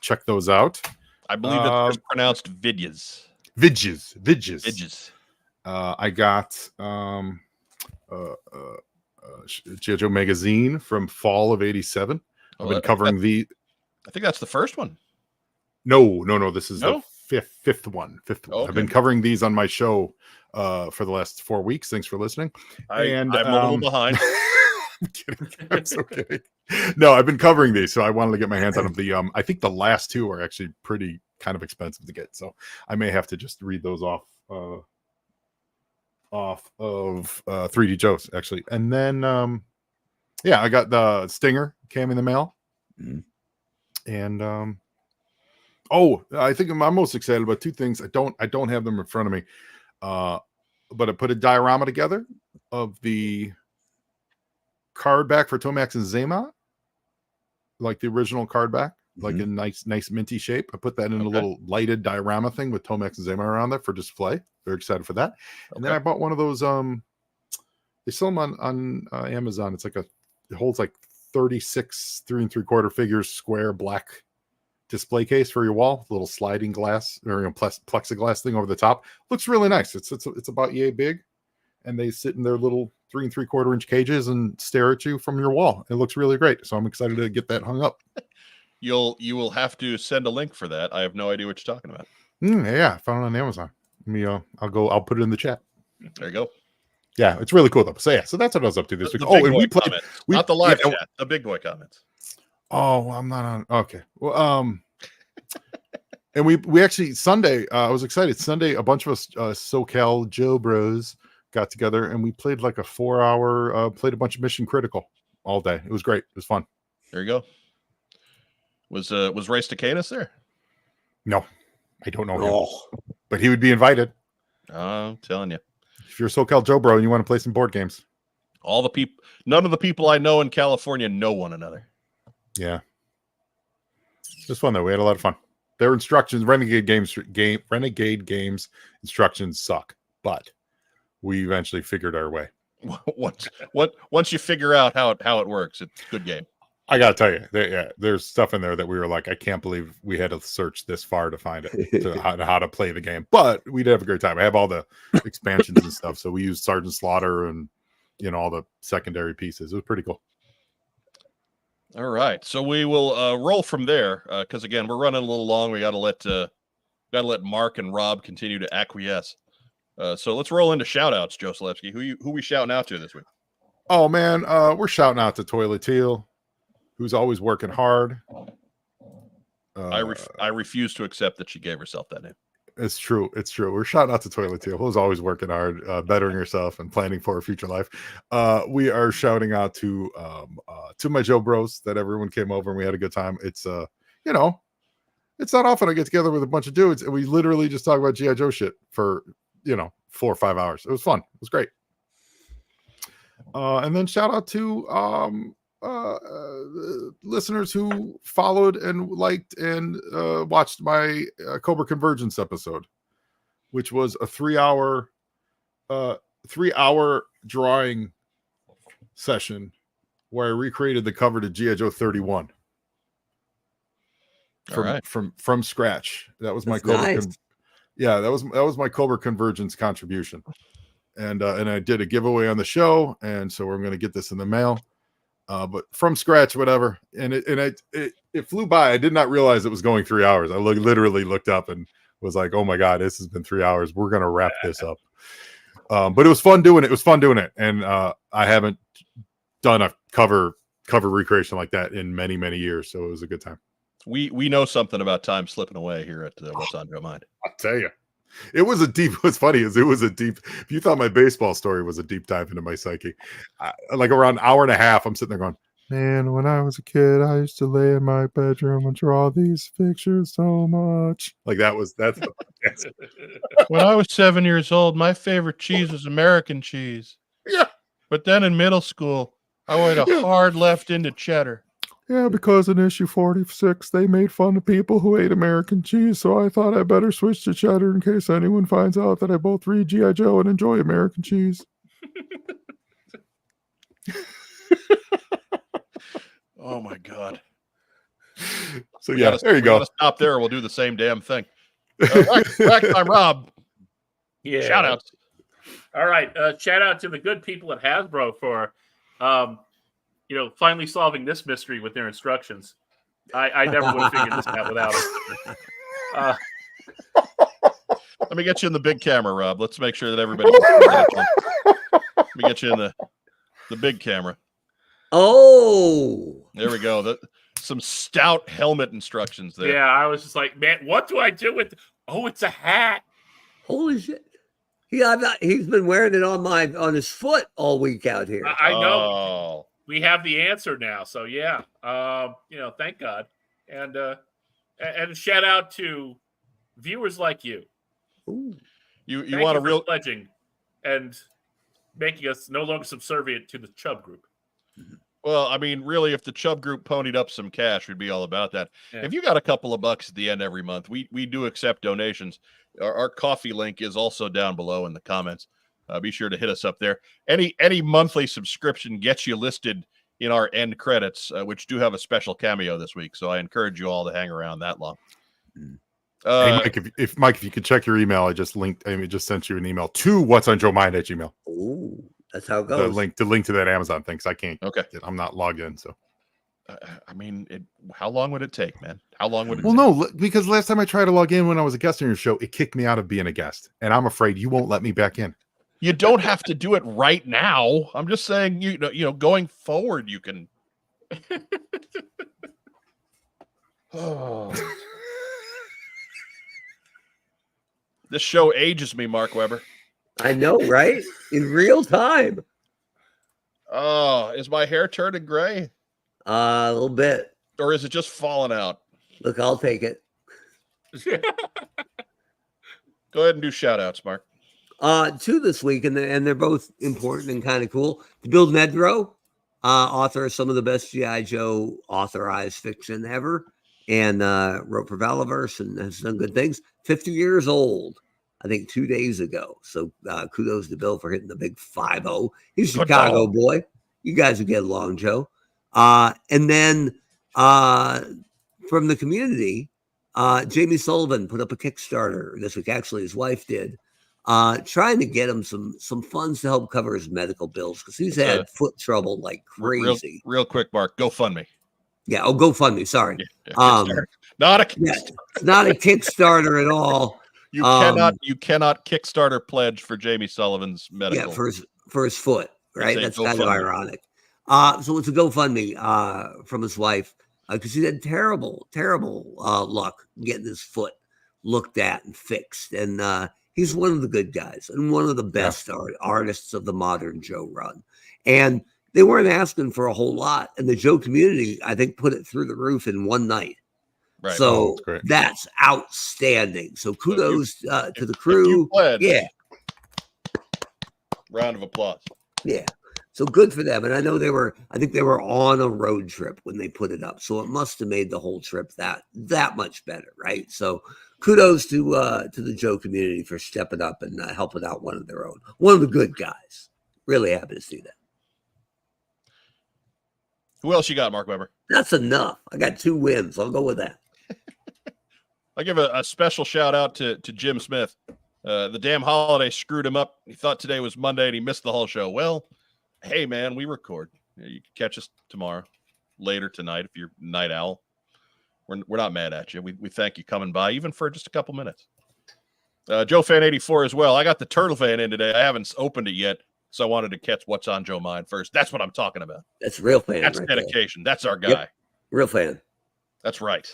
Check those out. I believe it's pronounced Vidyas. Vidges. I got G.I. Joe magazine from fall of '87. I've been covering the. I think that's the first one. No. This is No? the fifth one. Okay. I've been covering these on my show for the last 4 weeks. Thanks for listening. I'm a little behind. I'm kidding. I'm so kidding. No, I've been covering these, so I wanted to get my hands on them. I think the last two are actually pretty kind of expensive to get, so I may have to just read those off of 3D Joe's actually. And then I got the Stinger came in the mail. And I think I'm most excited about two things. I don't have them in front of me. But I put a diorama together of the card back for Tomax and Zema, like the original card back, like in nice minty shape. I put that in a little lighted diorama thing with Tomax and Zema around there for display. Very excited for that. And then I bought one of those. They sell them on Amazon. It's like it holds like 36 3 3/4 figures square black display case for your wall, little sliding glass or plexiglass thing over the top. Looks really nice. It's about yay big, and they sit in their little 3 3/4 inch cages and stare at you from your wall. It looks really great. So I'm excited to get that hung up. You will have to send a link for that. I have no idea what you're talking about. Yeah, I found it on Amazon. I'll put it in the chat. There you go. Yeah, it's really cool though. So that's what I was up to this week. And we played not the live chat, the big boy comments. Oh, I'm not on. Okay. Well, and we actually Sunday, I was excited. Sunday, a bunch of us SoCal Joe Bros got together and we played like a 4-hour, played a bunch of Mission Critical all day. It was great. It was fun. There you go. Was Race to Canis there? No, I don't know him, but he would be invited. I'm telling you. If you're a SoCal Joe Bro and you want to play some board games, none of the people I know in California know one another. Yeah, it was fun though. We had a lot of fun. Their instructions, Renegade Games instructions suck, but we eventually figured our way. Once you figure out how it works, it's a good game. I gotta tell you, there's stuff in there that we were like, I can't believe we had to search this far to find it, to how to play the game. But we did have a great time. I have all the expansions and stuff, so we used Sergeant Slaughter and all the secondary pieces. It was pretty cool. All right, so we will roll from there because again, we're running a little long. We got to let Mark and Rob continue to acquiesce. So let's roll into shout outs, Joe Selewski. Who we shouting out to this week? Oh man, we're shouting out to Toilet Teal, who's always working hard. I refuse to accept that she gave herself that name. It's true. We're shouting out to Toilet Teal, who's always working hard, bettering herself and planning for a future life. We are shouting out to my Joe Bros that everyone came over and we had a good time. It's it's not often I get together with a bunch of dudes and we literally just talk about G.I. Joe shit for 4 or 5 hours. It was fun. It was great. And then shout out to listeners who followed and liked and watched my Cobra Convergence episode, which was a 3-hour drawing session where I recreated the cover to G.I. Joe 31 from scratch. That was my Cobra. Nice. That was my Cobra Convergence contribution, and I did a giveaway on the show, and so we're going to get this in the mail. But from scratch, whatever, and it flew by. I did not realize it was going 3 hours. I literally looked up and was like, "Oh my god, this has been 3 hours. We're gonna wrap this up." But it was fun doing it. And I haven't done a cover recreation like that in many years, so it was a good time. We know something about time slipping away here at What's on Your Mind. I'll tell you. It was a deep. What's funny is it was a deep. If you thought my baseball story was a deep dive into my psyche, like around an hour and a half, I'm sitting there going, "Man, when I was a kid, I used to lay in my bedroom and draw these pictures so much." Like that's When I was 7 years old, my favorite cheese was American cheese. Yeah. But then in middle school, I went a hard left into cheddar. Yeah, because in issue 46, they made fun of people who ate American cheese, so I thought I better switch to cheddar in case anyone finds out that I both read G.I. Joe and enjoy American cheese. Oh my God. So yeah, there you go. Gotta stop there. We'll do the same damn thing. Rack time, Rob. Yeah. Shout outs. All right. Shout out to the good people at Hasbro for, finally solving this mystery with their instructions. I never would have figured this out without it. Let me get you in the big camera, Rob. Let's make sure that everybody can see that. Let me get you in the big camera. Oh, There we go. Some stout helmet instructions there. Yeah, I was just like, man, what do I do with? Oh, it's a hat. holy shit! He's been wearing it on his foot all week out here. I know. Oh. We have the answer now, so yeah. Thank God, and a shout out to viewers like you. Ooh. You want a real pledging and making us no longer subservient to the Chubb group. Well, I mean, really, if the Chubb group ponied up some cash, we'd be all about that. Yeah. If you got a couple of bucks at the end every month, we do accept donations. Our coffee link is also down below in the comments. Be sure to hit us up there. Any monthly subscription gets you listed in our end credits, which do have a special cameo this week. So I encourage you all to hang around that long. Hey, Mike, if you could check your email, I just sent you an email to what's on Joe Mind at Gmail. Ooh, that's how it The goes. link to that Amazon thing, because I can't. Okay. I'm not logged in, so. I mean, how long would it take, man? How long would it Well, take? no, because last time I tried to log in when I was a guest on your show, it kicked me out of being a guest, and I'm afraid you won't let me back in. You don't have to do it right now. I'm just saying, going forward, you can. Oh. This show ages me, Mark Weber. I know, right? In real time. Oh, is my hair turning gray? A little bit. Or is it just falling out? Look, I'll take it. Go ahead and do shout outs, Mark. Two this week, and they're both important and kind of cool. To Bill Nedrow, author of some of the best G.I. Joe authorized fiction ever, and wrote for Valaverse and has done good things. 50 years old, I think, 2 days ago. So kudos to Bill for hitting the big 5-0. He's a Chicago boy. You guys will get along, Joe. And then from the community, Jamie Sullivan put up a Kickstarter this week. Actually, his wife did. Trying to get him some funds to help cover his medical bills because he's had foot trouble like crazy. Real quick, Mark, GoFundMe. Yeah, GoFundMe. Sorry, not a it's not a Kickstarter at all. You cannot Kickstarter pledge for Jamie Sullivan's medical. Yeah, for his foot, right? That's kind of ironic. So it's a GoFundMe from his wife because he had terrible luck getting his foot looked at and fixed, and he's one of the good guys and one of the best artists of the modern Joe run. And they weren't asking for a whole lot. And the Joe community, I think, put it through the roof in one night. Right. So that's outstanding. So kudos to the crew. Yeah. Round of applause. Yeah. So good for them. And I know I think they were on a road trip when they put it up. So it must have made the whole trip that much better. Right. So kudos to the Joe community for stepping up and helping out one of their own, one of the good guys. Really happy to see that. Who else you got, Mark Weber? That's enough. I got 2 wins. I'll go with that. I'll give a special shout out to Jim Smith. The damn holiday screwed him up. He thought today was Monday and he missed the whole show. Well, hey, man, we record. You can catch us tomorrow, later tonight if you're a night owl. We're not mad at you. We thank you coming by, even for just a couple minutes. Joe Fan 84 as well. I got the Turtle Fan in today. I haven't opened it yet, so I wanted to catch what's on Joe Mind first. That's what I'm talking about. That's real fan. That's right dedication. There. That's our guy. Yep. Real fan. That's right.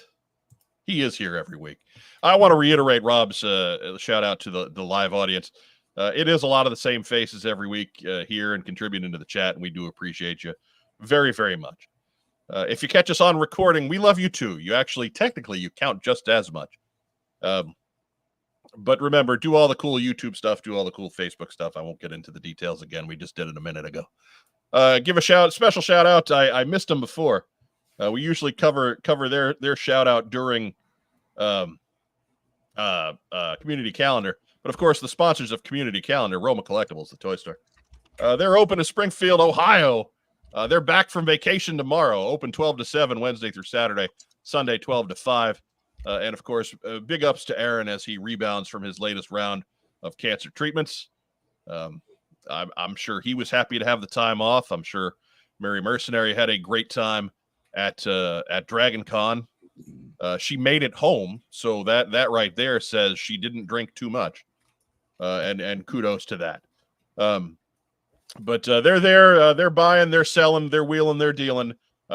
He is here every week. I want to reiterate Rob's shout out to the live audience. It is a lot of the same faces every week here and contributing to the chat, and we do appreciate you very, very much. If you catch us on recording, we love you too. You actually, technically, you count just as much. But remember, do all the cool YouTube stuff, do all the cool Facebook stuff. I won't get into the details again. We just did it a minute ago. Give a special shout out. I missed him before. We usually cover their shout out during Community Calendar, but of course the sponsors of Community Calendar, Roma Collectibles, the toy store. They're open in Springfield, Ohio. They're back from vacation tomorrow. Open 12 to 7 Wednesday through Saturday, Sunday 12 to 5. And of course, big ups to Aaron as he rebounds from his latest round of cancer treatments. I'm sure he was happy to have the time off. I'm sure Mary Mercenary had a great time at Dragon Con. She made it home, so that right there says she didn't drink too much. And kudos to that. But they're there, they're buying, they're selling, they're wheeling, they're dealing.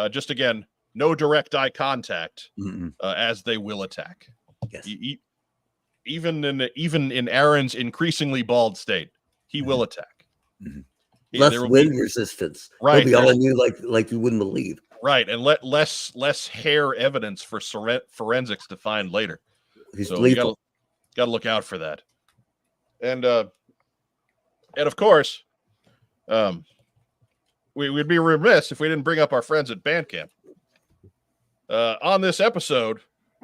Just again, no direct eye contact as they will attack. Yes. Even in Aaron's increasingly bald state, he will attack. Less wind resistance. Right. He'll be on you like you wouldn't believe. Right, and less hair evidence for forensics to find later. He's so lethal. Got to look out for that. And of course, we'd be remiss if we didn't bring up our friends at Bandcamp. On this episode,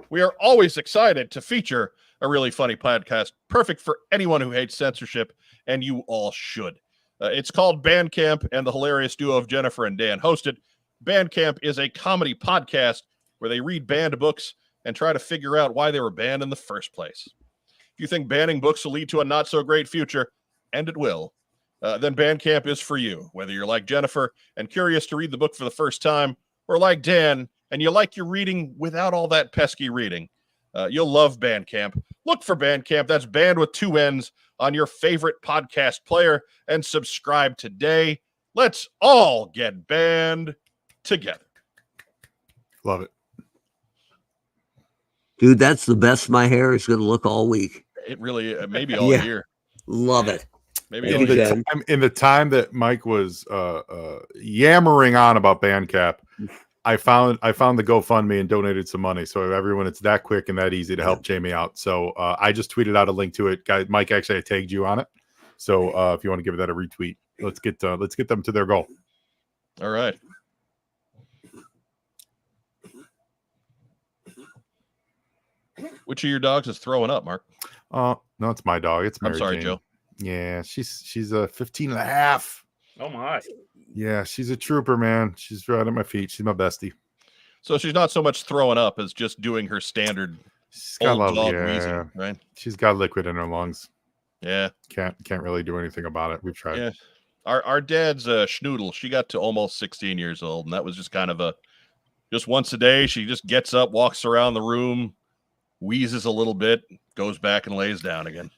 we are always excited to feature a really funny podcast, perfect for anyone who hates censorship, and you all should. It's called Bandcamp, and the hilarious duo of Jennifer and Dan host it. Bandcamp is a comedy podcast where they read banned books and try to figure out why they were banned in the first place. If you think banning books will lead to a not-so-great future, and it will, then Bandcamp is for you. Whether you're like Jennifer and curious to read the book for the first time, or like Dan and you like your reading without all that pesky reading, you'll love Bandcamp. Look for Bandcamp. That's banned with 2 N's on your favorite podcast player and subscribe today. Let's all get banned together. Love it. Dude, that's the best my hair is going to look all week. It really, maybe all year. Love it. Maybe in the time that Mike was yammering on about Bandcamp, I found the GoFundMe and donated some money. So everyone, it's that quick and that easy to help Jamie out. So I just tweeted out a link to it. Guys, Mike actually tagged you on it. So if you want to give that a retweet, let's get them to their goal. All right. Which of your dogs is throwing up, Mark? No, it's my dog. It's Mary I'm sorry, Jane. Joe. Yeah, she's a 15 and a half. Oh my. Yeah, she's a trooper, man. She's right at my feet. She's my bestie. So she's not so much throwing up as just doing her standard she's got old dog wheezing, right? She's got liquid in her lungs. Yeah. Can't really do anything about it. We've tried. Yeah. Our dad's Schnoodle, she got to almost 16 years old, and that was just kind of just once a day. She just gets up, walks around the room, wheezes a little bit, goes back and lays down again.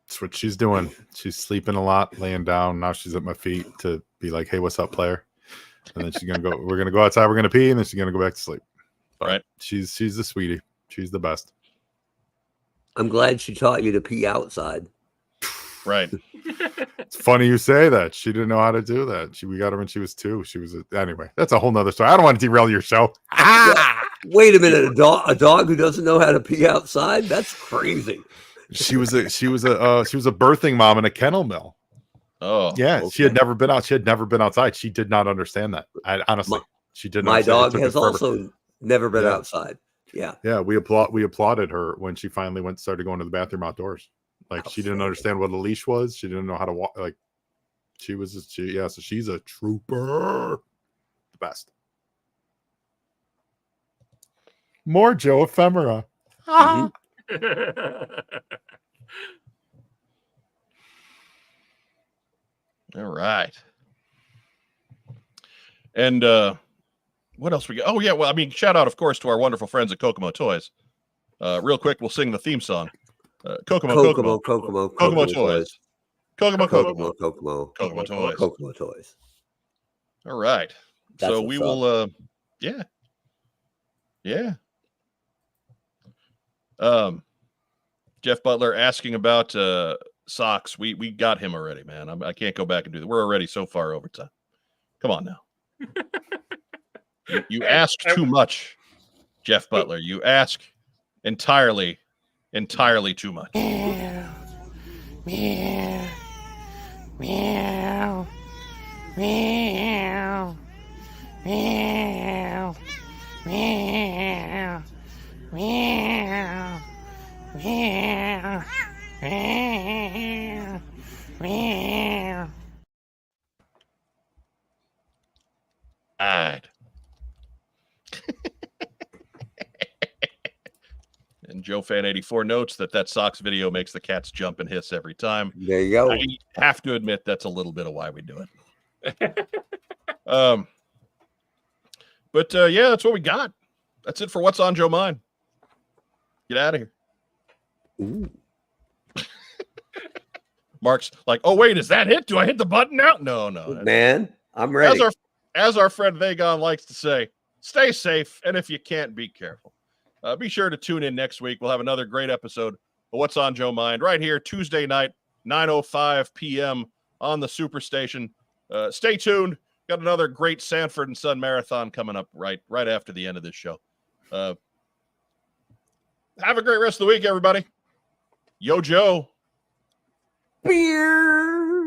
That's what she's doing. She's sleeping a lot, laying down. Now she's at my feet to be like, "Hey, what's up, player?" And then she's gonna go. We're gonna go outside. We're gonna pee, and then she's gonna go back to sleep. But right. She's the sweetie. She's the best. I'm glad she taught you to pee outside. Right. It's funny you say that. She didn't know how to do that. We got her when she was 2. She was anyway. That's a whole nother story. I don't want to derail your show. Wait a minute, a dog who doesn't know how to pee outside? That's crazy. She was a birthing mom in a kennel mill. Oh, yeah. Okay. She had never been out. She had never been outside. She did not understand that. Honestly, she didn't. My dog has also never been outside. Yeah. Yeah. We applauded her when she finally started going to the bathroom outdoors. Like she didn't understand what a leash was. She didn't know how to walk. Like so she's a trooper. The best. More Joe ephemera. Mhm. All right. And what else we got? Oh, yeah. Well, I mean, shout out, of course, to our wonderful friends at Kokomo Toys. Real quick, we'll sing the theme song. Kokomo Toys. Kokomo Toys. All right. So we will, yeah. Jeff Butler asking about socks. We got him already, man. I can't go back and do that. We're already so far over time. Come on now. You ask too much, Jeff Butler. You ask entirely too much. Meow. Meow. Meow. Meow. Meow. Joe Fan 84 notes that socks video makes the cats jump and hiss every time. There you go. I have to admit that's a little bit of why we do it. But yeah, that's what we got. That's it for What's on Joe Mind. Get out of here. Ooh. Mark's like, oh wait, is that it? Do I hit the button now? No. Man, I'm ready. As our friend Vagon likes to say, stay safe, and if you can't, be careful. Be sure to tune in next week. We'll have another great episode of What's on Joe Mind right here Tuesday night, 9:05 p.m. on the Superstation. Stay tuned. Got another great Sanford and Son marathon coming up right after the end of this show. Have a great rest of the week, everybody. Yo, Joe. Beer.